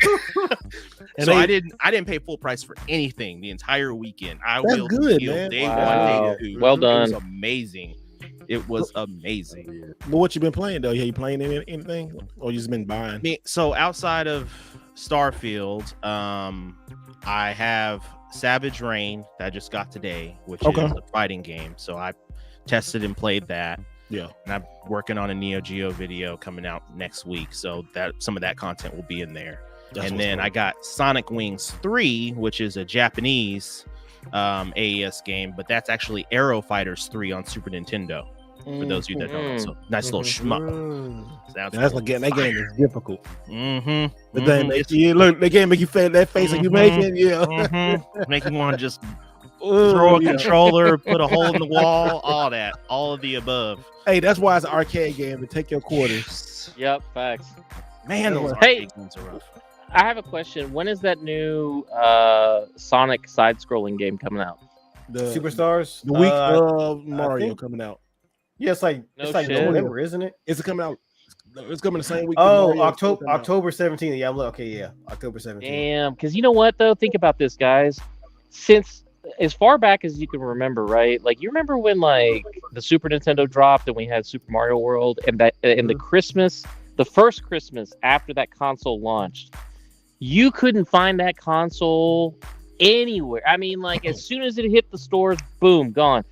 And so I didn't pay full price for anything the entire weekend. That's good, man. Day Wow. 1, day 2. Well done. It was amazing. It was amazing. But what you been playing though? Yeah, you playing anything, or you just been buying? So outside of Starfield, I have Savage Rain that I just got today, which is a fighting game. So I tested and played that. Yeah. And I'm working on a Neo Geo video coming out next week. So that some of that content will be in there. And then I got Sonic Wings 3, which is a Japanese AES game, but that's actually Aero Fighters 3 on Super Nintendo. For those of you that don't know, so nice little shmup. That's what that game is difficult. The game make you look. They can't make you feel that face like you making. Yeah, make you want to just throw a controller, put a hole in the wall, all of the above. Hey, that's why it's an arcade game to take your quarters. Yep, facts. Man, those Hey, arcade games are rough. I have a question. When is that new Sonic side-scrolling game coming out? The Superstars. The week of Mario coming out. Yeah, it's like November, isn't it? Is it coming out? It's coming the same week. Oh, October 17th. Yeah, October 17th. Damn, because you know what though? Think about this, guys. Since as far back as you can remember, right? Like you remember when like the Super Nintendo dropped and we had Super Mario World, and that in the first Christmas after that console launched, you couldn't find that console anywhere. I mean, like as soon as it hit the stores, boom, gone.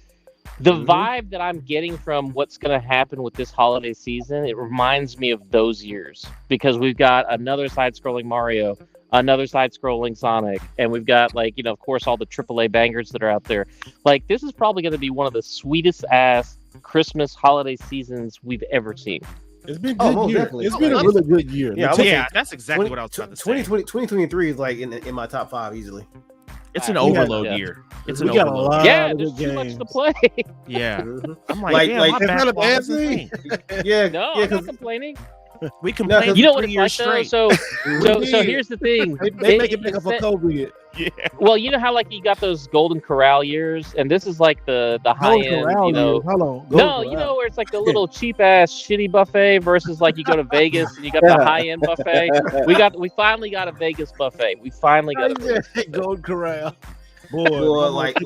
The vibe that I'm getting from what's going to happen with this holiday season, it reminds me of those years because we've got another side-scrolling Mario, another side-scrolling Sonic, and we've got like, of course, all the AAA bangers that are out there. Like this is probably going to be one of the sweetest ass Christmas holiday seasons we've ever seen. It's been a good year. Definitely. It's been a really good year. Yeah, that's exactly what I was about to say. 2023 is like in my top 5 easily. It's an overload year. It's an overload. There's too much to play. Yeah. I'm like my basketball is insane. No, I'm not complaining. We complain. You know what it's like though? So here's the thing. They make it up for COVID. Yeah. Well, you know how like you got those Golden Corral years, and this is like the high end. Hold on. You know where it's like the little cheap ass shitty buffet versus like you go to Vegas and you got the high end buffet. We finally got a Vegas buffet. We finally got a Golden Corral. Boy, like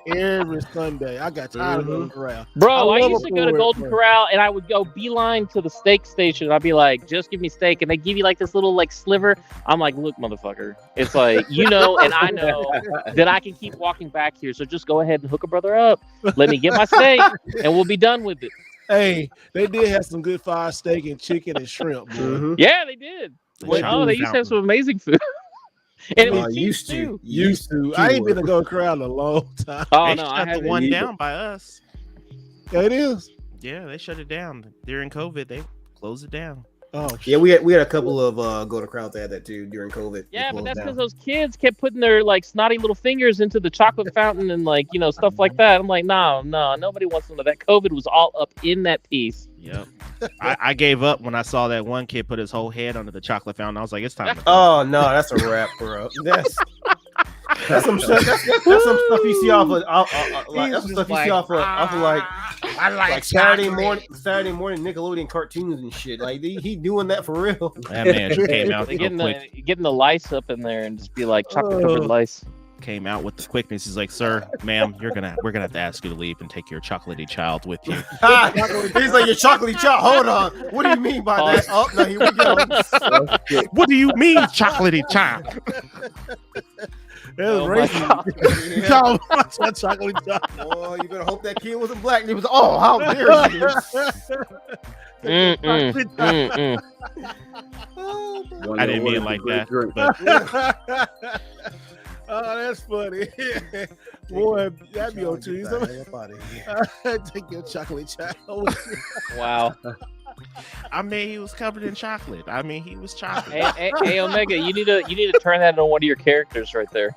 every Sunday. I got tired of Golden Corral. Bro, I used to go to Golden Corral and I would go beeline to the steak station. I'd be like, just give me steak. And they give you like this little like sliver. I'm like, look, motherfucker. It's like, and I know that I can keep walking back here. So just go ahead and hook a brother up. Let me get my steak and we'll be done with it. Hey, they did have some good fried steak and chicken and shrimp, boy. Yeah, they did. They used to have some amazing food. And it was used to. I ain't been to Golden Corral in a long time. Oh no, I had the one down by us. Yeah, it is. Yeah, they shut it down during COVID. They closed it down. Oh yeah, we had a couple of Golden Corrals that had that too during COVID. Yeah, but that's because those kids kept putting their like snotty little fingers into the chocolate fountain and like stuff like that. I'm like, no, nobody wants none of that. COVID was all up in that piece. Yep. I gave up when I saw that one kid put his whole head under the chocolate fountain. I was like, it's time to Oh no, that's a wrap, bro. That's some stuff. That's some stuff you see off of like Saturday morning Nickelodeon cartoons and shit. Like he doing that for real. That man just came out. Getting the lice up in there and just be like chocolate covered lice. came out with the quickness. He's like, "Sir, ma'am, we're gonna have to ask you to leave and take your chocolatey child with you." He's like, your chocolatey child. Hold on. What do you mean by that? Oh, no, here we go. What do you mean, chocolatey child? That was my racist. God. You call my chocolate child. Oh, you better hope that kid wasn't black. He was, oh, how dare you? I didn't mean it like that. But Oh, that's funny. Boy, that'd be on Tuesday. Take your chocolate child. Wow. I mean, he was covered in chocolate. I mean, he was chocolate. Hey, Omega, you need to turn that into one of your characters right there.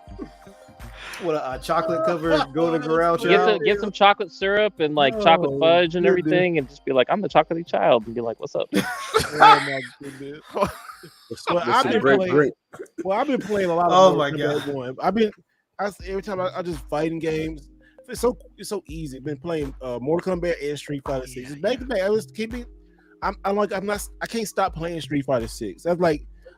What a chocolate covered golden corral child. Get some chocolate syrup and like chocolate fudge and everything, and just be like, I'm the chocolatey child, and be like, what's up? Oh my goodness. Well, I've been playing a lot of. Oh my God. Every time I just fighting games. It's so easy. Been playing Mortal Kombat and Street Fighter 6. It's back to back. I just keep it. I can't stop playing Street Fighter 6.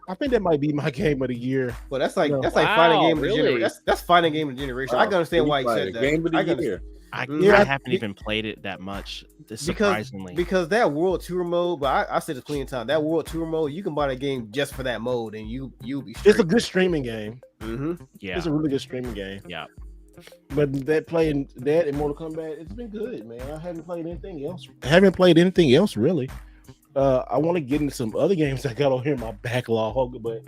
I think that might be my game of the year. Well, that's like Wow, fighting game of the really? generation. That's fighting game of the generation. I can understand why you said that. Game of the year. I haven't even played it that much. Surprisingly, because that World Tour mode, but I said this plenty of times. That World Tour mode, you can buy that game just for that mode, and you'll be straight. It's a good streaming game. Mm-hmm. yeah, It's a really good streaming game. yeah. But playing that in Mortal Kombat, it's been good, man. I haven't played anything else. Really. I want to get into some other games I got on here in my backlog, but.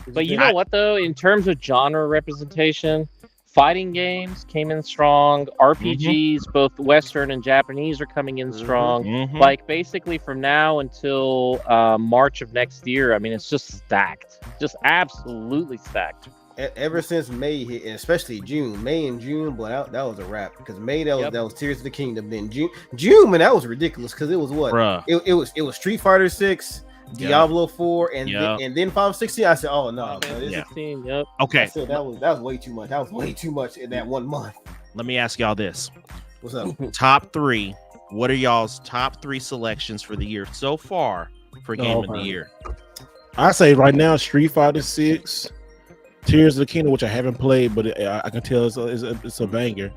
But you know what though, in terms of genre representation, fighting games came in strong. RPGs, both Western and Japanese, are coming in strong. Mhm. Like basically from now until March of next year, I mean, it's just stacked, just absolutely stacked. Ever since May hit, and especially May and June, boy, that was a wrap. Because May that was Tears of the Kingdom. Then June, man, that was ridiculous. Because it was what? Bruh. It was Street Fighter 6, Diablo 4, and then Final 16. I said, oh no, Final 16, yep. Okay, I said, that was way too much. That was way too much in that 1 month. let me ask y'all this: What's up? top 3. What are y'all's top 3 selections for the year so far for game of the year? I say right now, Street Fighter 6, Tears of the Kingdom, which I haven't played, but I can tell it's a banger.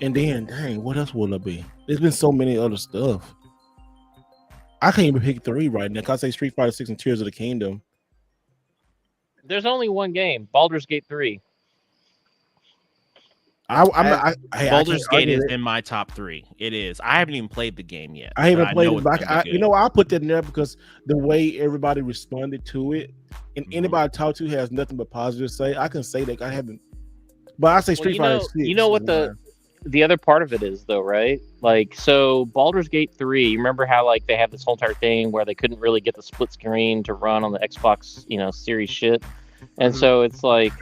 And then, dang, what else will it be? There's been so many other stuff. I can't even pick 3 right now. Cause I say Street Fighter 6 and Tears of the Kingdom. There's only one game, Baldur's Gate 3. Baldur's Gate is in my top 3. It is. I haven't even played the game yet. I haven't played know it, but it's gonna be good. I'll put that in there because the way everybody responded to it, and anybody I talk to has nothing but positive to say. I can say that I haven't, but I say Street Fighter 6. You know what the other part of it is though, right? Like, so Baldur's Gate 3, you remember how like they had this whole entire thing where they couldn't really get the split screen to run on the Xbox, series shit. And so it's like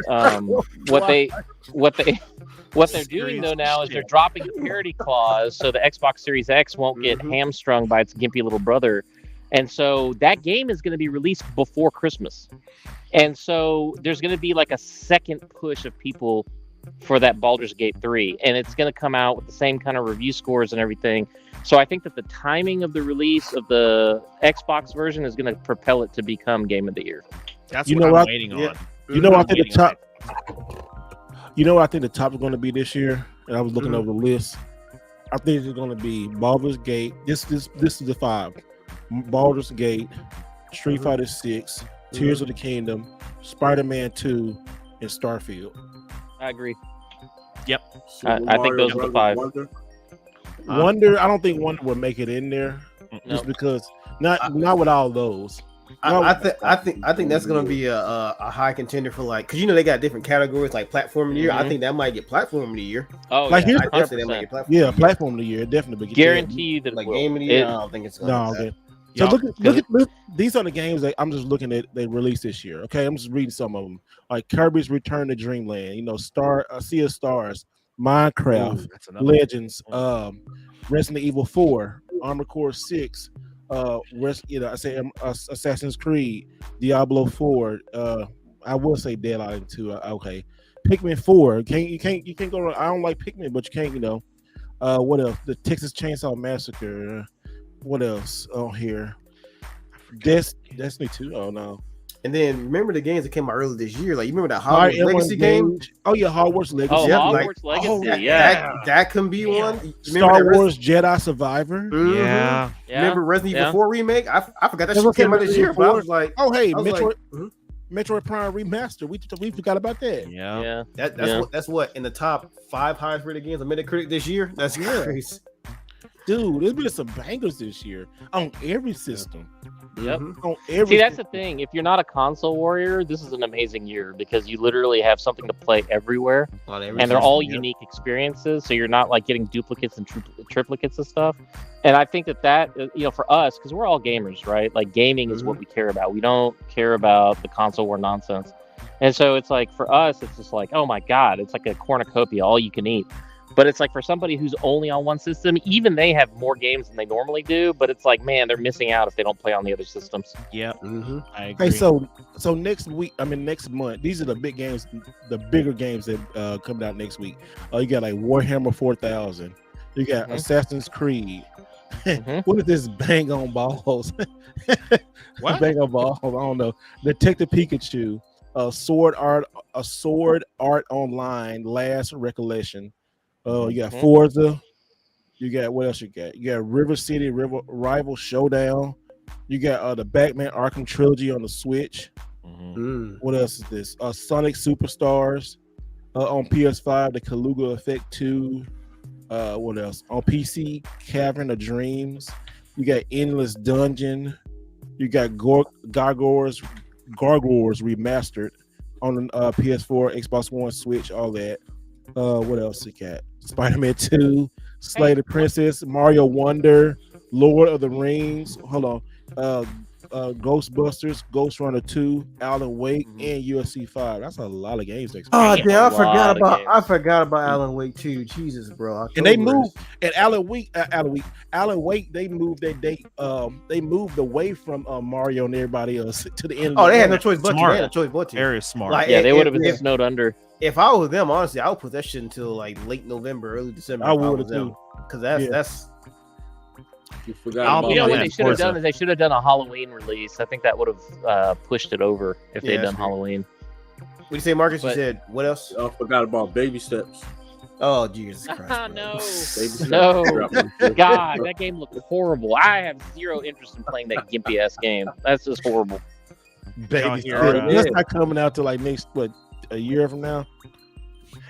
what they're doing though now is they're dropping a parity clause so the Xbox Series X won't get hamstrung by its gimpy little brother. And so that game is going to be released before Christmas. And so there's going to be like a second push of people for that Baldur's Gate 3. And it's going to come out with the same kind of review scores and everything. So I think that the timing of the release of the Xbox version is going to propel it to become Game of the Year. That's what I'm waiting on. I think the top. You know what I think the top is going to be this year? And I was looking over the list. I think it's going to be Baldur's Gate. This is the 5. Baldur's Gate, Street Fighter 6, Tears of the Kingdom, Spider-Man 2, and Starfield. I agree. Yep. I think those are the 5. Wonder, I don't think Wonder would make it in there, just because not with all those. I think that's gonna be a high contender for like, because they got different categories like platform of the year. I think that might get platform of the year. Oh, like yeah, here's platform of the year, definitely. Guarantee you that like game of the year. I don't think it's gonna. No, okay. So look, these are the games that I'm just looking at they released this year. Okay, I'm just reading some of them. Like Kirby's Return to Dreamland, Sea of Stars, Minecraft, Legends, Resident Evil 4, Armored Core 6, Assassin's Creed, Diablo 4. I will say Dead Island 2. Okay, Pikmin 4. You can't go wrong. I don't like Pikmin, but you can't. What else? The Texas Chainsaw Massacre. What else on here? Destiny 2. Oh no. And then remember the games that came out earlier this year. Like you remember that Fire Hogwarts Emblem Legacy game? Engage. Oh yeah, Hogwarts Legacy. Oh, Yep, Hogwarts like- Legacy. That can be one. You remember Star that Wars Jedi Survivor. Mhm. Yeah. Remember Resident Evil 4 remake? I forgot that That's shit what came out Resident this year, Evil but I 4. was like, Oh hey, I was Metroid, like, mhm. Metroid Prime Remaster. We forgot about that. Yeah. Yeah. That's what in the top 5 highest rated games on Metacritic this year. That's Yeah. crazy. Dude, there's been some bangers this year on every system. Yep. Mhm. On every. See, that's the thing. If you're not a console warrior, this is an amazing year because you literally have something to play everywhere, On every and they're all system, yep. unique experiences. So you're not like getting duplicates and triplicates of stuff. And I think that for us, because we're all gamers, right? Like gaming is what we care about. We don't care about the console war nonsense. And so it's like for us, it's just like, oh my god, it's like a cornucopia, all you can eat. But it's like for somebody who's only on one system, even they have more games than they normally do. But it's like, man, they're missing out if they don't play on the other systems. Yeah. Mhm. I agree. Hey, so next month, these are the big games, the bigger games that coming out next week. You got like Warhammer 4000. You got Mhm. Assassin's Creed. Mhm. What is this Bang on Balls? What? Bang on Balls? I don't know. Detective Pikachu. Sword Art Online. Last Recollection. You got Mhm. Forza. You got what else you got? You got River City Rival Showdown. You got the Batman Arkham Trilogy on the Switch. Mhm. Mm. What else is this? Sonic Superstars on PS5, the Kaluga Effect 2. What else? On PC, Cavern of Dreams. You got Endless Dungeon. You got Gargoyles Remastered on PS4, Xbox One, Switch, all that. What else you got? Spider-Man 2, Slay the Princess, Mario Wonder, Lord of the Rings. Hold on. Ghostbusters, Ghost Runner 2, Alan Wake, and UFC 5. That's a lot of games next Oh week. damn! a lot of games. I forgot about Alan Wake too. Jesus, bro. And they October moved and Alan Wake, they moved their date. They moved away from Mario and everybody else to the end. Oh, of they the had no month. choice but to. Smart. They had no choice but to. Very smart. Like, Yeah, they would have if- been snowed under. If I was them, honestly, I would put that shit until like late November, early December. I if would was them. too. Because that's Yeah. that's You forgot I'll about You know what yeah, they should have Forza. done is they should have done a Halloween release. I think that would have pushed it over if Yeah, they'd that's done true. Halloween. what do you say, Marcus? You But- said what else? I forgot about Baby Steps. Oh Jesus Christ! bro. No. Baby Steps. No. Dropping. God, that game looked horrible. I have zero interest in playing that gimpy ass game. That's just horrible. Baby hear, steps. That's not coming out till like next a year from now.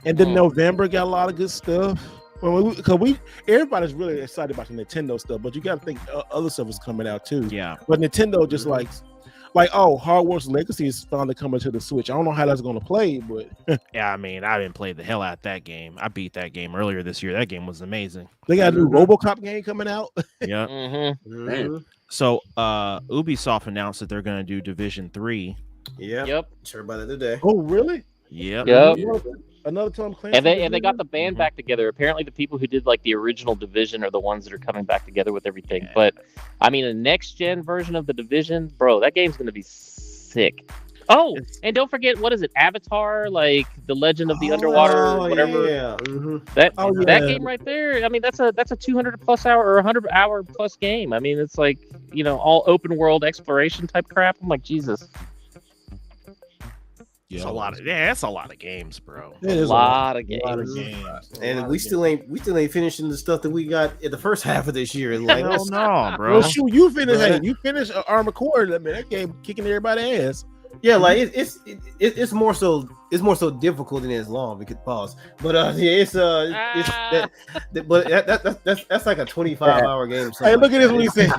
And then November got a lot of good stuff. Well, because everybody's really excited about the Nintendo stuff, but you got to think other stuff is coming out too. Yeah. But Nintendo just like Hogwarts Legacy is finally coming to the Switch. I don't know how that's going to play, but Yeah, I mean, I didn't play the hell out that game. I beat that game earlier this year. That game was amazing. they got a new RoboCop game coming out. Yeah. Mm-hmm. Mhm. So Ubisoft announced that they're gonna do Division 3. Yeah. Yep. Sure about that today. Oh, really? Yep. Yep. Another Tom Clancy. And they got the band back together. Apparently, the people who did like the original Division are the ones that are coming back together with everything. But I mean, a next gen version of the Division, bro, that game's gonna be sick. Oh, and don't forget, what is it? Avatar, like the Legend of the Underwater, whatever. Yeah. Mhm. That Oh, that yeah. game right there. I mean, that's a 200 plus hour or 100 hour plus game. I mean, it's like all open world exploration type crap. I'm like, Jesus, It's a lot of that's a lot of games, bro. It a is lot of games. lot of games. And we still ain't finishing the stuff that we got in the first half of this year. Like, Hell no, bro. Well, shoot, you finished. Bruh. Hey, you finished Armored Core. I mean, that game kicking everybody's ass. yeah, like it's more so difficult than it's long. We could pause, but that's like a 25-hour game. or something Hey, look like at this that. when he said,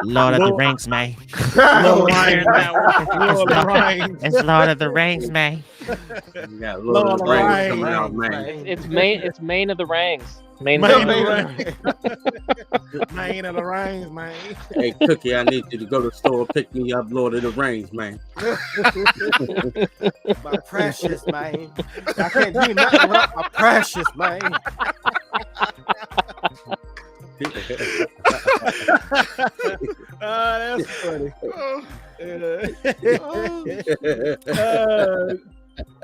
Lord of the Rings, man. Lord Lord of the Rings. It's Lord of the Rings, man. You got Lord of the Rings coming out, man. It's main of the ranks. Main of Main the of ranks. the Man of the Rings, man. Hey, Cookie, I need you to go to the store and pick me up Lord of the Rings, man. My precious man. I can't do nothing without my precious man. That's funny.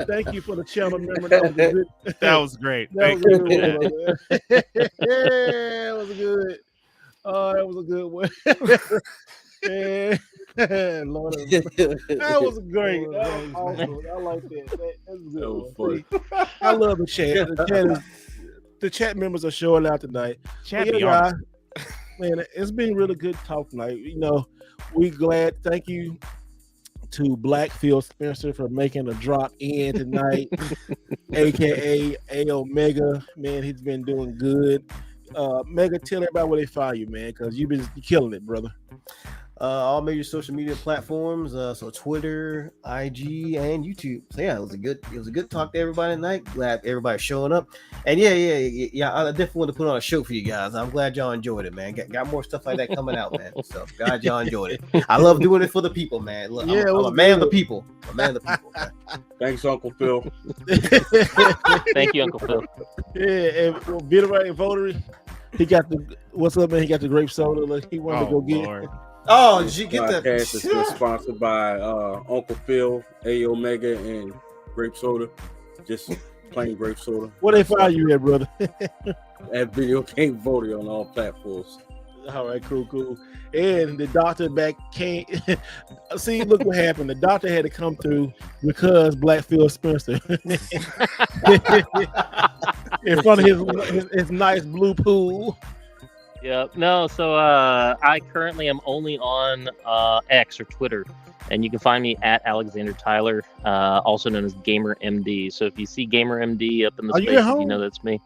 Thank you for the channel member. That was good. That was great. That Thank was a you. good one. That was good. Oh, that was a good one. Yeah. Lord, that was great. That was awesome. I like that. That's a good was one. See, I love the chat. The chat members are showing out tonight. Chat But be yeah, honest. guys, man, it's been really good talk tonight. We glad. Thank you to Blackfield Spencer for making a drop in tonight, aka A Omega. Man, he's been doing good. Mega, tell everybody where they find you, man, because you've been killing it, brother. All major social media platforms, so Twitter, IG, and YouTube. So yeah, it was a good talk to everybody tonight. Glad everybody's showing up, and yeah. I definitely want to put on a show for you guys. I'm glad y'all enjoyed it, man. Got more stuff like that coming out, man. So glad y'all enjoyed it. I love doing it for the people, man. Look, Yeah, I'm a man of the people. A man of the people. Man. Thanks, Uncle Phil. Thank you, Uncle Phil. Yeah, and Bitter Right Votary, he got what's up, man? He got the grape soda. Like he wanted to go get. Lord. Oh, did you get that? Podcast has been sponsored by Uncle Phil, A Omega, and Grape Soda. Just plain grape soda. Where they find you at, brother? At Video Game Voter on all platforms. All right, cool. And the doctor back came. See, look what happened. The doctor had to come through because Blackfield Spencer in front of his nice blue pool. Yep. No, so I currently am only on X or Twitter, and you can find me at Alexander Tyler, also known as Gamer MD. So if you see Gamer MD up in the Are you spaces, at home? you know that's me.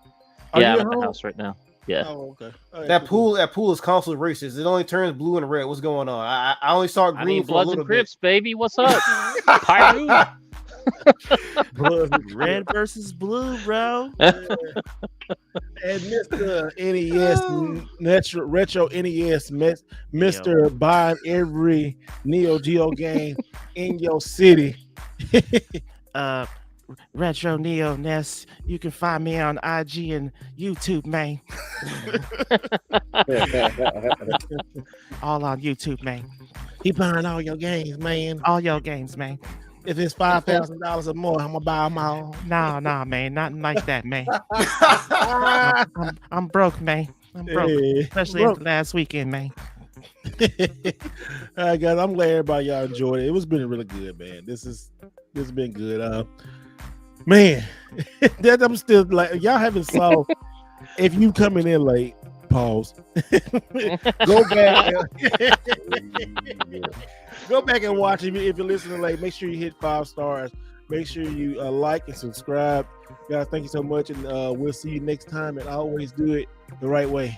Are Yeah, you I'm at at the home? house right now. Yeah. Oh, okay. All right, That cool. pool is constantly racist. It only turns blue and red. What's going on? I only saw green I mean, for a Bloods little and Crips, baby. What's up? Pyro. Blood. Red versus blue, bro. And Mr. NES, Retro NES, Mr. Buying every Neo Geo game in your city. Retro Neo Ness. You can find me on IG and YouTube, man. All on YouTube, man. He buying all your games, man. All your games, man. If it's $5,000 or more, I'm gonna buy them all. Nah, man. Nothing like that, man. I'm broke, man. I'm broke. Yeah. Especially after last weekend, man. All right, guys. I'm glad everybody y'all enjoyed it. It was been really good, man. This has been good. Man, that I'm still like y'all haven't saw. If you coming in late, pause. Go back. Go back and watch it. If you're listening late, make sure you hit 5 stars. Make sure you like and subscribe. Guys, thank you so much, and we'll see you next time. And always do it the right way.